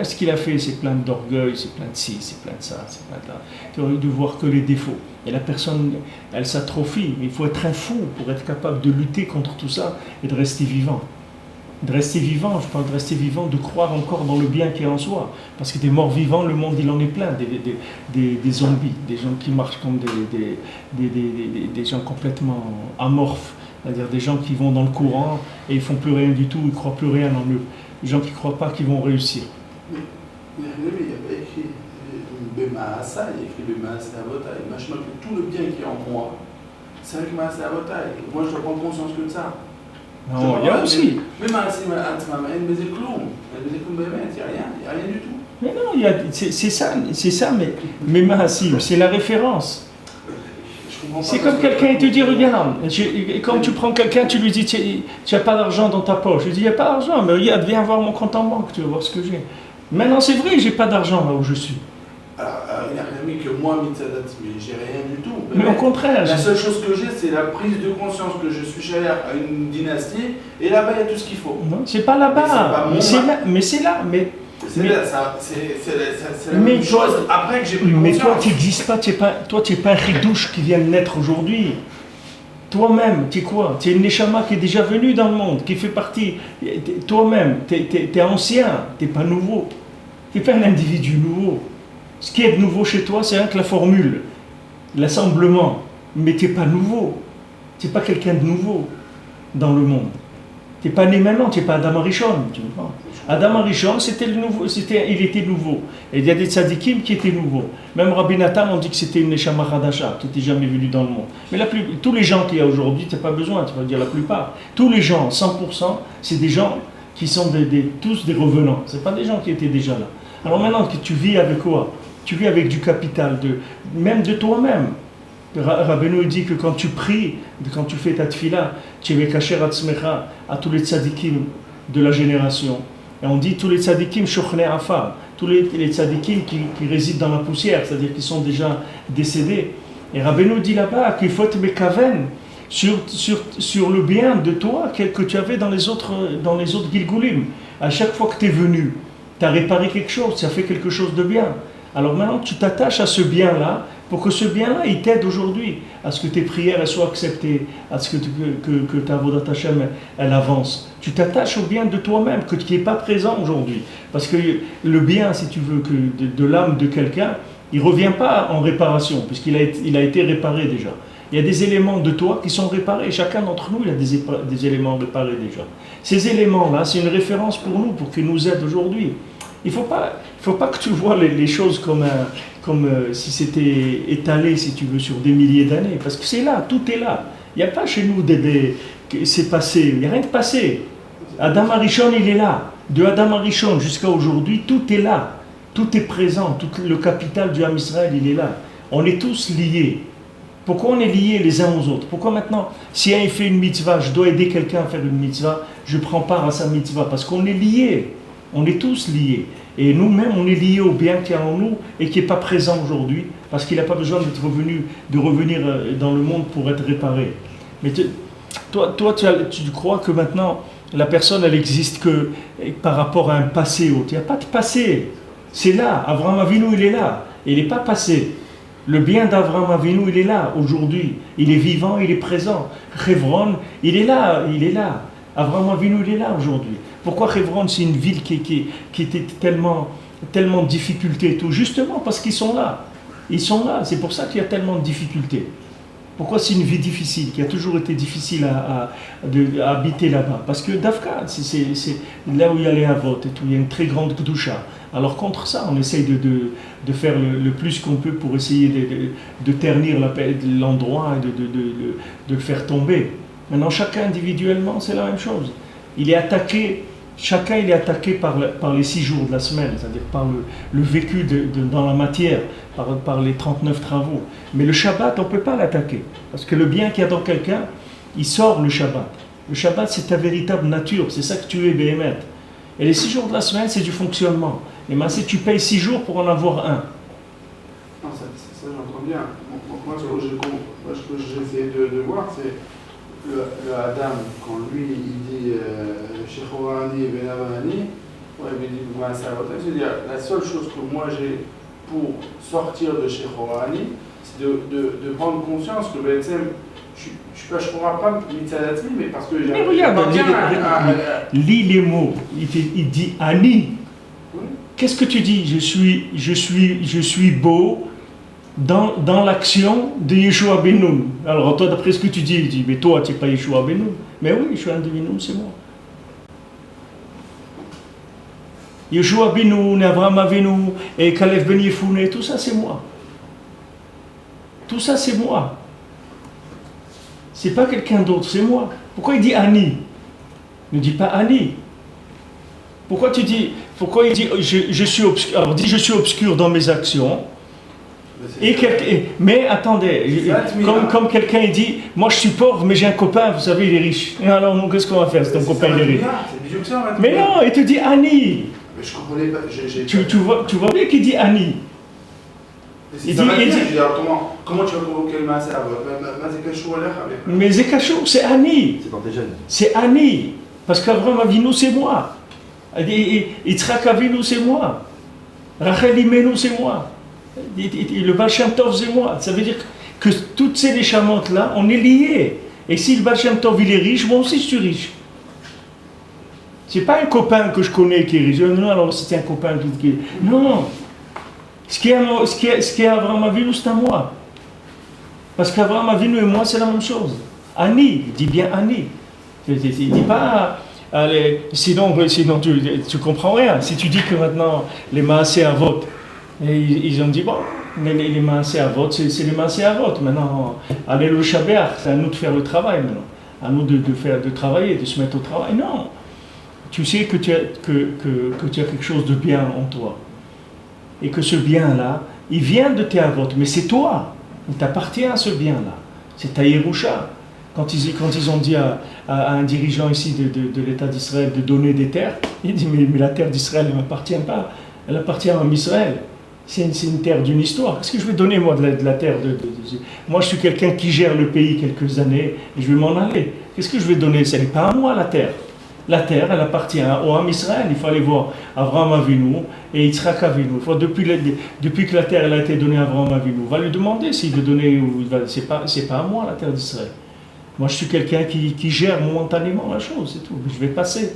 ce qu'il a fait, c'est plein d'orgueil, c'est plein de ci, c'est plein de ça, c'est plein de là. Tu aurais dû voir que les défauts. Et la personne, elle s'atrophie. Mais il faut être un fou pour être capable de lutter contre tout ça et de rester vivant. De rester vivant, je parle de rester vivant, de croire encore dans le bien qui est en soi. Parce que des morts vivants, le monde, il en est plein. Des zombies, des gens qui marchent comme des gens complètement amorphes. C'est-à-dire des gens qui vont dans le courant et ils ne font plus rien du tout, ils ne croient plus rien en eux. Les gens qui ne croient pas qu'ils vont réussir. Mais il n'y a pas écrit Bemaasa, il y a écrit Bemaasa Avotai. Machma que tout le bien qui est en moi, c'est avec Maasa Avotai. Moi, je dois prendre conscience que de ça. Non, il y a aussi. Mais Maasa Avotai, elle me dit cloum. Elle me dit cloum, il n'y a rien du tout. Mais non, c'est ça, mais Mahassim, c'est la référence. C'est comme quelqu'un qui te dit, regarde, quand tu prends quelqu'un, tu lui dis, tu n'as pas d'argent dans ta poche. Je dis, il n'y a pas d'argent, mais regarde, viens voir mon compte en banque, tu vas voir ce que j'ai. Maintenant, c'est vrai, j'ai pas d'argent là où je suis. Alors, il n'y a rien que moi, Mitzadat, mais j'ai rien du tout. Mais au contraire. La seule chose que j'ai, c'est la prise de conscience que je suis cher à une dynastie, et là-bas, il y a tout ce qu'il faut. Non, c'est pas là-bas, mais c'est là. C'est la même chose après que j'ai pris conscience. Mais toi, tu n'existes pas, tu n'es pas un ridouche qui vient de naître aujourd'hui. Toi-même, tu es quoi? Tu es une neshama qui est déjà venue dans le monde, qui fait partie. Toi-même, tu es ancien, tu n'es pas nouveau. Tu n'es pas un individu nouveau. Ce qui est nouveau chez toi, c'est rien que la formule, l'assemblement. Mais tu n'es pas nouveau. Tu n'es pas quelqu'un de nouveau dans le monde. Tu n'es pas né maintenant, tu n'es pas Adam Arishon. Adam Arishon, il était nouveau. Et il y a des tzadikim qui étaient nouveaux. Même Rabbi Nathan, on dit que c'était une neshama chadasha, qui n'était jamais venue dans le monde. Mais tous les gens qu'il y a aujourd'hui, tu n'as pas besoin, tu vas dire la plupart. Tous les gens, 100%, c'est des gens qui sont tous des revenants. Ce pas des gens qui étaient déjà là. Alors maintenant, tu vis avec quoi? Tu vis avec du capital, même de toi-même. Rabbeinu dit que quand tu pries, quand tu fais ta tfila, tu es kacher atzmecha à tous les tzadikim de la génération. Et on dit tous les tzadikim shochnei afar, tous les tzadikim qui résident dans la poussière, c'est-à-dire qui sont déjà décédés. Et Rabbeinu dit là-bas qu'il faut être mekaven sur le bien de toi que tu avais dans les autres Gilgulim. À chaque fois que tu es venu, tu as réparé quelque chose, tu as fait quelque chose de bien. Alors maintenant, tu t'attaches à ce bien-là, pour que ce bien-là, il t'aide aujourd'hui, à ce que tes prières elles soient acceptées, à ce que ta Avodat Hashem, elle avance. Tu t'attaches au bien de toi-même, qui n'est pas présent aujourd'hui. Parce que le bien, si tu veux, de l'âme de quelqu'un, il ne revient pas en réparation, puisqu'il a été réparé déjà. Il y a des éléments de toi qui sont réparés. Chacun d'entre nous, il a des éléments réparés déjà. Ces éléments-là, c'est une référence pour nous, pour qu'ils nous aident aujourd'hui. Il ne faut pas que tu vois les choses comme si c'était étalé, si tu veux, sur des milliers d'années. Parce que c'est là, tout est là. Il n'y a pas chez nous c'est passé. Il n'y a rien de passé. Adam Arishon, il est là. De Adam Arishon jusqu'à aujourd'hui, tout est là. Tout est présent. Tout le capital du Ham Israël, il est là. On est tous liés. Pourquoi on est liés les uns aux autres? Pourquoi maintenant, si un fait une mitzvah, je dois aider quelqu'un à faire une mitzvah, je prends part à sa mitzvah? Parce qu'on est liés. On est tous liés. Et nous-mêmes, on est liés au bien qu'il y a en nous et qui n'est pas présent aujourd'hui, parce qu'il n'a pas besoin de revenir dans le monde pour être réparé. Mais toi, tu crois que maintenant, la personne, elle existe que par rapport à un passé autre. Il n'y a pas de passé. C'est là. Avraham Avinu, il est là. Il n'est pas passé. Le bien d'Avraham Avinu, il est là aujourd'hui. Il est vivant, il est présent. Hebron, il est là. Avraham Avinu, il est là aujourd'hui. Pourquoi Hebron, c'est une ville qui était tellement de difficultés et tout? Justement parce qu'ils sont là. Ils sont là. C'est pour ça qu'il y a tellement de difficultés. Pourquoi c'est une vie difficile, qui a toujours été difficile à habiter là-bas? Parce que Dafka, c'est là où il y a les Havot et tout, il y a une très grande Kedusha. Alors contre ça, on essaye de faire le plus qu'on peut pour essayer de ternir l'endroit et de le faire tomber. Maintenant, chacun individuellement, c'est la même chose. Chacun il est attaqué par les 6 jours de la semaine, c'est-à-dire par le vécu dans la matière, par les 39 travaux. Mais le Shabbat, on ne peut pas l'attaquer. Parce que le bien qu'il y a dans quelqu'un, il sort le Shabbat. Le Shabbat, c'est ta véritable nature, c'est ça que tu es, Béhémet. Et les 6 jours de la semaine, c'est du fonctionnement. Et maintenant, si tu payes 6 jours pour en avoir un. Non, ça j'entends bien. Moi, ce que j'essaie de voir, c'est le Adam, quand lui, il dit Shechorani Benavani, Ouais, mais dis-moi, je veux dire, la seule chose que moi j'ai pour sortir de chez Khorani, c'est de prendre conscience que ben, je ne peux pas Mitzadatmi, mais parce que j'ai. Mais regarde, lis les mots. Il dit Ani. Oui. Qu'est-ce que tu dis? Je suis beau dans l'action de Yeshua Benoun. Alors toi, d'après ce que tu dis, mais toi, tu n'es pas Yeshua Benoun. Mais oui, Yeshua Benoun, c'est moi. Yeshua Benoun, Abraham Avinu, et Caleb Ben Yefoune, tout ça c'est moi. Tout ça c'est moi. C'est pas quelqu'un d'autre, c'est moi. Pourquoi il dit Ani? Ne dis pas Ani. Pourquoi il dit je suis obscur? Alors dis je suis obscur dans mes actions. Mais attendez, comme quelqu'un il dit, moi je suis pauvre mais j'ai un copain, vous savez il est riche. Et alors qu'est-ce qu'on va faire si ton copain il est riche? Mais non, il te dit Ani. Mais je comprenais pas. Tu vois bien qu'il dit Ani. Il dit, comment tu vas convoquer le Maaser Avot? Mais Zekachou, c'est Ani. C'est quand t'es jeune. C'est Ani. Parce qu'Avraham Avinu, c'est moi. Yitzhak Avinu, c'est moi. Rachel Imenu, c'est moi. Le Baal Shem Tov, c'est moi. Ça veut dire que toutes ces néchamotes-là, on est liés. Et si le Baal Shem Tov, il est riche, moi aussi, je suis riche. C'est pas un copain que je connais qui est riche. Non, alors c'est un copain qui est... Non. Ce qui est Avraham Avinu, c'est à moi. Parce qu'Avraham Avinu et moi, c'est la même chose. Ani, il dit bien Ani. Il dit pas... Allez, sinon tu comprends rien. Si tu dis que maintenant, les Maaseh Avot, ils ont dit, bon, les Maaseh Avot, c'est les Maaseh Avot. Maintenant, allez le Shabbat, c'est à nous de faire le travail maintenant. À nous de travailler, de se mettre au travail. Non. Tu sais que tu as quelque chose de bien en toi. Et que ce bien-là, il vient de tes Avot, mais c'est toi. Il t'appartient à ce bien-là. C'est ta Yerusha. Quand ils ont dit à un dirigeant ici de l'État d'Israël de donner des terres, il dit mais la terre d'Israël ne m'appartient pas, elle appartient à Israël. C'est une terre d'une histoire. Qu'est-ce que je vais donner moi de la terre Moi je suis quelqu'un qui gère le pays quelques années et je vais m'en aller. Qu'est-ce que je vais donner? Ce n'est pas à moi la terre. La terre, elle appartient au Ham Israël. Il faut aller voir Avraham Avinu et Yitzhak Avinu. Depuis que la terre elle a été donnée à Avraham Avinu, on va lui demander s'il veut donner ou c'est pas à moi la terre d'Israël. Moi, je suis quelqu'un qui gère momentanément la chose, c'est tout. Je vais passer.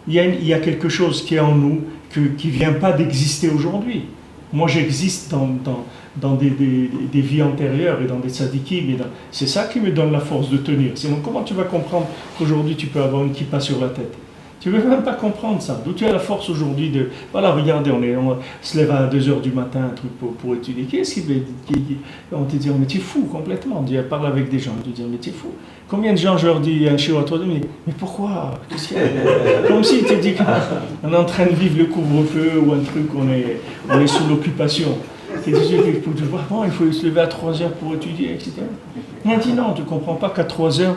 Il y a quelque chose qui est en nous qui ne vient pas d'exister aujourd'hui. Moi, j'existe dans des vies antérieures et dans des tzadikim. C'est ça qui me donne la force de tenir. Sinon, comment tu vas comprendre qu'aujourd'hui, tu peux avoir une kippa sur la tête? Tu ne veux même pas comprendre ça. D'où tu as la force aujourd'hui de... Voilà, regardez, on se lève à 2h du matin, un truc pour étudier. On te dit, mais tu es fou complètement. On dit, parle avec des gens, on te dit, mais tu es fou. Combien de gens je leur dis un chez toi, mais pourquoi? Comme si tu dis qu'on est en train de vivre le couvre-feu ou un truc, on est sous l'occupation. Tu dis, bon, il faut se lever à 3h pour étudier, etc. Il dit, non, tu ne comprends pas qu'à 3h,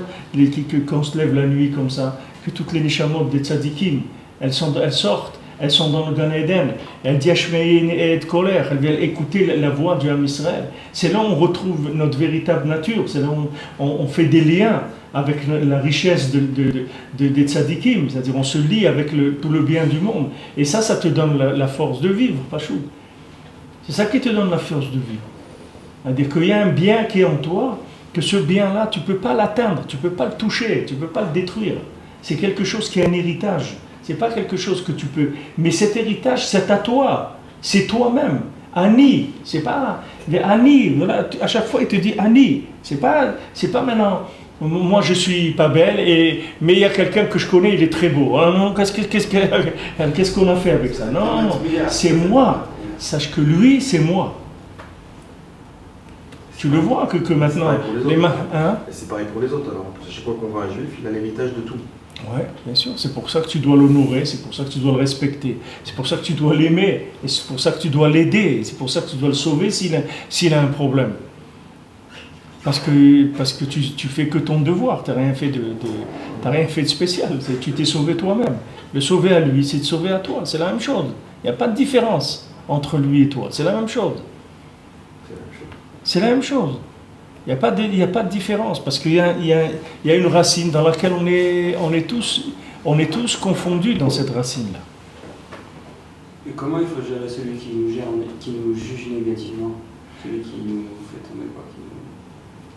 quand on se lève la nuit comme ça, que toutes les neshamot des tzadikim, elles sortent, elles sont dans le Gan Eden, elles disent Hashmein et colère, elles viennent écouter la voix du Ham Israël. C'est là où on retrouve notre véritable nature, c'est là où on fait des liens avec la richesse des tzadikim, c'est-à-dire on se lie avec tout le bien du monde. Et ça te donne la force de vivre, Pachou. C'est ça qui te donne la force de vivre. C'est-à-dire qu'il y a un bien qui est en toi, que ce bien-là, tu ne peux pas l'atteindre, tu ne peux pas le toucher, tu ne peux pas le détruire. C'est quelque chose qui est un héritage. Ce n'est pas quelque chose que tu peux. Mais cet héritage, c'est à toi. C'est toi-même. Ani. C'est pas. Ani. Voilà, à chaque fois, il te dit Ani. C'est pas maintenant. Moi, je suis pas belle, mais il y a quelqu'un que je connais, il est très beau. Alors, non, qu'est-ce qu'on a fait avec ça? Non, c'est moi. Sache que lui, c'est moi. Tu le vois que maintenant. C'est pareil pour les autres. Alors, à chaque fois qu'on voit un juif, il a l'héritage de tout. Oui, bien sûr. C'est pour ça que tu dois l'honorer, c'est pour ça que tu dois le respecter, c'est pour ça que tu dois l'aimer, et c'est pour ça que tu dois l'aider, c'est pour ça que tu dois le sauver s'il a un problème. Parce que tu fais que ton devoir, tu n'as rien fait de spécial, tu t'es sauvé toi-même. Le sauver à lui, c'est de sauver à toi, c'est la même chose. Il n'y a pas de différence entre lui et toi, c'est la même chose. C'est la même chose. Il n'y a pas de différence, parce qu'il y a une racine dans laquelle on est tous confondus dans cette racine-là. comment il faut gérer celui qui nous gère, qui nous juge négativement, celui qui nous fait tomber, quoi,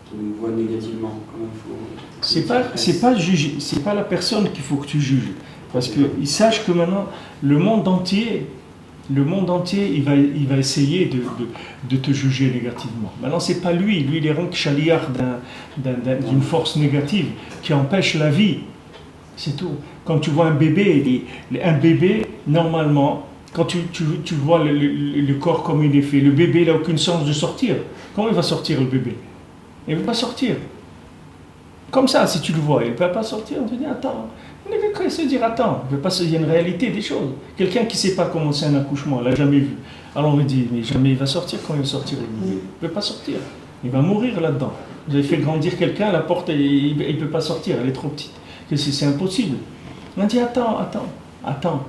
qui nous voit négativement? Comment il faut... C'est pas juger, c'est pas la personne qu'il faut que tu juges. Parce qu'il sache que maintenant, le monde entier, il va essayer de te juger négativement. Maintenant, c'est pas lui. Lui, il est rank chaliar d'une force négative qui empêche la vie. C'est tout. Quand tu vois un bébé, normalement, quand tu vois le corps comme il est fait, le bébé, il n'a aucune chance de sortir. Comment il va sortir, le bébé? Il ne veut pas sortir. Comme ça, si tu le vois, il ne peut pas sortir. On te dit, attends. On va se dire, attends, il y a une réalité des choses. Quelqu'un qui ne sait pas comment c'est un accouchement, il ne l'a jamais vu. Alors on lui dit, mais jamais il va sortir. Quand il va sortir, il ne peut pas sortir. Il va mourir là-dedans. Vous avez fait grandir quelqu'un, la porte, il ne peut pas sortir, elle est trop petite. C'est impossible. On dit, attends.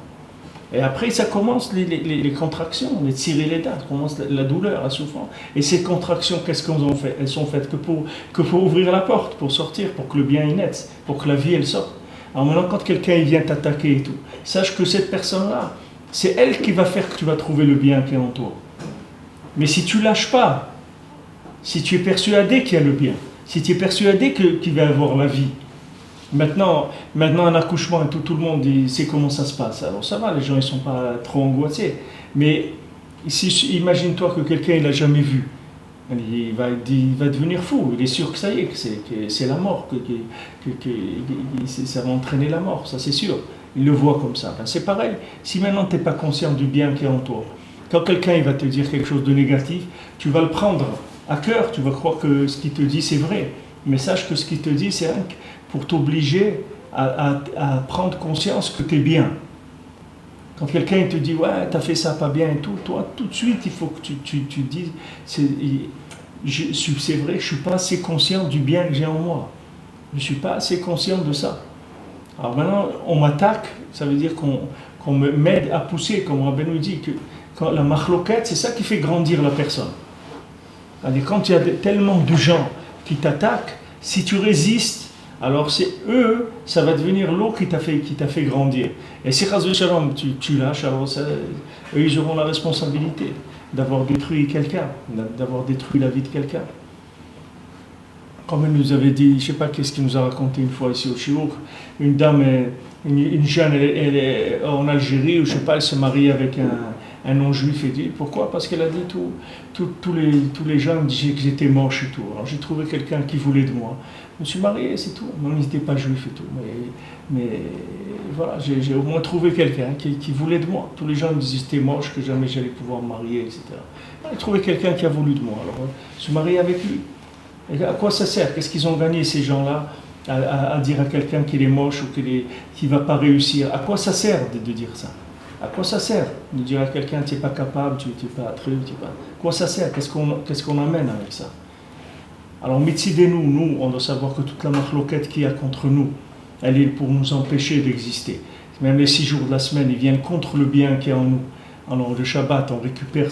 Et après, ça commence les contractions, les tirer les dents, commence la douleur, la souffrance. Et ces contractions, qu'est-ce qu'elles ont fait? Elles sont faites que pour ouvrir la porte, pour sortir, pour que le bien y naisse, pour que la vie, elle sorte. Alors maintenant, quand quelqu'un vient t'attaquer et tout, sache que cette personne-là, c'est elle qui va faire que tu vas trouver le bien qui est en toi. Mais si tu lâches pas, si tu es persuadé qu'il y a le bien, si tu es persuadé qu'il va y avoir la vie, maintenant un accouchement et tout le monde sait comment ça se passe. Alors ça va, les gens ne sont pas trop angoissés. Mais imagine-toi que quelqu'un il l'a jamais vu. Il va devenir fou, il est sûr que ça y est, que c'est la mort, que ça va entraîner la mort, ça c'est sûr. Il le voit comme ça. Ben, c'est pareil, si maintenant tu n'es pas conscient du bien qui est en toi, quand quelqu'un il va te dire quelque chose de négatif, tu vas le prendre à cœur, tu vas croire que ce qu'il te dit c'est vrai. Mais sache que ce qu'il te dit c'est pour t'obliger à prendre conscience que tu es bien. Quand quelqu'un te dit ouais, t'as fait ça pas bien et tout, toi tout de suite il faut que tu dises c'est vrai, je suis pas assez conscient du bien que j'ai en moi. Je suis pas assez conscient de ça. Alors maintenant on m'attaque, ça veut dire qu'on m'aide à pousser, comme Rabbi nous dit que quand la machloket, c'est ça qui fait grandir la personne. C'est-à-dire quand il y a tellement de gens qui t'attaquent, si tu résistes, alors c'est eux, ça va devenir l'eau qui t'a fait grandir. Et si tu lâches, alors eux ils auront la responsabilité d'avoir détruit quelqu'un, d'avoir détruit la vie de quelqu'un. Comme elle nous avait dit, je ne sais pas qu'est-ce qu'il nous a raconté une fois ici au Chiouk, une dame, une jeune, elle est en Algérie, ou je ne sais pas, elle se marie avec un non-juif et dit pourquoi? Parce qu'elle a dit tous les gens me disaient que j'étais moche et tout. Alors j'ai trouvé quelqu'un qui voulait de moi. Je me suis marié, c'est tout. Non, il n'était pas juif et tout. Mais voilà, j'ai au moins trouvé quelqu'un qui voulait de moi. Tous les gens me disaient que j'étais moche, que jamais j'allais pouvoir me marier, etc. J'ai trouvé quelqu'un qui a voulu de moi. Alors je suis marié avec lui. Et à quoi ça sert? Qu'est-ce qu'ils ont gagné ces gens-là à dire à quelqu'un qu'il est moche ou qu'il ne va pas réussir? À quoi ça sert de dire ça? À quoi ça sert de dire à quelqu'un tu n'es pas capable, tu n'es pas truc, tu n'es pas... À quoi ça sert? Qu'est-ce qu'on amène avec ça? Alors nous, on doit savoir que toute la machloquette qu'il y a contre nous, elle est pour nous empêcher d'exister. Même les 6 jours de la semaine, ils viennent contre le bien qui est en nous. Alors le Shabbat, on récupère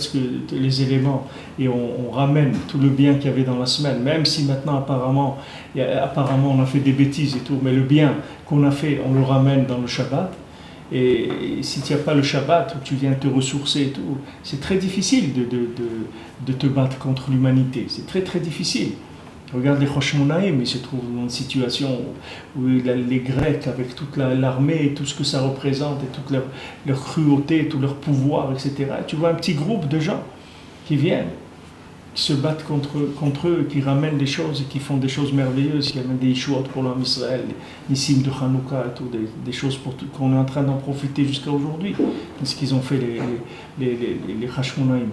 les éléments et on ramène tout le bien qu'il y avait dans la semaine, même si maintenant apparemment on a fait des bêtises et tout, mais le bien qu'on a fait, on le ramène dans le Shabbat. Et si tu n'as pas le Shabbat, où tu viens te ressourcer et tout, c'est très difficile de te battre contre l'humanité. C'est très très difficile. Regarde les Rosh Monaïm, ils se trouvent dans une situation où les Grecs, avec toute l'armée, et tout ce que ça représente, et toute leur cruauté, tout leur pouvoir, etc. Et tu vois un petit groupe de gens qui viennent, qui se battent contre eux, qui ramènent des choses et qui font des choses merveilleuses, qui amènent des Yeshuot pour l'homme Israël, des signes de Hanouka et tout, des choses qu'on est en train d'en profiter jusqu'à aujourd'hui. C'est ce qu'ils ont fait les Hashmonaïm.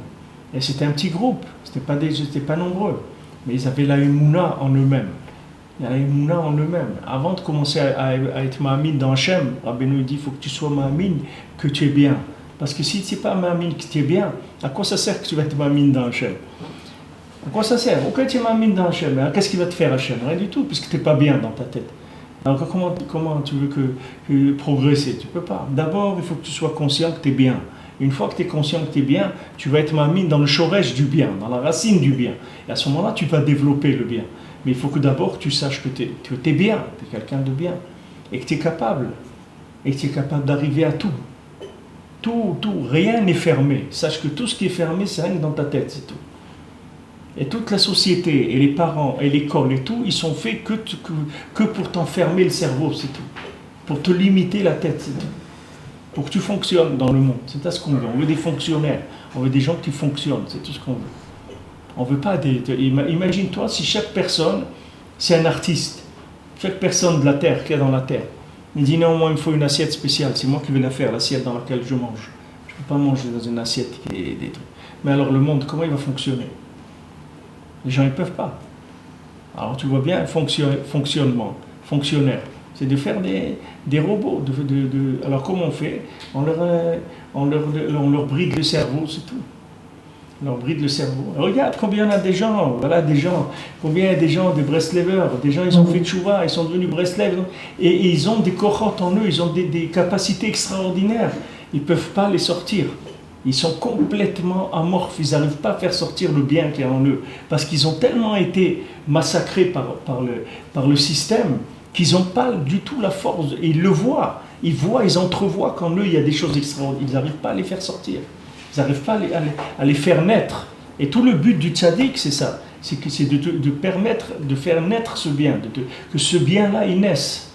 Et c'était un petit groupe, c'était pas nombreux, mais ils avaient la Emouna en eux-mêmes. Il y a la Emouna en eux-mêmes. Avant de commencer à être Ma'amin dans Hachem, Rabbi nous dit il faut que tu sois Ma'amin, que tu es bien. Parce que si tu n'es pas Ma'amin, que tu es bien, à quoi ça sert que tu vas être Ma'amin dans Hachem? À quoi ça sert? Ok, tu es Ma'amin dans Hachem, mais qu'est-ce qui va te faire Hachem? Rien du tout, puisque tu n'es pas bien dans ta tête. Alors comment tu veux que progresser? Tu ne peux pas. D'abord, il faut que tu sois conscient que tu es bien. Une fois que tu es conscient que tu es bien, tu vas être Ma'amin dans le shoresh du bien, dans la racine du bien. Et à ce moment-là, tu vas développer le bien. Mais il faut que d'abord tu saches que tu es bien, tu es quelqu'un de bien, et que tu es capable d'arriver à tout. Tout, rien n'est fermé. Sache que tout ce qui est fermé, c'est rien que dans ta tête, c'est tout. Et toute la société, et les parents, et l'école, et tout, ils sont faits que pour t'enfermer le cerveau, c'est tout. Pour te limiter la tête, c'est tout. Pour que tu fonctionnes dans le monde. C'est ça ce qu'on veut. On veut des fonctionnaires. On veut des gens qui fonctionnent. C'est tout ce qu'on veut. On veut pas imagine-toi si chaque personne, c'est un artiste. Chaque personne de la terre, qu'il y a dans la terre. Il dit non, moi il me faut une assiette spéciale. C'est moi qui vais la faire, l'assiette dans laquelle je mange. Je ne peux pas manger dans une assiette qui est des trucs. Mais alors le monde, comment il va fonctionner? Les gens, ils ne peuvent pas. Alors tu vois bien, fonctionnaire. C'est de faire des robots. Alors comment on fait? On leur bride le cerveau, c'est tout. On leur bride le cerveau. Regarde combien il y en a des gens, combien il y a des gens, des Breslevers, des gens, ils ont fait tchouva, ils sont devenus Breslev, et ils ont des cohortes en eux, ils ont des capacités extraordinaires. Ils ne peuvent pas les sortir. Ils sont complètement amorphes, ils n'arrivent pas à faire sortir le bien qui est en eux, parce qu'ils ont tellement été massacrés par le système, qu'ils n'ont pas du tout la force, et ils le voient, ils entrevoient qu'en eux il y a des choses extraordinaires, ils n'arrivent pas à les faire sortir, ils n'arrivent pas à les faire naître. Et tout le but du tzaddik, c'est ça, c'est de permettre de faire naître ce bien, que ce bien-là il naisse.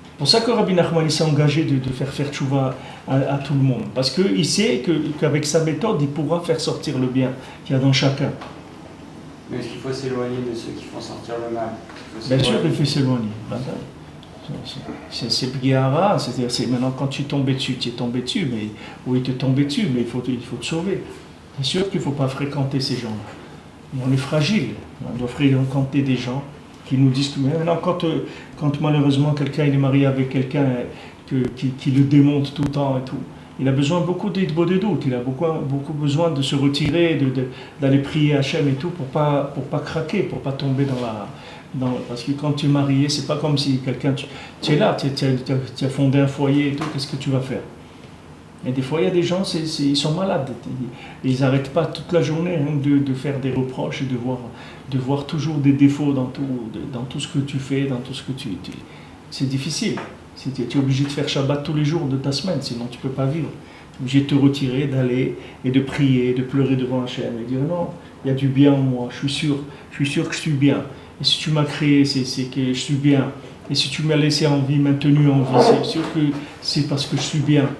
C'est pour ça que Rabbi Nachman s'est engagé de faire tchouva à tout le monde, parce qu'il sait qu'avec sa méthode il pourra faire sortir le bien qu'il y a dans chacun. Mais est-ce qu'il faut s'éloigner de ceux qui font sortir le mal? Bien sûr, il faut s'éloigner. C'est Bgihara, c'est maintenant quand tu es tombé dessus, mais oui, tu es tombé dessus, mais il faut te sauver. C'est sûr qu'il ne faut pas fréquenter ces gens-là. On est fragile, on doit fréquenter des gens qui nous disent que maintenant, quand malheureusement quelqu'un il est marié avec quelqu'un qui le démonte tout le temps et tout, il a besoin beaucoup de doute, il a beaucoup besoin de se retirer, d'aller prier Hachem et tout pour pas craquer, pour pas tomber parce que quand tu es marié, c'est pas comme si quelqu'un, tu es là, tu as fondé un foyer et tout, qu'est-ce que tu vas faire? Et des fois, il y a des gens, ils sont malades, ils n'arrêtent pas toute la journée de faire des reproches et de voir toujours des défauts dans tout ce que tu fais, dans tout ce que tu c'est difficile. Tu es obligé de faire Shabbat tous les jours de ta semaine, sinon tu ne peux pas vivre. Tu es obligé de te retirer, d'aller et de prier, de pleurer devant Hachem et dire non, il y a du bien en moi, je suis sûr que je suis bien. Et si tu m'as créé, c'est que je suis bien. Et si tu m'as laissé en vie, maintenu en vie, c'est sûr que c'est parce que je suis bien.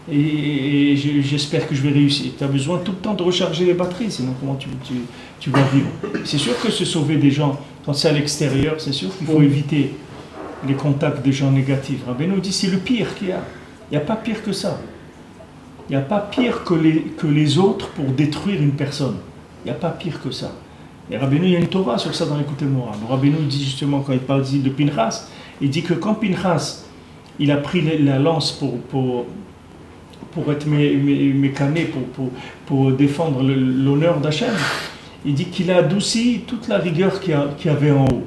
Et j'espère que je vais réussir. Tu as besoin tout le temps de recharger les batteries, sinon comment tu vas vivre? C'est sûr que se sauver des gens, quand c'est à l'extérieur, c'est sûr qu'il faut éviter les contacts des gens négatifs. Rabbi nous dit c'est le pire qu'il y a. Il n'y a pas pire que ça. Il n'y a pas pire que les autres pour détruire une personne. Il n'y a pas pire que ça. Et Rabbi il y a une Torah sur ça dans l'écoute Moral. Rabbi dit justement, quand il parle de Pinchas, il dit que quand Pinchas il a pris la lance pour être mécané, pour défendre l'honneur d'Hachem, il dit qu'il a adouci toute la rigueur qu'il y avait en haut.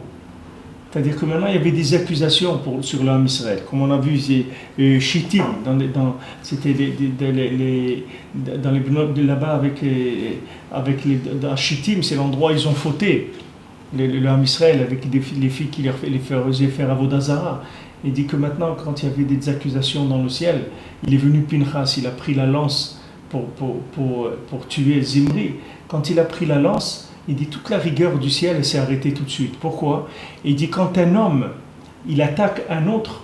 C'est-à-dire que maintenant il y avait des accusations sur l'homme Israël. Comme on a vu, c'est Shittim, c'était dans les bnotes de là-bas avec dans Shittim, c'est l'endroit où ils ont fauté. L'homme Israël avec les filles qui les faisaient faire Avodah Zarah. Il dit que maintenant, quand il y avait des accusations dans le ciel, il est venu Pinchas, il a pris la lance pour tuer Zimri. Quand il a pris la lance, il dit toute la rigueur du ciel s'est arrêtée tout de suite. Pourquoi? Il dit quand un homme il attaque un autre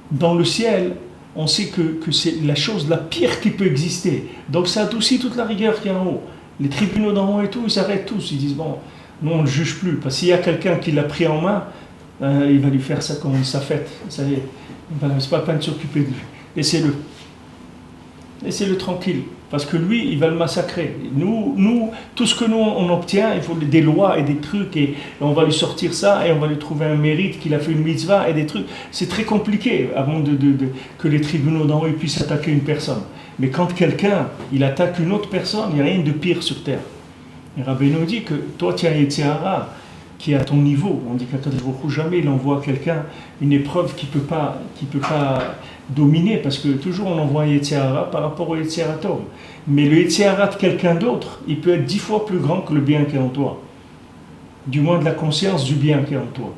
dans le ciel, on sait que c'est la chose la pire qui peut exister. Donc ça adoucit toute la rigueur qu'il y a en haut. Les tribunaux d'en haut et tout, ils s'arrêtent tous. Ils disent bon, nous on ne juge plus. Parce qu'il y a quelqu'un qui l'a pris en main, il va lui faire ça comme sa fête. Ça y est, c'est pas la peine de s'occuper de lui. Laissez-le tranquille. Parce que lui, il va le massacrer. Nous, tout ce que nous on obtient, il faut des lois et des trucs, et on va lui sortir ça, et on va lui trouver un mérite qu'il a fait une mitzvah et des trucs. C'est très compliqué avant que les tribunaux d'en haut puissent attaquer une personne. Mais quand quelqu'un, il attaque une autre personne, il n'y a rien de pire sur terre. Et Rabbi nous dit que toi, tu as un Yetzirah qui est à ton niveau. On dit qu'Akadosh Baruch Hu, jamais il envoie quelqu'un une épreuve qui peut pas dominer, parce que toujours on envoie un Yetzirah par rapport au Yetzirah Tov. Mais le Yetzirah de quelqu'un d'autre, il peut être 10 fois plus grand que le bien qui est en toi. Du moins de la conscience du bien qui est en toi.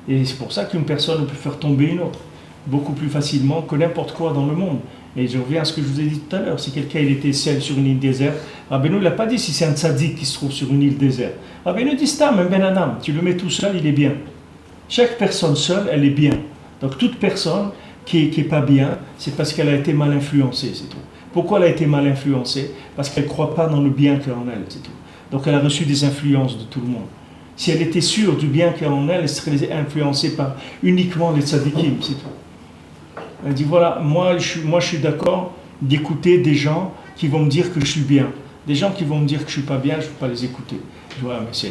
Et c'est pour ça qu'une personne peut faire tomber une autre beaucoup plus facilement que n'importe quoi dans le monde. Et je reviens à ce que je vous ai dit tout à l'heure. Si quelqu'un il était seul sur une île déserte, Rabbeinu il n'a pas dit si c'est un tzaddik qui se trouve sur une île déserte. Rabbeinu dit Stam, un ben adam, tu le mets tout seul, il est bien. Chaque personne seule, elle est bien. Donc toute personne qui est pas bien, c'est parce qu'elle a été mal influencée, c'est tout. Pourquoi elle a été mal influencée? Parce qu'elle ne croit pas dans le bien qu'il y a en elle, c'est tout. Donc elle a reçu des influences de tout le monde. Si elle était sûre du bien qu'il y a en elle, elle serait influencée par uniquement les tzadikim, c'est tout. Elle dit voilà, moi je suis d'accord d'écouter des gens qui vont me dire que je suis bien. Des gens qui vont me dire que je ne suis pas bien, je ne peux pas les écouter. Je dis voilà, mais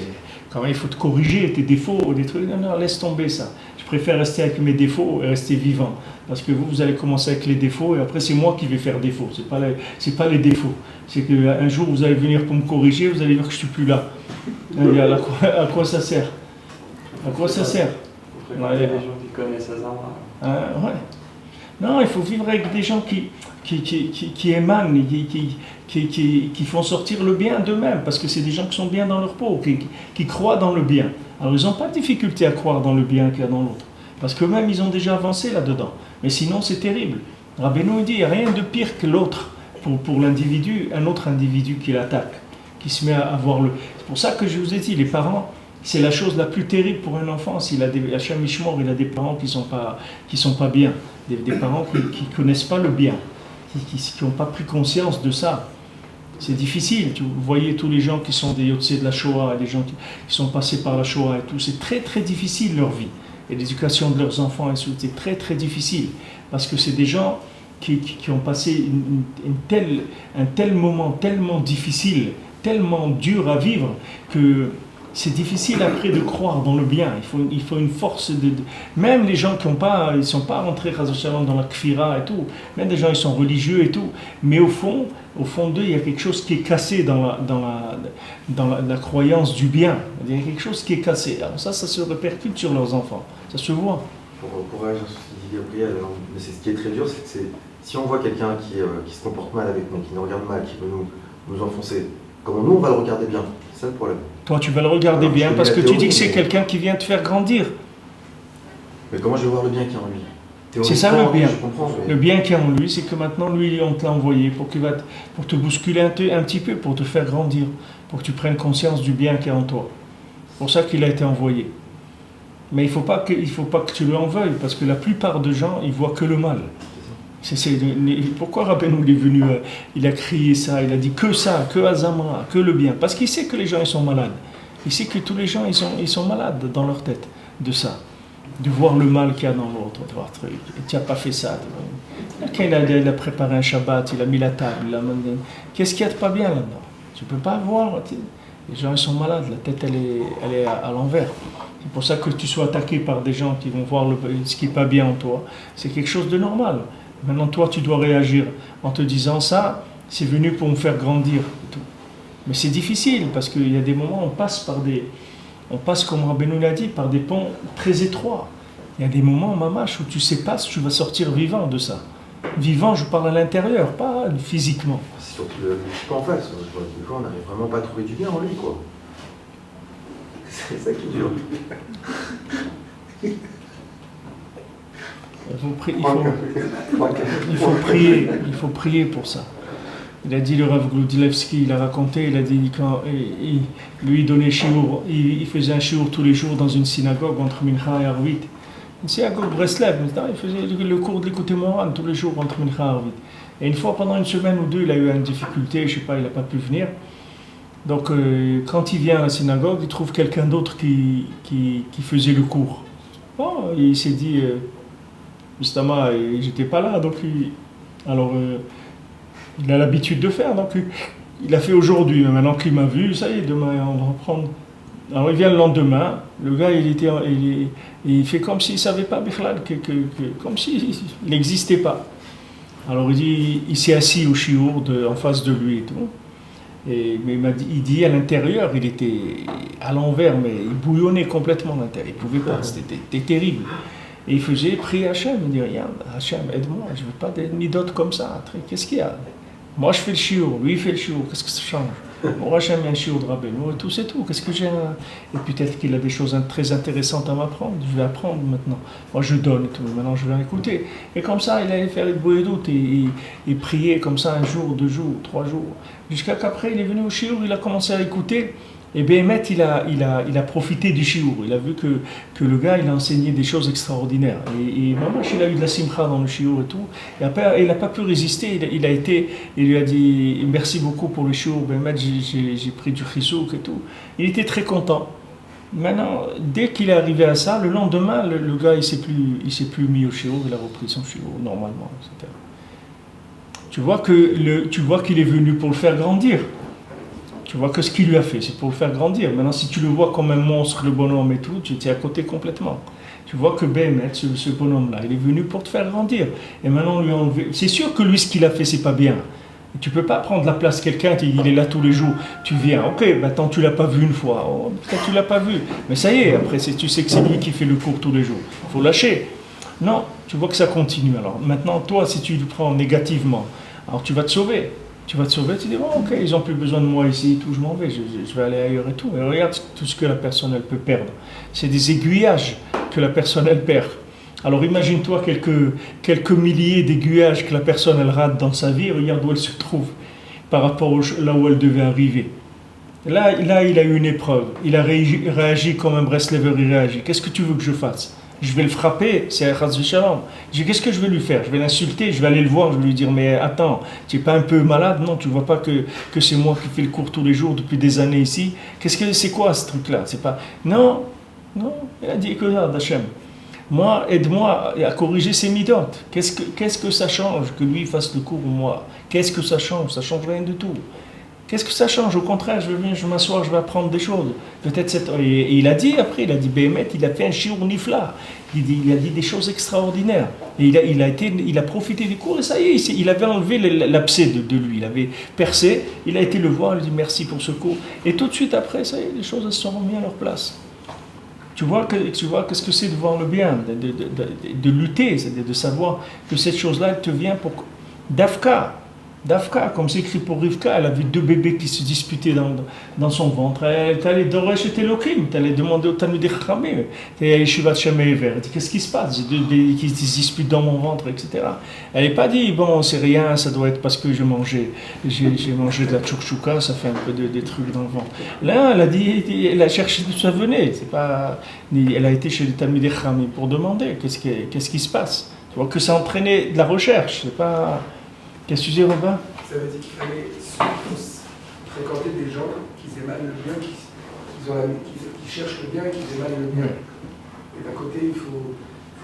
quand même il faut te corriger tes défauts ou des trucs. Non, laisse tomber ça. Je préfère rester avec mes défauts et rester vivant. Parce que vous allez commencer avec les défauts et après c'est moi qui vais faire défaut. C'est pas les défauts. C'est qu'un jour vous allez venir pour me corriger, vous allez dire que je ne suis plus là. À quoi ça sert? À quoi ça sert? Il faut fréquenter les gens qui connaissent Azara. Ouais. Non, il faut vivre avec des gens qui émanent, qui font sortir le bien d'eux-mêmes, parce que c'est des gens qui sont bien dans leur peau, qui croient dans le bien. Alors ils n'ont pas de difficulté à croire dans le bien qu'il y a dans l'autre, parce qu'eux-mêmes ils ont déjà avancé là-dedans. Mais sinon c'est terrible. Rabbeinu dit, il n'y a rien de pire que l'autre pour l'individu, un autre individu qui l'attaque, qui se met à voir le... C'est pour ça que je vous ai dit, les parents, c'est la chose la plus terrible pour un enfant. S'il a des Hachem Ishmor, il a des parents qui sont pas bien, des parents qui connaissent pas le bien, qui n'ont pas pris conscience de ça. C'est difficile. Vous voyez tous les gens qui sont des Yotzei de la Shoah, des gens qui sont passés par la Shoah et tout. C'est très très difficile leur vie. Et l'éducation de leurs enfants, c'est très très difficile. Parce que c'est des gens qui ont passé un tel moment tellement difficile, tellement dur à vivre, que c'est difficile après de croire dans le bien. Il faut une force de... Même les gens qui ils sont pas rentrés dans la kfira et tout, même des gens ils sont religieux et tout, mais au fond d'eux, il y a quelque chose qui est cassé dans la croyance du bien. Il y a quelque chose qui est cassé. Alors ça se répercute sur leurs enfants. Ça se voit. Pour réagir sur ce qu'il dit Gabriel, mais ce qui est très dur, c'est que si on voit quelqu'un qui se comporte mal avec nous, qui nous regarde mal, qui veut nous enfoncer, comment nous on va le regarder bien? C'est ça le problème. Toi, tu vas le regarder bien parce que tu dis que c'est quelqu'un qui vient te faire grandir. Mais comment je vais voir le bien qu'il y a en lui? C'est ça le bien. Je comprends, mais... Le bien qu'il y a en lui, c'est que maintenant, lui, on te l'a envoyé pour te bousculer un petit peu, pour te faire grandir, pour que tu prennes conscience du bien qu'il y a en toi. C'est pour ça qu'il a été envoyé. Mais il ne faut pas que tu le en veuilles, parce que la plupart des gens, ils voient que le mal. Pourquoi Rabbeinu il est venu, il a crié ça, il a dit que ça, que Azamra, que le bien? Parce qu'il sait que les gens ils sont malades. Il sait que tous les gens ils sont malades dans leur tête de ça, de voir le mal qu'il y a dans l'autre. Tu n'as pas fait ça. Quelqu'un il a préparé un Shabbat, il a mis la table, qu'est-ce qu'il y a de pas bien là-dedans? Tu ne peux pas voir. Les gens ils sont malades, la tête elle est à l'envers. C'est pour ça que tu sois attaqué par des gens qui vont voir ce qui n'est pas bien en toi. C'est quelque chose de normal. Maintenant, toi, tu dois réagir en te disant ça, c'est venu pour me faire grandir. Et tout. Mais c'est difficile parce qu'il y a des moments où on passe, comme Rabbeinu l'a dit, par des ponts très étroits. Il y a des moments, mamache, où tu ne sais pas si tu vas sortir vivant de ça. Vivant, je parle à l'intérieur, pas physiquement. C'est surtout le type en face. Des fois, on n'arrive vraiment pas à trouver du bien en lui, quoi. C'est ça qui est dur. Il faut prier pour ça. Il a dit le Rav Gludilevski, il a raconté, il a dit quand lui donnait shiur, il faisait un shiur tous les jours dans une synagogue entre Mincha et Arvit. Une synagogue Breslev, il faisait le cours de l'écouter Moran tous les jours entre Mincha et Arvit. Et une fois pendant une semaine ou deux, il a eu une difficulté, je sais pas, il n'a pas pu venir. Donc quand il vient à la synagogue, il trouve quelqu'un d'autre qui faisait le cours. Bon, il s'est dit Mustama, j'étais pas là, donc il a l'habitude de faire, donc il a fait aujourd'hui. Maintenant qu'il m'a vu, ça y est, demain on va reprendre. Alors il vient le lendemain, le gars il fait comme s'il savait pas Bichlal, comme s'il n'existait pas. Alors il s'est assis au chiour en face de lui et tout. Mais il dit à l'intérieur, il était à l'envers, mais il bouillonnait complètement à l'intérieur. Il ne pouvait pas, c'était terrible. Et il faisait prier Hachem, il dit regarde, Hachem, aide-moi, je ne veux pas d'ennemis d'autres comme ça. Qu'est-ce qu'il y a? Moi, je fais le shiur, lui, il fait le shiur. Qu'est-ce que ça change? Moi, j'aime un shiur de Rabbeinu et tout, c'est tout. Qu'est-ce que j'ai Et peut-être qu'il a des choses très intéressantes à m'apprendre. Je vais apprendre maintenant. Moi, je donne et tout. Maintenant, je vais écouter. Et comme ça, il allait faire les bruits doute et prier comme ça 1 jour, 2 jours, 3 jours. Jusqu'à qu'après, il est venu au shiur, il a commencé à écouter. Et Béhémet, il a profité du shiur. Il a vu que le gars, il a enseigné des choses extraordinaires. Et Mamash, il a eu de la simcha dans le shiur et tout. Et après, il n'a pas pu résister. Il lui a dit merci beaucoup pour le shiur, Béhémet, j'ai pris du chisouk et tout. Il était très content. Maintenant, dès qu'il est arrivé à ça, le lendemain, le gars, il s'est plus mis au shiur, il a repris son shiur normalement, etc. Tu vois qu'il est venu pour le faire grandir. Tu vois que ce qu'il lui a fait, c'est pour le faire grandir. Maintenant, si tu le vois comme un monstre, le bonhomme et tout, tu es à côté complètement. Tu vois que Béhémet, ce bonhomme-là, il est venu pour te faire grandir. Et maintenant, on lui a enlevé. C'est sûr que lui, ce qu'il a fait, c'est pas bien. Et tu peux pas prendre la place de quelqu'un, il est là tous les jours. Tu viens, ok, maintenant tu l'as pas vu une fois. Oh, peut-être tu l'as pas vu. Mais ça y est, après, tu sais que c'est lui qui fait le cours tous les jours. Il faut lâcher. Non, tu vois que ça continue. Alors maintenant, toi, si tu le prends négativement, alors tu vas te sauver. Tu vas te sauver, tu dis, bon, ok, ils n'ont plus besoin de moi ici, tout, je m'en vais, je vais aller ailleurs et tout. Et regarde tout ce que la personne, elle peut perdre. C'est des aiguillages que la personne, elle perd. Alors imagine-toi quelques milliers d'aiguillages que la personne, elle rate dans sa vie, regarde où elle se trouve par rapport là où elle devait arriver. Là, il a eu une épreuve. Il a réagi comme un Breslever, il réagit. Qu'est-ce que tu veux que je fasse? Je vais le frapper, c'est un Chaz v'Shalom. Je dis, qu'est-ce que je vais lui faire? Je vais l'insulter, je vais aller le voir, je vais lui dire, mais attends, tu n'es pas un peu malade? Non, tu ne vois pas que c'est moi qui fais le cours tous les jours depuis des années ici? C'est quoi ce truc-là? C'est pas... Non, il a dit, écoute, Hachem, moi, aide-moi à corriger ses midotes. Qu'est-ce que ça change que lui fasse le cours ou moi? Qu'est-ce que ça change? Ça ne change rien du tout. Qu'est-ce que ça change? Au contraire, je vais venir, je vais m'asseoir, je vais apprendre des choses. Peut-être et il a dit après, il a dit Béhémet, il a fait un shiur nifla. Il a dit des choses extraordinaires. Et il a profité du cours et ça y est, il avait enlevé l'abcès de lui. Il avait percé, il a été le voir, il a dit merci pour ce cours. Et tout de suite après, ça y est, les choses elles se sont remises à leur place. Tu vois qu'est-ce que c'est de voir le bien, de lutter, c'est-à-dire de savoir que cette chose-là, elle te vient pour Dafka, comme c'est écrit pour Rivka, elle a vu 2 bébés qui se disputaient dans son ventre. Elle est allée Doresh et Elohim, elle allait demander au Talmidei Chachamim, elle est allée Shivat Shemever. Elle dit, qu'est-ce qui se passe? J'ai 2 bébés qui se disputent dans mon ventre, etc. Elle n'est pas dit, bon, c'est rien, ça doit être parce que j'ai mangé de la tchoukchouka, ça fait un peu des trucs dans le ventre. Là, elle a dit, elle a cherché d'où ça venait. Elle a été chez les Talmidei Chachamim pour demander, qu'est-ce qui se passe? Tu vois que ça entraînait de la recherche, c'est pas... Qu'est-ce que tu dis, Robin? Ça veut dire qu'il fallait fréquenter des gens qui émanent le bien, qui cherchent le bien et qui émanent le bien. Et d'un côté, il faut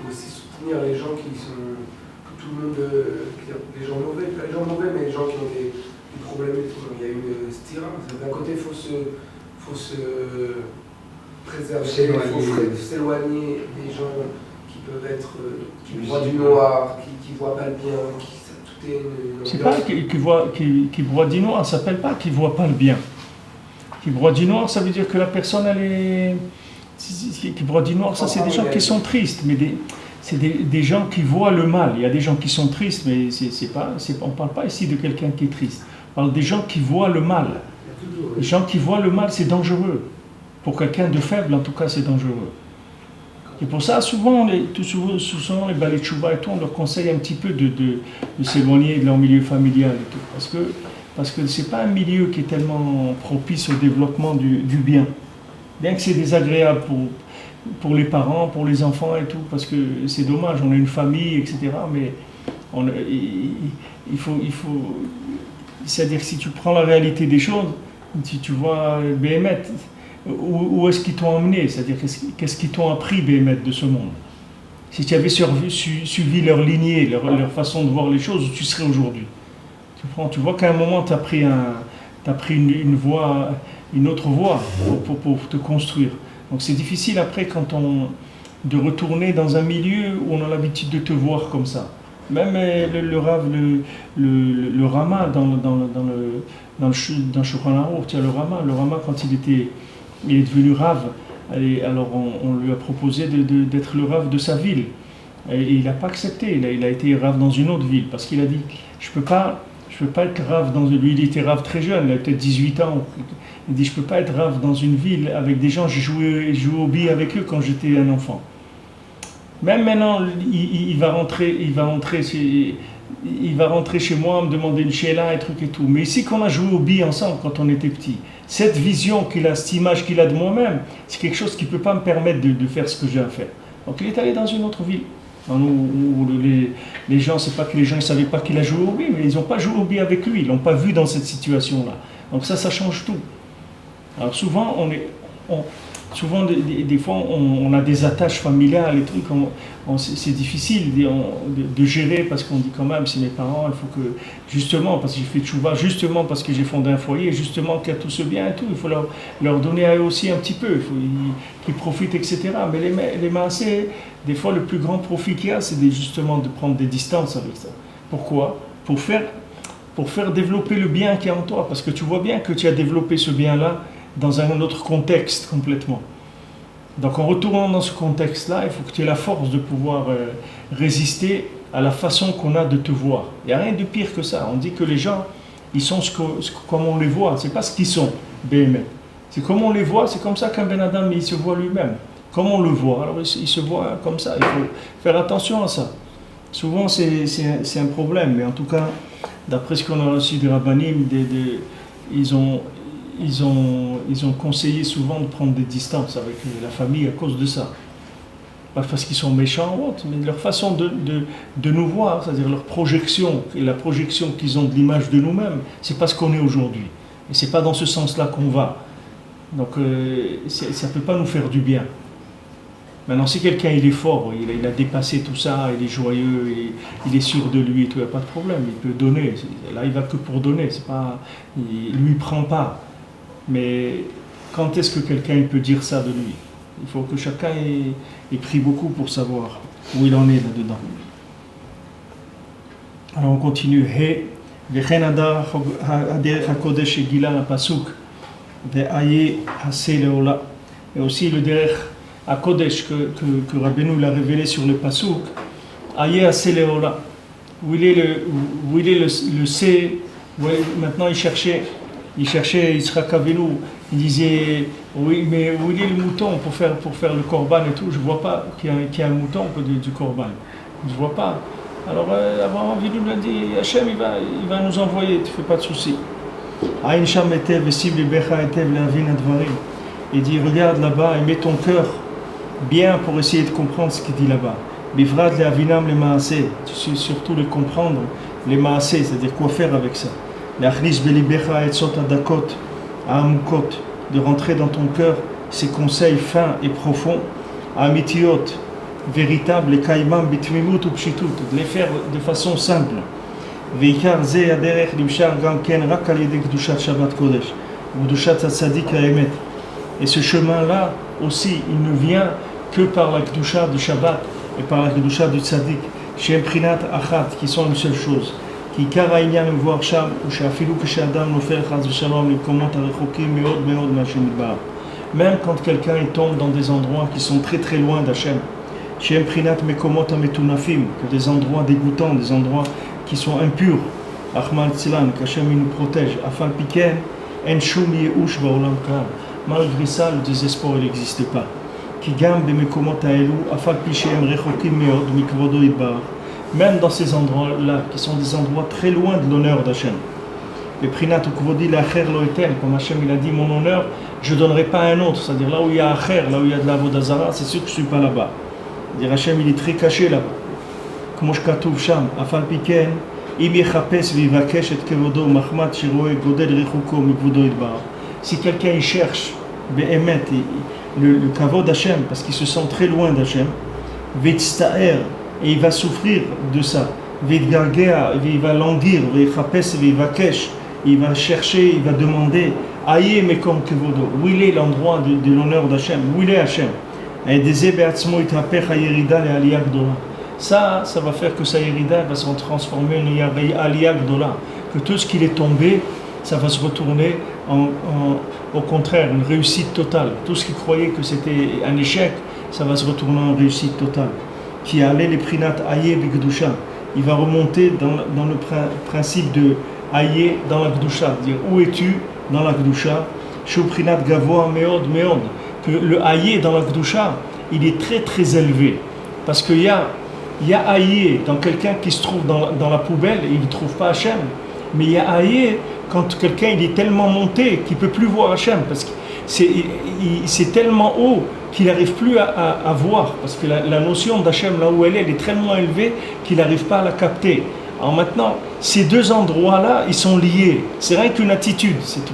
aussi soutenir les gens qui sont, que tout le monde, les gens mauvais, pas les gens mauvais, mais les gens qui ont des problèmes et tout. Il y a une stira. D'un côté, il faut se préserver, il faut s'éloigner des gens qui peuvent être, qui voient du noir, qui voient pas le bien, c'est pas qui broie du noir, ça s'appelle pas qui voit pas le bien. Qui broie du noir, ça veut dire que la personne, elle est... Qui broie du noir, ça c'est des gens qui sont tristes, mais c'est des gens qui voient le mal. Il y a des gens qui sont tristes, mais on ne parle pas ici de quelqu'un qui est triste. On parle des gens qui voient le mal. Les gens qui voient le mal, c'est dangereux. Pour quelqu'un de faible, en tout cas, c'est dangereux. Et pour ça, souvent les balais de chouva et tout, on leur conseille un petit peu de s'éloigner de leur milieu familial et tout. Parce que ce n'est pas un milieu qui est tellement propice au développement du bien. Bien que c'est désagréable pour les parents, pour les enfants et tout, parce que c'est dommage, on a une famille, etc. Mais il faut c'est-à-dire que si tu prends la réalité des choses, si tu vois Béhémet, où est-ce qu'ils t'ont emmené? C'est-à-dire, qu'est-ce qu'ils t'ont appris, Béhémet, de ce monde? Si tu avais suivi leur lignée, leur façon de voir les choses, où tu serais aujourd'hui? Tu vois qu'à un moment, tu as pris une autre voie pour te construire. Donc c'est difficile après, de retourner dans un milieu où on a l'habitude de te voir comme ça. Même le Rav, le Rama dans le Shulchan Aruch, tu as le Rama quand il est devenu Rav, alors on lui a proposé d'être le Rav de sa ville. Et il n'a pas accepté, il a été Rav dans une autre ville, parce qu'il a dit, je Je ne peux pas être rave dans une ville. Il était rave très jeune, il a peut-être 18 ans. Il dit, je ne peux pas être rave dans une ville avec des gens, j'ai joué au billes avec eux quand j'étais un enfant. Même maintenant, il va rentrer chez moi, me demander une sheila et trucs et tout. Mais ici, qu'on a joué au billes ensemble quand on était petit, cette vision qu'il a, cette image qu'il a de moi-même, c'est quelque chose qui ne peut pas me permettre de faire ce que j'ai à faire. Donc il est allé dans une autre ville. Où les gens, c'est pas que les gens ne savaient pas qu'il a joué au billes, mais ils n'ont pas joué au billes avec lui, ils ne l'ont pas vu dans cette situation-là. Donc ça change tout. Alors souvent, des fois, on a des attaches familiales, les trucs, c'est difficile de gérer parce qu'on dit quand même, c'est mes parents, il faut que, justement, parce que j'ai fait tchouva, justement parce que j'ai fondé un foyer, justement qu'il y a tout ce bien et tout, il faut leur donner à eux aussi un petit peu, il faut qu'ils profitent, etc. Mais les maasés, des fois, le plus grand profit qu'il y a, c'est justement de prendre des distances avec ça. Pourquoi ? Pour faire développer le bien qui est en toi, parce que tu vois bien que tu as développé ce bien-là dans un autre contexte complètement. Donc en retournant dans ce contexte-là, il faut que tu aies la force de pouvoir résister à la façon qu'on a de te voir. Il n'y a rien de pire que ça. On dit que les gens, ils sont comme on les voit, c'est pas ce qu'ils sont, BMF. C'est comme on les voit, c'est comme ça qu'un Ben Adam, il se voit lui-même. Comme on le voit, alors il se voit comme ça, il faut faire attention à ça. Souvent c'est un problème, mais en tout cas, d'après ce qu'on a reçu des rabbanim, ils ont conseillé souvent de prendre des distances avec la famille à cause de ça. Pas parce qu'ils sont méchants ou autre, mais leur façon de nous voir, c'est-à-dire leur projection, et la projection qu'ils ont de l'image de nous-mêmes, c'est pas ce qu'on est aujourd'hui. Et c'est pas dans ce sens-là qu'on va. Donc ça peut pas nous faire du bien. Maintenant, si quelqu'un il est fort, il a dépassé tout ça, il est joyeux, il est sûr de lui et tout, il n'y a pas de problème, il peut donner. Là, il va que pour donner, c'est pas, lui prend pas. Mais quand est-ce que quelqu'un il peut dire ça de lui ? Il faut que chacun ait pris beaucoup pour savoir où il en est là-dedans. Alors on continue. He, v'chen hadar haderech hakodesh shegila lapasuk ve'aye haseh leola. Et aussi le derech hakodesh que Rabbeinu l'a révélé sur le pasuk. Aye haseh leola. Où il est le C. Maintenant il cherchait Yitzhak Avinu, il disait oui, mais où est le mouton pour faire le korban et tout? Je ne vois pas qu'il y a un mouton du korban. Je ne vois pas. Alors Abraham Avinu lui a dit Hachem il va nous envoyer, tu ne fais pas de soucis. Aïn Sham etev v'siv libecha etev le'avin advarim. Il dit regarde là-bas et mets ton cœur bien pour essayer de comprendre ce qu'il dit là-bas. Bivrat le'avinam le maaseh, surtout le comprendre, les maaseh, c'est-à-dire quoi faire avec ça. De rentrer dans ton cœur ces conseils fins et profonds, amitiot, véritables, et kaimam bitmimut ou pshitut, de les faire de façon simple. Veikar ze yaderech limshar gam ken rak al yedek kedushat Shabbat Kodesh, ou kedushat tzaddik ha'emet. Et ce chemin-là aussi, il ne vient que par la kedusha du Shabbat et par la kedusha du tzaddik, shem prinat achat, qui sont une seule chose. כי עיקר העניין מבואר שם הוא שאפילו כשאדם נופל חס ושלום למקומות הרחוקים מאוד מאוד מהשם יתברך. Même quand quelqu'un tombe dans des endroits qui sont très très loin d'Hachem, שהם בחינת מקומות המטונפים, que des endroits dégoûtants, des endroits qui sont impurs, רחמנא ליצלן, qu'Hachem nous protège, אף על פי כן אין שום ייאוש בעולם כלל. Malgré ça, le désespoir il n'existe pas. כי גם במקומות האלו, אף על פי שהם רחוקים מאוד מכבודו יתברך, même dans ces endroits-là, qui sont des endroits très loin de l'honneur d'Hachem. Le prinat ou kvodi l'acher lo etel, comme Hachem il a dit, mon honneur, je ne donnerai pas à un autre. C'est-à-dire là où il y a acher, là où il y a de la vodazara, c'est sûr que je ne suis pas là-bas. C'est-à-dire Hachem il est très caché là-bas. Comme je katuv sham, afal piken, im yechapes vivakesh et kevodo mahmat shiroe godel rechuko mikvodo idbar. Si quelqu'un il cherche, be'emet, le kavod d'Hachem, parce qu'il se sent très loin d'Hachem, v'tztaer, et il va souffrir de ça. Il va languir, il va chercher, il va demander Aïe Mekom Kevodo, où il est l'endroit de l'honneur d'Hachem, où il est Hachem. Ça va faire que sa yerida va se transformer en aliyah gdola, que tout ce qu'il est tombé, ça va se retourner au contraire, une réussite totale. Tout ce qu'il croyait que c'était un échec, ça va se retourner en réussite totale. Qui allait les prinat aïe b'kedusha, il va remonter dans le principe Aïe dans la Gdusha, dire où es-tu dans la Gdusha, Shuprinat Gavoa Meod Meod, que le Aïe dans la Gdusha, il est très très élevé, parce qu'il y a Aïe dans quelqu'un qui se trouve dans la poubelle et il ne trouve pas Hachem, mais il y a Aïe quand quelqu'un il est tellement monté qu'il ne peut plus voir Hachem, parce que c'est tellement haut qu'il n'arrive plus à voir, parce que la notion d'Hachem là où elle est tellement élevée qu'il n'arrive pas à la capter. Alors maintenant, ces deux endroits-là, ils sont liés. C'est rien qu'une attitude, c'est tout.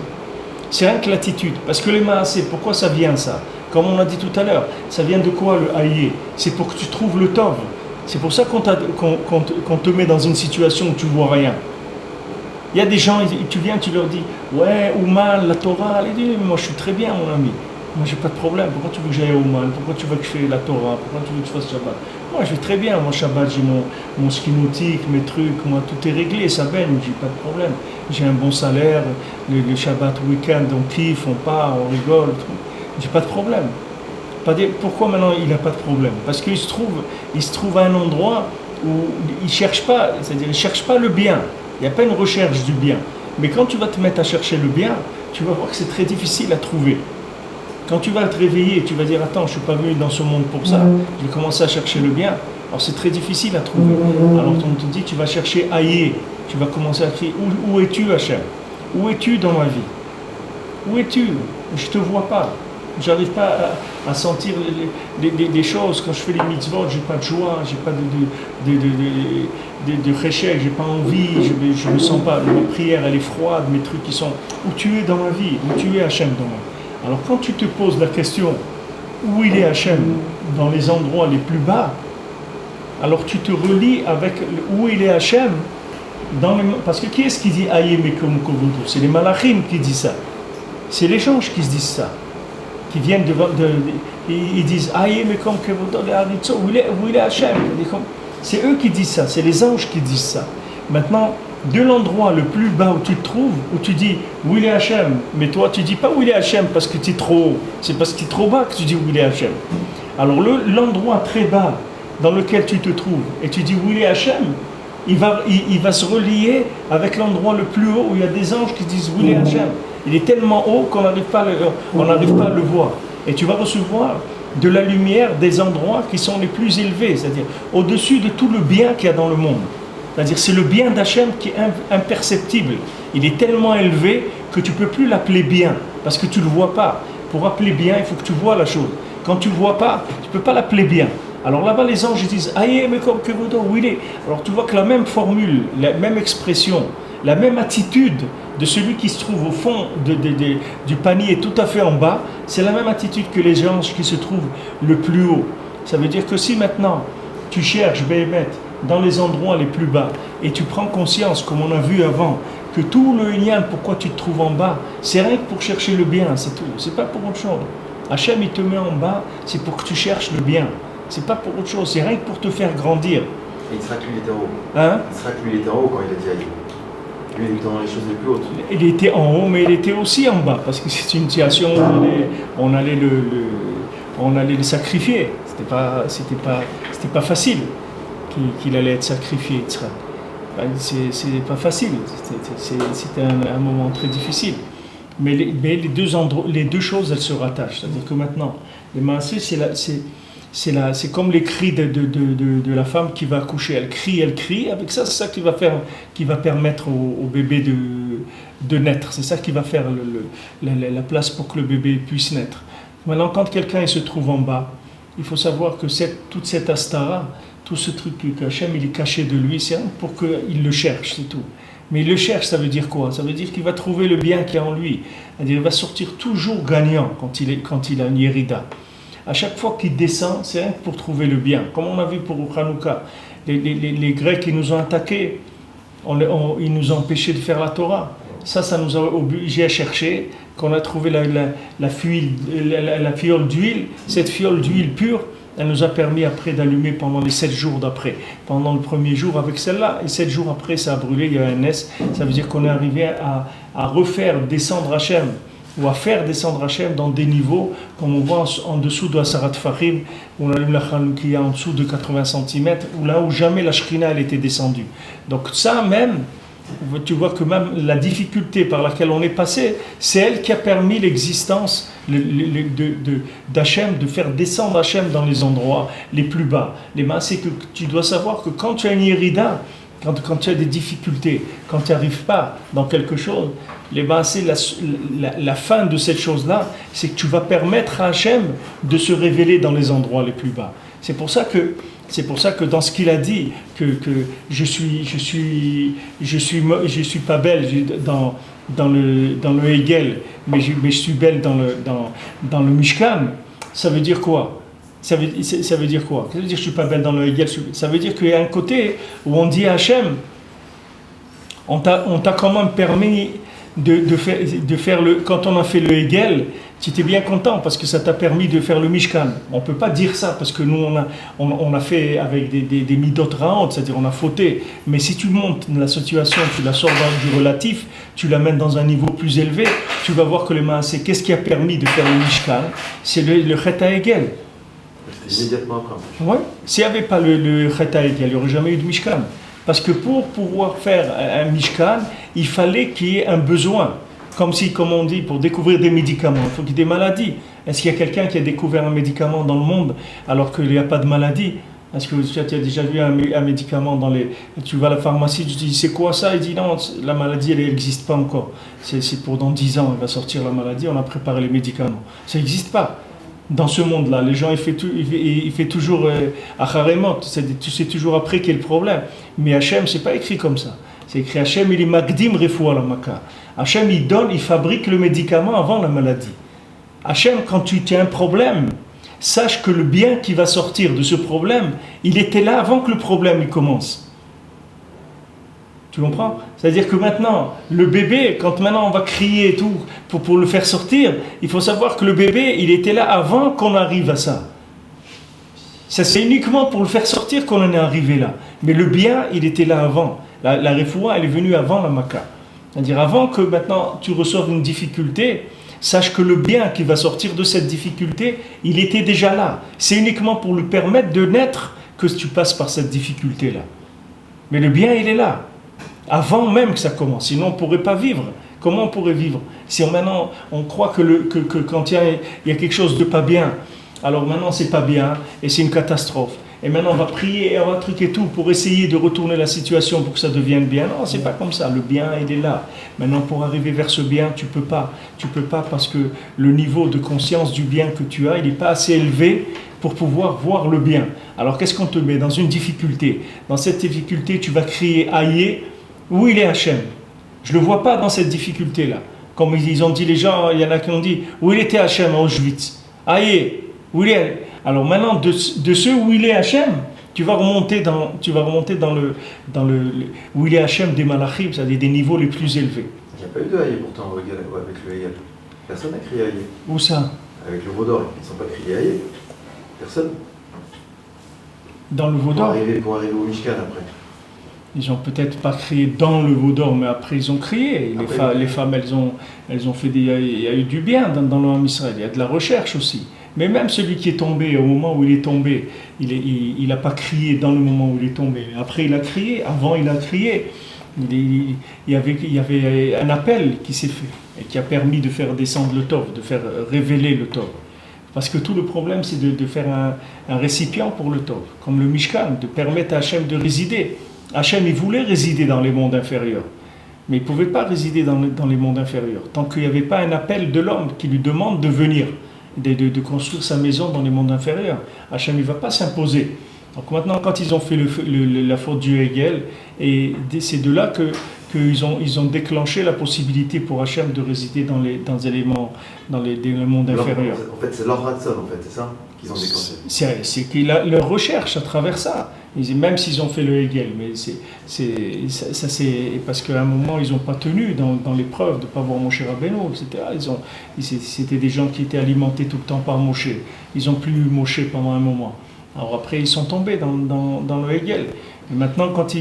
C'est rien que l'attitude. Parce que les maasé, pourquoi ça vient ça? Comme on a dit tout à l'heure, ça vient de quoi le haïe? C'est pour que tu trouves le tov. C'est pour ça qu'on te met dans une situation où tu vois rien. Il y a des gens, tu viens, tu leur dis, ouais, Ouman, la Torah, elle dit, moi je suis très bien mon ami. Moi j'ai pas de problème, pourquoi tu veux que j'aille à Ouman? Pourquoi tu veux que je fasse la Torah? Pourquoi tu veux que je fasse Shabbat? Moi je vais très bien, moi Shabbat j'ai mon ski nautique, mes trucs, moi tout est réglé, ça baigne, j'ai pas de problème. J'ai un bon salaire, le Shabbat week-end on kiffe, on part, on rigole, tout. J'ai pas de problème. Pourquoi maintenant il n'a pas de problème? Parce qu'il se trouve à un endroit où il cherche pas, c'est-à-dire il cherche pas le bien. Il n'y a pas une recherche du bien. Mais quand tu vas te mettre à chercher le bien, tu vas voir que c'est très difficile à trouver. Quand tu vas te réveiller, tu vas dire attends, je ne suis pas venu dans ce monde pour ça, je vais commencer à chercher le bien. Alors c'est très difficile à trouver. Alors on te dit tu vas chercher aïe, tu vas commencer à crier où es-tu Hachem? Où es-tu dans ma vie? Où es-tu? Je ne te vois pas. J'arrive pas à sentir des choses. Quand je fais les mitzvot, j'ai pas de joie, j'ai pas de réchec, j'ai pas envie, je me sens pas. Ma prière, elle est froide, mes trucs qui sont. Où tu es dans ma vie? Où tu es Hachem dans ma vie? Alors quand tu te poses la question où il est Hachem dans les endroits les plus bas, alors tu te relis avec où il est Hachem parce que qui est-ce qui dit Aïe Mekom Kovudu? C'est les malachim qui disent ça. C'est les anges qui se disent ça. Qui viennent ils disent Aïe Mekom Kovudu où il est Hachem. C'est eux qui disent ça, c'est les anges qui disent ça. Maintenant, de l'endroit le plus bas où tu te trouves, où tu dis où il est Hachem, mais toi tu dis pas où il est Hachem parce que tu es trop haut, c'est parce que tu es trop bas que tu dis où il est Hachem. Alors l'endroit très bas dans lequel tu te trouves et tu dis où il est Hachem, il va se relier avec l'endroit le plus haut où il y a des anges qui disent où il est Hachem. Il est tellement haut qu'on n'arrive pas à le voir. Et tu vas recevoir de la lumière des endroits qui sont les plus élevés, c'est-à-dire au-dessus de tout le bien qu'il y a dans le monde. C'est-à-dire c'est le bien d'Hachem qui est imperceptible. Il est tellement élevé que tu ne peux plus l'appeler bien, parce que tu ne le vois pas. Pour appeler bien, il faut que tu vois la chose. Quand tu ne le vois pas, tu ne peux pas l'appeler bien. Alors là-bas, les anges disent « Aïe, mais comme que où il est ?» Alors tu vois que la même formule, la même expression, la même attitude de celui qui se trouve au fond du panier tout à fait en bas, c'est la même attitude que les anges qui se trouvent le plus haut. Ça veut dire que si maintenant tu cherches Béhémet dans les endroits les plus bas et tu prends conscience, comme on a vu avant, que tout le lien, pourquoi tu te trouves en bas, c'est rien que pour chercher le bien, c'est tout, c'est pas pour autre chose. Hachem il te met en bas, c'est pour que tu cherches le bien, c'est pas pour autre chose, c'est rien que pour te faire grandir. Et il sera que lui, il était en haut. Hein? Il sera que lui, il était en haut quand il a dit Aïe. Lui, il était dans les choses les plus hautes. Il était en haut, mais il était aussi en bas, parce que c'est une situation où on allait le sacrifier. C'était pas facile qu'il allait être sacrifié, Yitzhak. C'est pas facile. C'était un moment très difficile. Mais les deux choses, elles se rattachent. C'est-à-dire que maintenant, les maasé, c'est comme les cris de la femme qui va accoucher. Elle crie. Avec ça, c'est ça qui va permettre au bébé de naître. C'est ça qui va faire la place pour que le bébé puisse naître. Maintenant, quand quelqu'un se trouve en bas, il faut savoir que toute cette astara, tout ce truc qu'Hachem il est caché de lui, c'est pour qu'il le cherche, c'est tout. Mais il le cherche, ça veut dire quoi? Ça veut dire qu'il va trouver le bien qu'il y a en lui. C'est-à-dire, il va sortir toujours gagnant quand il a une yérida. À chaque fois qu'il descend, c'est rien que pour trouver le bien. Comme on a vu pour Hanouka, les Grecs, ils nous ont attaqués, ils nous ont empêchés de faire la Torah. Ça nous a obligés à chercher, qu'on a trouvé la fiole d'huile. Cette fiole d'huile pure, elle nous a permis après d'allumer pendant les 7 jours d'après. Pendant le premier jour avec celle-là, et 7 jours après, ça a brûlé, il y a un S. Ça veut dire qu'on est arrivé à refaire descendre Hachem, ou à faire descendre Hachem dans des niveaux, comme on voit en dessous de Asarat Fahim, où on allume la Chanoukia en dessous de 80 cm, où là où jamais la Shrina elle était descendue. Donc ça même, tu vois que même la difficulté par laquelle on est passé, c'est elle qui a permis l'existence d'Hachem, de faire descendre Hachem dans les endroits les plus bas. C'est que tu dois savoir que quand tu as une irida, quand tu as des difficultés, quand tu n'arrives pas dans quelque chose, c'est la fin de cette chose-là, c'est que tu vas permettre à Hachem de se révéler dans les endroits les plus bas. C'est pour ça que dans ce qu'il a dit, que je suis pas belle dans le Hegel, mais je suis belle dans le Mishkan. Ça veut dire quoi? Ça veut dire quoi? Ça veut dire que je suis pas belle dans le Hegel. Ça veut dire qu'il y a un côté où on dit à Hachem, on t'a quand même permis de faire quand on a fait le Hegel, tu étais bien content parce que ça t'a permis de faire le Mishkan. On ne peut pas dire ça parce que nous on a fait avec des midot raot, c'est-à-dire on a fauté. Mais si tu montes la situation, tu la sors du relatif, tu la mets dans un niveau plus élevé, tu vas voir que le Maasé, qu'est-ce qui a permis de faire le Mishkan? C'est le Chet HaHegel. C'était immédiatement après. Oui, s'il n'y avait pas le Chet HaHegel, il n'y aurait jamais eu de Mishkan. Parce que pour pouvoir faire un Mishkan, il fallait qu'il y ait un besoin. Comme on dit, pour découvrir des médicaments, il faut qu'il y ait des maladies. Est-ce qu'il y a quelqu'un qui a découvert un médicament dans le monde alors qu'il n'y a pas de maladie? Est-ce que tu as déjà vu un médicament tu vas à la pharmacie, tu dis c'est quoi ça? Il dit non, la maladie elle n'existe pas encore. C'est pour dans 10 ans, elle va sortir la maladie, on a préparé les médicaments. Ça n'existe pas. Dans ce monde-là, les gens, il fait toujours acharemot, c'est toujours après qu'il y a le problème. Mais Hachem, c'est pas écrit comme ça. C'est écrit Hachem, il est magdim refoua la maka. Hachem, il fabrique le médicament avant la maladie. Hachem, quand tu as un problème, sache que le bien qui va sortir de ce problème, il était là avant que le problème il commence. Tu comprends? C'est-à-dire que maintenant, le bébé, quand maintenant on va crier et tout pour le faire sortir, il faut savoir que le bébé, il était là avant qu'on arrive à ça. Ça, c'est uniquement pour le faire sortir qu'on en est arrivé là. Mais le bien, il était là avant. La refoua, elle est venue avant la maka. C'est-à-dire avant que maintenant tu reçoives une difficulté, sache que le bien qui va sortir de cette difficulté, il était déjà là. C'est uniquement pour lui permettre de naître que tu passes par cette difficulté-là. Mais le bien, il est là. Avant même que ça commence, sinon on ne pourrait pas vivre. Comment on pourrait vivre? Si maintenant on croit que quand il y a quelque chose de pas bien, alors maintenant c'est pas bien et c'est une catastrophe. Et maintenant on va prier et on va truquer tout pour essayer de retourner la situation pour que ça devienne bien. Non, c'est pas comme ça. Le bien, il est là. Maintenant pour arriver vers ce bien, tu peux pas parce que le niveau de conscience du bien que tu as, il n'est pas assez élevé pour pouvoir voir le bien. Alors qu'est-ce qu'on te met dans une difficulté? Dans cette difficulté, tu vas crier aïe. Où il est Hachem? Je ne le vois pas dans cette difficulté-là. Comme ils ont dit les gens, il y en a qui ont dit où il était Hachem à Auschwitz? Aïe, où il est? Alors maintenant, de ceux où il est Hachem, tu vas remonter dans le où il est Hachem des Malachim, c'est-à-dire des niveaux les plus élevés. Il n'y a pas eu de aïe pourtant avec le Hegel. Personne n'a crié aïe. Où ça? Avec le Vaudor, ils ne sont pas criés aïe. Personne. Dans le Vaudor? Pour arriver au Mishkan après. Ils n'ont peut-être pas crié dans le Vaudor, mais après ils ont crié. Les femmes, elles ont fait il y a eu du bien dans le Ham Israël. Il y a de la recherche aussi. Mais même celui qui est tombé, au moment où il est tombé, il n'a pas crié dans le moment où il est tombé. Après il a crié, avant il a crié. Il y avait un appel qui s'est fait et qui a permis de faire descendre le Tov, de faire révéler le Tov. Parce que tout le problème, c'est de faire un récipient pour le Tov, comme le Mishkan, de permettre à Hachem de résider. Hachem, il voulait résider dans les mondes inférieurs, mais il ne pouvait pas résider dans les mondes inférieurs, tant qu'il n'y avait pas un appel de l'homme qui lui demande de venir, de construire sa maison dans les mondes inférieurs. Hachem, il ne va pas s'imposer. Donc maintenant, quand ils ont fait la faute du Hegel, et c'est de là qu'ils ont déclenché la possibilité pour Hachem de résider dans les mondes inférieurs. En fait, c'est leur ratson, en fait, c'est ça qu'ils ont déclenché. C'est leur recherche à travers ça. Même s'ils ont fait le Hegel, mais c'est parce qu'à un moment ils n'ont pas tenu dans l'épreuve de ne pas voir Moshe Rabbeinu, etc. C'était des gens qui étaient alimentés tout le temps par Moshe. Ils n'ont plus eu Moshe pendant un moment. Alors après ils sont tombés dans le Hegel. Et maintenant quand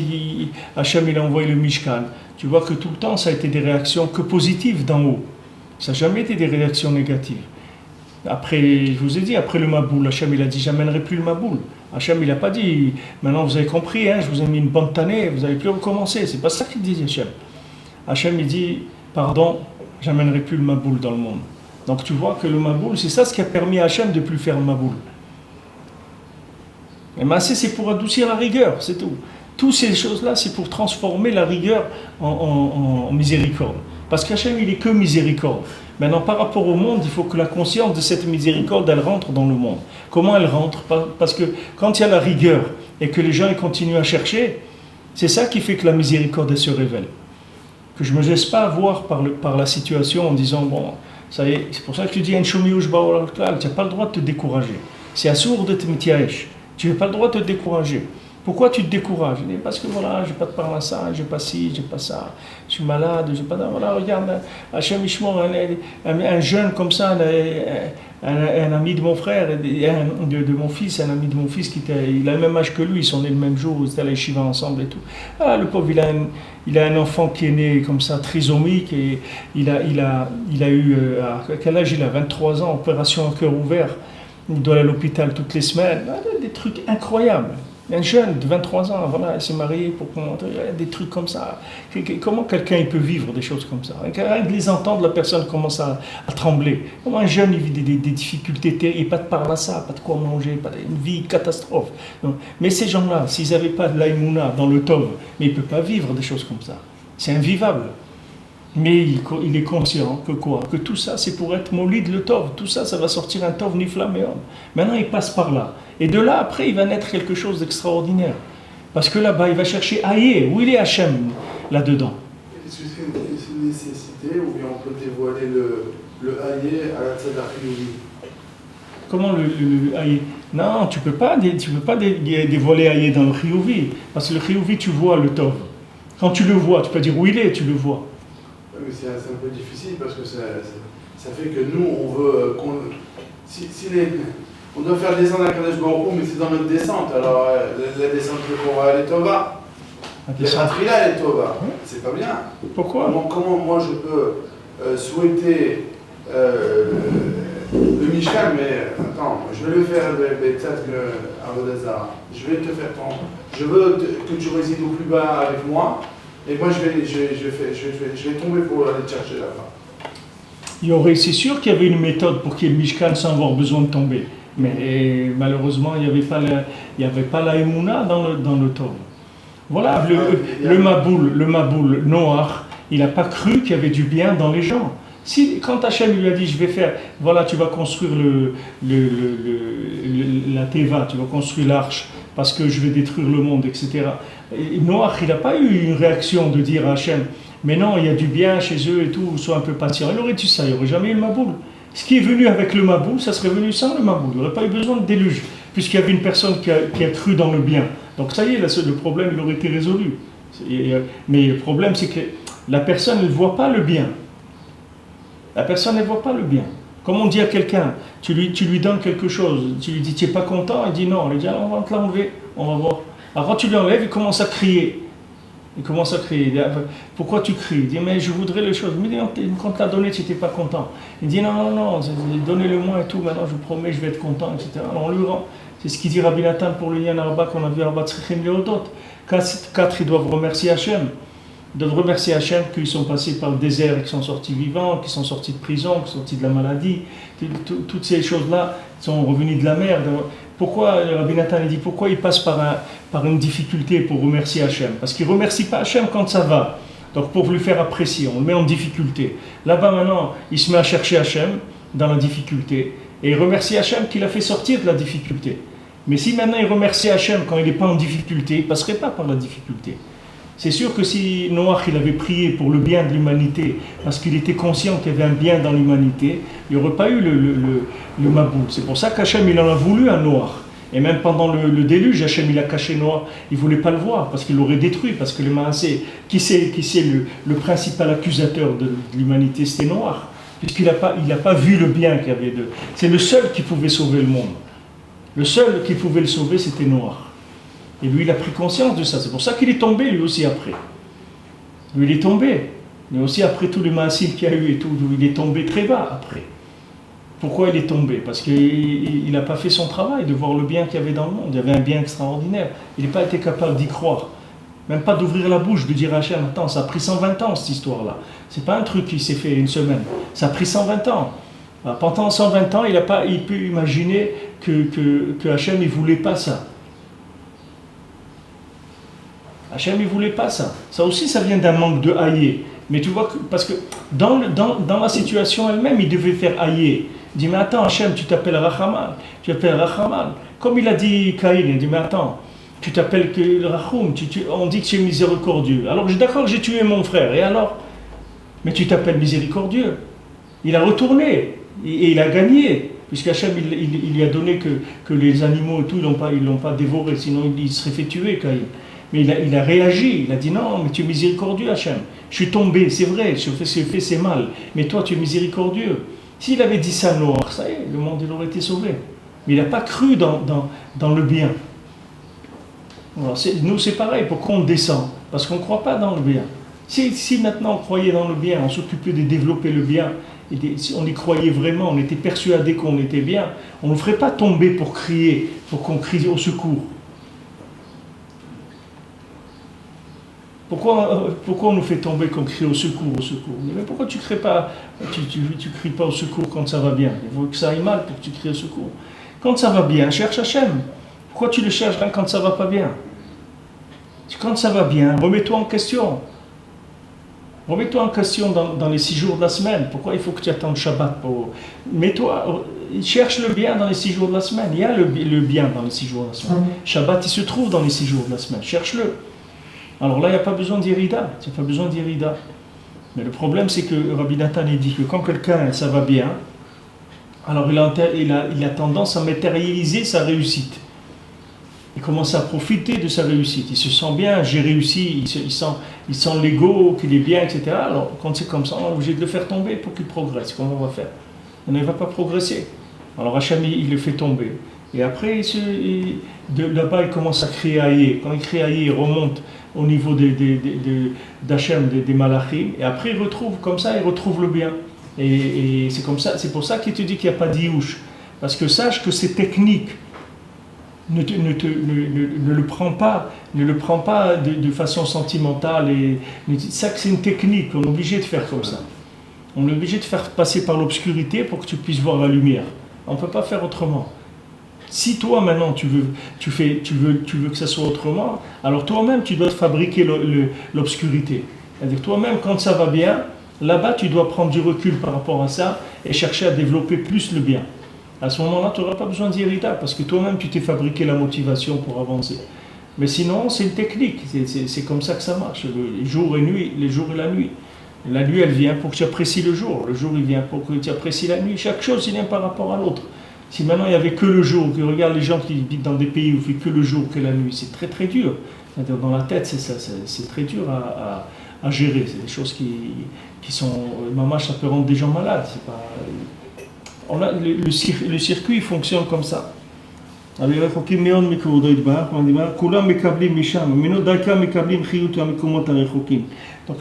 Hachem il a envoyé le Mishkan, tu vois que tout le temps ça a été des réactions que positives d'en haut. Ça n'a jamais été des réactions négatives. Après, je vous ai dit, après le Maboul, Hachem il a dit j'amènerai plus le Maboul. Hachem il n'a pas dit maintenant vous avez compris, hein, je vous ai mis une bonne tannée, vous n'allez plus recommencer. C'est pas ça qu'il dit Hachem. Hachem il dit pardon, j'amènerai plus le Maboul dans le monde. Donc tu vois que le Maboul, c'est ça ce qui a permis à Hachem de plus faire le Maboul. Et Maasé c'est pour adoucir la rigueur, c'est tout. Toutes ces choses-là, c'est pour transformer la rigueur en miséricorde. Parce qu'Hachem, il est que miséricorde. Maintenant, par rapport au monde, il faut que la conscience de cette miséricorde, elle rentre dans le monde. Comment elle rentre? Parce que quand il y a la rigueur et que les gens ils continuent à chercher, c'est ça qui fait que la miséricorde elle se révèle. Que je ne me laisse pas avoir par la situation en disant, bon, ça y est, c'est pour ça que tu dis, tu n'as pas le droit de te décourager. C'est assourd de te mitiaèche. Tu n'as pas le droit de te décourager. Pourquoi tu te décourages? Parce que voilà, je n'ai pas de parnassa, je n'ai pas ci, je n'ai pas ça, je suis malade, je n'ai pas... Voilà, regarde, Hachem Ishmor, un jeune comme ça, un ami de mon frère, de mon fils, un ami de mon fils, il a le même âge que lui, ils sont nés le même jour, ils étaient à la yeshiva ensemble et tout. Ah, le pauvre, il a un enfant qui est né comme ça, trisomique, et il a eu, à quel âge il a? 23 ans, opération à cœur ouvert, il doit aller à l'hôpital toutes les semaines, des trucs incroyables. Un jeune de 23 ans, voilà, il s'est marié pour des trucs comme ça. Comment quelqu'un il peut vivre des choses comme ça? Rien que les entendre, la personne commence à trembler. Comment un jeune il vit des difficultés terribles, pas de parnassa, pas de quoi manger, pas une vie catastrophe. Donc, mais ces gens-là, s'ils n'avaient pas de l'aïmouna dans le tov, mais ils ne peuvent pas vivre des choses comme ça. C'est invivable. Mais il est conscient que quoi? Que tout ça, c'est pour être molid le tov. Tout ça, ça va sortir un tov niflaméon. Maintenant, il passe par là. Et de là, après, il va naître quelque chose d'extraordinaire. Parce que là-bas, il va chercher Aïe. Où il est Hachem, là-dedans? Est-ce que c'est une nécessité ou bien on peut dévoiler le Aïe à la Tzadakhi? Comment le Aïe? Non, tu peux pas dévoiler Aïe dans le Chiyuvi. Parce que le Chiyuvi, tu vois le tov. Quand tu le vois, tu peux dire où il est, tu le vois. Oui, c'est un peu difficile parce que ça fait que nous, on veut on doit faire descendre la Kadesh Baruch Hu, mais c'est dans notre descente. Alors, la descente de Korah, elle est Tova. La Trila, elle est Tova. C'est pas bien. Pourquoi? Comment moi je peux souhaiter le Mishkan, mais attends, je vais le faire peut-être Avodazara. Je vais te faire je veux que tu résides au plus bas avec moi. Et moi, je vais tomber pour aller te chercher là-bas. C'est sûr qu'il y avait une méthode pour qu'il y ait le Mishkan sans avoir besoin de tomber. Mais malheureusement, il n'y avait pas la Emouna dans le Tov. Voilà, le Maboul, Noach, il n'a pas cru qu'il y avait du bien dans les gens. Quand Hachem lui a dit, je vais faire, voilà, tu vas construire la Teva, tu vas construire l'arche, parce que je vais détruire le monde, etc. Et Noach, il n'a pas eu une réaction de dire à Hachem, mais non, il y a du bien chez eux et tout, sois un peu patient. Il aurait dit ça, il n'y aurait jamais eu le Maboul. Ce qui est venu avec le Maboul, ça serait venu sans le Maboul. Il n'y aurait pas eu besoin de déluge, puisqu'il y avait une personne qui a cru dans le bien. Donc ça y est, le problème, il aurait été résolu. Mais le problème, c'est que la personne ne voit pas le bien. La personne ne voit pas le bien. Comme on dit à quelqu'un, tu lui donnes quelque chose, tu lui dis, tu n'es pas content, il dit non, il dit, alors on va te l'enlever, on va voir. Alors quand tu l'enlèves, il commence à crier. Il commence à crier. Il dit, pourquoi tu cries? Il dit, mais je voudrais les choses. Mais quand tu l'as donné, tu n'étais pas content. Il dit, non, donnez-le-moi et tout, maintenant je vous promets, je vais être content, etc. Alors on lui rend. C'est ce qu'il dit Rabbi Nathan pour le Yan Arba qu'on a vu à Arba Tzrichim Leodot. 4, ils doivent remercier Hachem. Ils doivent remercier Hachem qu'ils sont passés par le désert et qu'ils sont sortis vivants, qu'ils sont sortis de prison, qu'ils sont sortis de la maladie. Toutes ces choses-là sont revenus de la mer. Pourquoi, Rabbi Nathan dit, pourquoi il passe par une difficulté pour remercier Hachem? Parce qu'il ne remercie pas Hachem quand ça va. Donc pour lui faire apprécier, on le met en difficulté. Là-bas maintenant, il se met à chercher Hachem dans la difficulté. Et il remercie Hachem qui l'a fait sortir de la difficulté. Mais si maintenant il remercie Hachem quand il n'est pas en difficulté, il ne passerait pas par la difficulté. C'est sûr que si Noach il avait prié pour le bien de l'humanité, parce qu'il était conscient qu'il y avait un bien dans l'humanité, il n'y aurait pas eu le Maboul. C'est pour ça qu'Hachem il en a voulu à Noach. Et même pendant le déluge, Hachem il a caché Noach. Il ne voulait pas le voir, parce qu'il l'aurait détruit, parce que le Maasé, qui c'est le principal accusateur de l'humanité, c'était Noach. Puisqu'il n'a pas vu le bien qu'il y avait de... C'est le seul qui pouvait sauver le monde. Le seul qui pouvait le sauver, c'était Noach. Et lui, il a pris conscience de ça. C'est pour ça qu'il est tombé, lui aussi, après. Lui, il est tombé. Mais aussi, après tous les maassim qu'il y a eu et tout, il est tombé très bas, après. Pourquoi il est tombé? Parce qu'il n'a pas fait son travail de voir le bien qu'il y avait dans le monde. Il y avait un bien extraordinaire. Il n'a pas été capable d'y croire. Même pas d'ouvrir la bouche, de dire à Hachem, attends, ça a pris 120 ans cette histoire-là. C'est pas un truc qui s'est fait une semaine. Ça a pris 120 ans. Alors, pendant 120 ans, il peut imaginer que Hachem ne voulait pas ça. Hachem ne voulait pas ça. Ça aussi, ça vient d'un manque de haïe. Mais tu vois, parce que dans la situation elle-même, il devait faire haïe. Il dit, mais attends, Hachem, tu t'appelles Rachaman. Tu t'appelles Rachaman. Comme il a dit Caïn, il dit, mais attends, tu t'appelles que Rachum, on dit que tu es miséricordieux. Alors, d'accord que j'ai tué mon frère, et alors? Mais tu t'appelles miséricordieux. Il a retourné, et il a gagné. Puisque Hachem, il lui a donné que les animaux et tout, ils l'ont pas dévoré, sinon il serait fait tuer, Caïn. Mais il a réagi, il a dit non, mais tu es miséricordieux, Hachem. Je suis tombé, c'est vrai, ce que j'ai fait, c'est mal. Mais toi, tu es miséricordieux. S'il avait dit ça noir, ça y est, le monde il aurait été sauvé. Mais il n'a pas cru dans le bien. Alors, nous, c'est pareil, pourquoi on descend? Parce qu'on ne croit pas dans le bien. Si maintenant on croyait dans le bien, on s'occupait de développer le bien, si on y croyait vraiment, on était persuadé qu'on était bien, on ne ferait pas tomber pour crier, pour qu'on crie au secours. Pourquoi on nous fait tomber qu'on crie au secours, au secours? Mais pourquoi tu cries pas, tu cries pas au secours quand ça va bien? Il faut que ça aille mal pour que tu cries au secours. Quand ça va bien, cherche Hachem. Pourquoi tu le cherches quand ça va pas bien? Quand ça va bien, remets-toi en question. Remets-toi en question dans les 6 jours de la semaine. Pourquoi il faut que tu attendes Shabbat pour... Mets-toi, cherche le bien dans les 6 jours de la semaine. Il y a le bien dans les 6 jours de la semaine. Shabbat, il se trouve dans les 6 jours de la semaine. Cherche-le. Alors là, il n'y a pas besoin d'irida. Il n'y a pas besoin d'irida. Mais le problème, c'est que Rabbi Nathan dit que quand quelqu'un, ça va bien, alors il a tendance à matérialiser sa réussite. Il commence à profiter de sa réussite. Il se sent bien, j'ai réussi, il sent l'ego, qu'il est bien, etc. Alors quand c'est comme ça, on est obligé de le faire tomber pour qu'il progresse. Comment on va faire? On ne va pas progresser. Alors Hachem, il le fait tomber. Et après, là-bas, il commence à créer Aïe. Quand il crée Aïe, il remonte au niveau d'Hachem, des malachim. Et après, il retrouve le bien. Et c'est comme ça, c'est pour ça qu'il te dit qu'il n'y a pas d'Iyouch. Parce que sache que c'est technique. Ne le prends pas de façon sentimentale. Ça, c'est une technique. On est obligé de faire comme ça. On est obligé de faire passer par l'obscurité pour que tu puisses voir la lumière. On ne peut pas faire autrement. Si toi maintenant tu veux que ça soit autrement, alors toi-même tu dois te fabriquer l'obscurité. C'est-à-dire toi-même quand ça va bien, là-bas tu dois prendre du recul par rapport à ça et chercher à développer plus le bien. À ce moment-là tu n'auras pas besoin d'irrita parce que toi-même tu t'es fabriqué la motivation pour avancer. Mais sinon c'est une technique, c'est comme ça que ça marche, les jours et la nuit. La nuit elle vient pour que tu apprécies le jour il vient pour que tu apprécies la nuit, chaque chose il vient par rapport à l'autre. Si maintenant il n'y avait que le jour, que regarde les gens qui vivent dans des pays où il fait que le jour, que la nuit, c'est très très dur. C'est-à-dire dans la tête, c'est ça, c'est très dur à gérer. C'est des choses qui sont, ça peut rendre des gens malades. C'est pas, le circuit fonctionne comme ça. Donc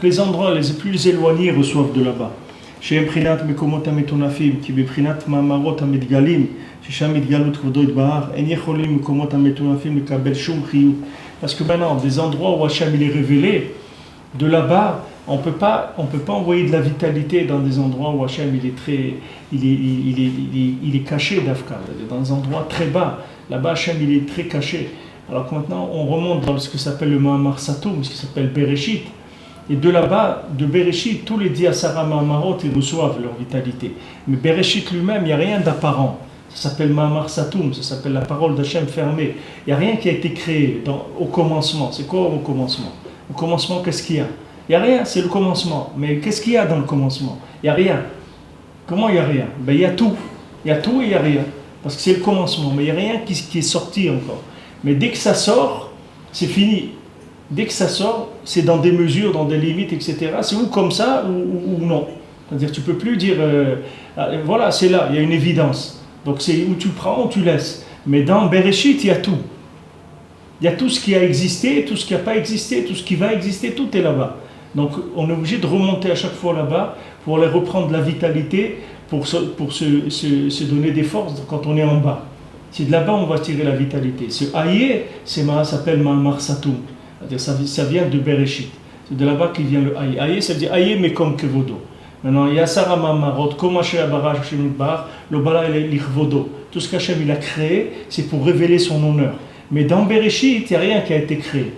les endroits les plus éloignés reçoivent de là-bas. שהם בחינת מקומות המטונפים, כי בבחינת מאמרות המתגלים, ששם התגלות כבודו יתברך, אין יכולים מקומות המטונפים לקבל שום חיות. Parce que maintenant, des endroits où Hachem il est révélé, de là-bas, on peut pas envoyer de la vitalité dans des endroits où Hachem il est caché d'Afka, dans des endroits très bas. Là-bas, Hachem il est très caché. Alors que maintenant, on remonte dans ce que s'appelle le Mahamar Satoum, ce qui s'appelle Bereshit. Et de là-bas, de Bereshit, tous les Diasara Mahamarot, ils reçoivent leur vitalité. Mais Bereshit lui-même, il n'y a rien d'apparent. Ça s'appelle Mahamar Satoum, ça s'appelle la parole d'Hachem fermée. Il n'y a rien qui a été créé au commencement. C'est quoi au commencement? Au commencement, qu'est-ce qu'il y a? Il n'y a rien, c'est le commencement. Mais qu'est-ce qu'il y a dans le commencement? Il n'y a rien. Comment il n'y a rien? Il y a tout. Il y a tout et il n'y a rien. Parce que c'est le commencement, mais il n'y a rien qui est sorti encore. Mais dès que ça sort, c'est fini. Dès que ça sort, c'est dans des mesures, dans des limites, etc. C'est ou comme ça ou non. C'est-à-dire tu ne peux plus dire, voilà, c'est là, il y a une évidence. Donc c'est où tu prends ou tu laisses. Mais dans Bereshit, il y a tout. Il y a tout ce qui a existé, tout ce qui n'a pas existé, tout ce qui va exister, tout est là-bas. Donc on est obligé de remonter à chaque fois là-bas pour aller reprendre la vitalité, pour se donner des forces quand on est en bas. C'est de là-bas on va tirer la vitalité. Ce Aïe, ça s'appelle Ma'amar Satoum. Ça vient de Bereshit. C'est de là-bas qu'il vient le Aïe. Aïe, ça veut dire Aïe, mais comme Kevodo. Maintenant, il y a Sarah Ma'amarot, comme Hachem Baraj Hachem Midbar, le Bala et l'Ichvodo. Tout ce qu'Hachem il a créé, c'est pour révéler son honneur. Mais dans Bereshit, il n'y a rien qui a été créé.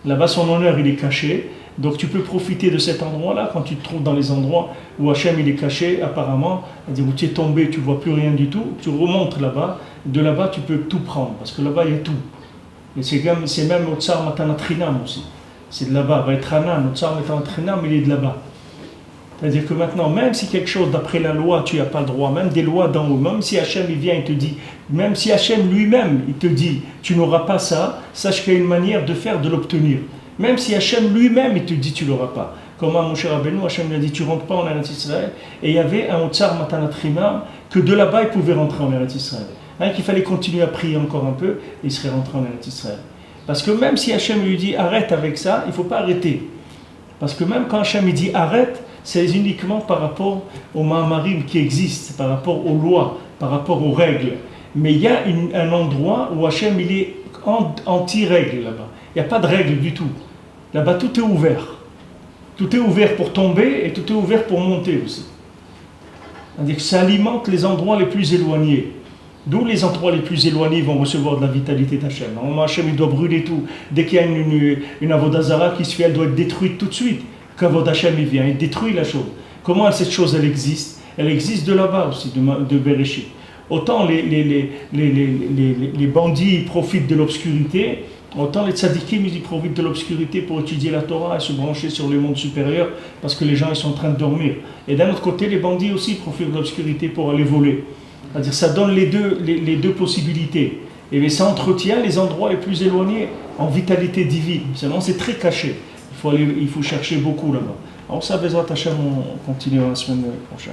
Là-bas, son honneur, il est caché. Donc, tu peux profiter de cet endroit-là quand tu te trouves dans les endroits où Hachem, il est caché, apparemment. C'est-à-dire où tu es tombé, tu ne vois plus rien du tout. Tu remontes là-bas. De là-bas, tu peux tout prendre. Parce que là-bas, il y a tout. Et c'est même Otsar Matanat Chinam aussi. C'est de là-bas. Vaïtranan, Otsar Matanat Chinam, il est de là-bas. C'est-à-dire que maintenant, même si quelque chose d'après la loi, tu n'as pas le droit, même des lois d'en haut, même si Hachem il vient et te dit, même si Hachem lui-même il te dit, tu n'auras pas ça, sache qu'il y a une manière de faire, de l'obtenir. Même si Hachem lui-même il te dit, tu ne l'auras pas. Comme à Moshe Rabbeinu, Hachem lui a dit, tu ne rentres pas en Eretz Israël. Et il y avait un Otsar Matanat Chinam que de là-bas il pouvait rentrer en Eretz Israël. Qu'il fallait continuer à prier encore un peu, et il serait rentré en Eretz Israël. Parce que même si Hachem lui dit, arrête avec ça, il ne faut pas arrêter. Parce que même quand Hachem il dit, arrête, c'est uniquement par rapport aux Ma'amarim qui existent, par rapport aux lois, par rapport aux règles. Mais il y a un endroit où Hachem il est anti-règle là-bas. Il n'y a pas de règle du tout. Là-bas, tout est ouvert. Tout est ouvert pour tomber et tout est ouvert pour monter aussi. C'est-à-dire que ça alimente les endroits les plus éloignés. D'où les endroits les plus éloignés vont recevoir de la vitalité d'Hachem. Normalement, Hachem il doit brûler tout. Dès qu'il y a une Avodazara qui se fait, elle doit être détruite tout de suite. Qu'Avod Hachem il vient, il détruit la chose. Comment cette chose elle existe? Elle existe de là-bas aussi, de Bereshit. Autant les bandits ils profitent de l'obscurité, autant les tzadikim ils profitent de l'obscurité pour étudier la Torah et se brancher sur le monde supérieur parce que les gens ils sont en train de dormir. Et d'un autre côté, les bandits aussi profitent de l'obscurité pour aller voler. C'est-à-dire ça donne les deux possibilités. Et ça entretient les endroits les plus éloignés en vitalité divine. Sinon c'est très caché. Il faut chercher beaucoup là-bas. Alors ça, Bezrat Hachem, on continue la semaine prochaine.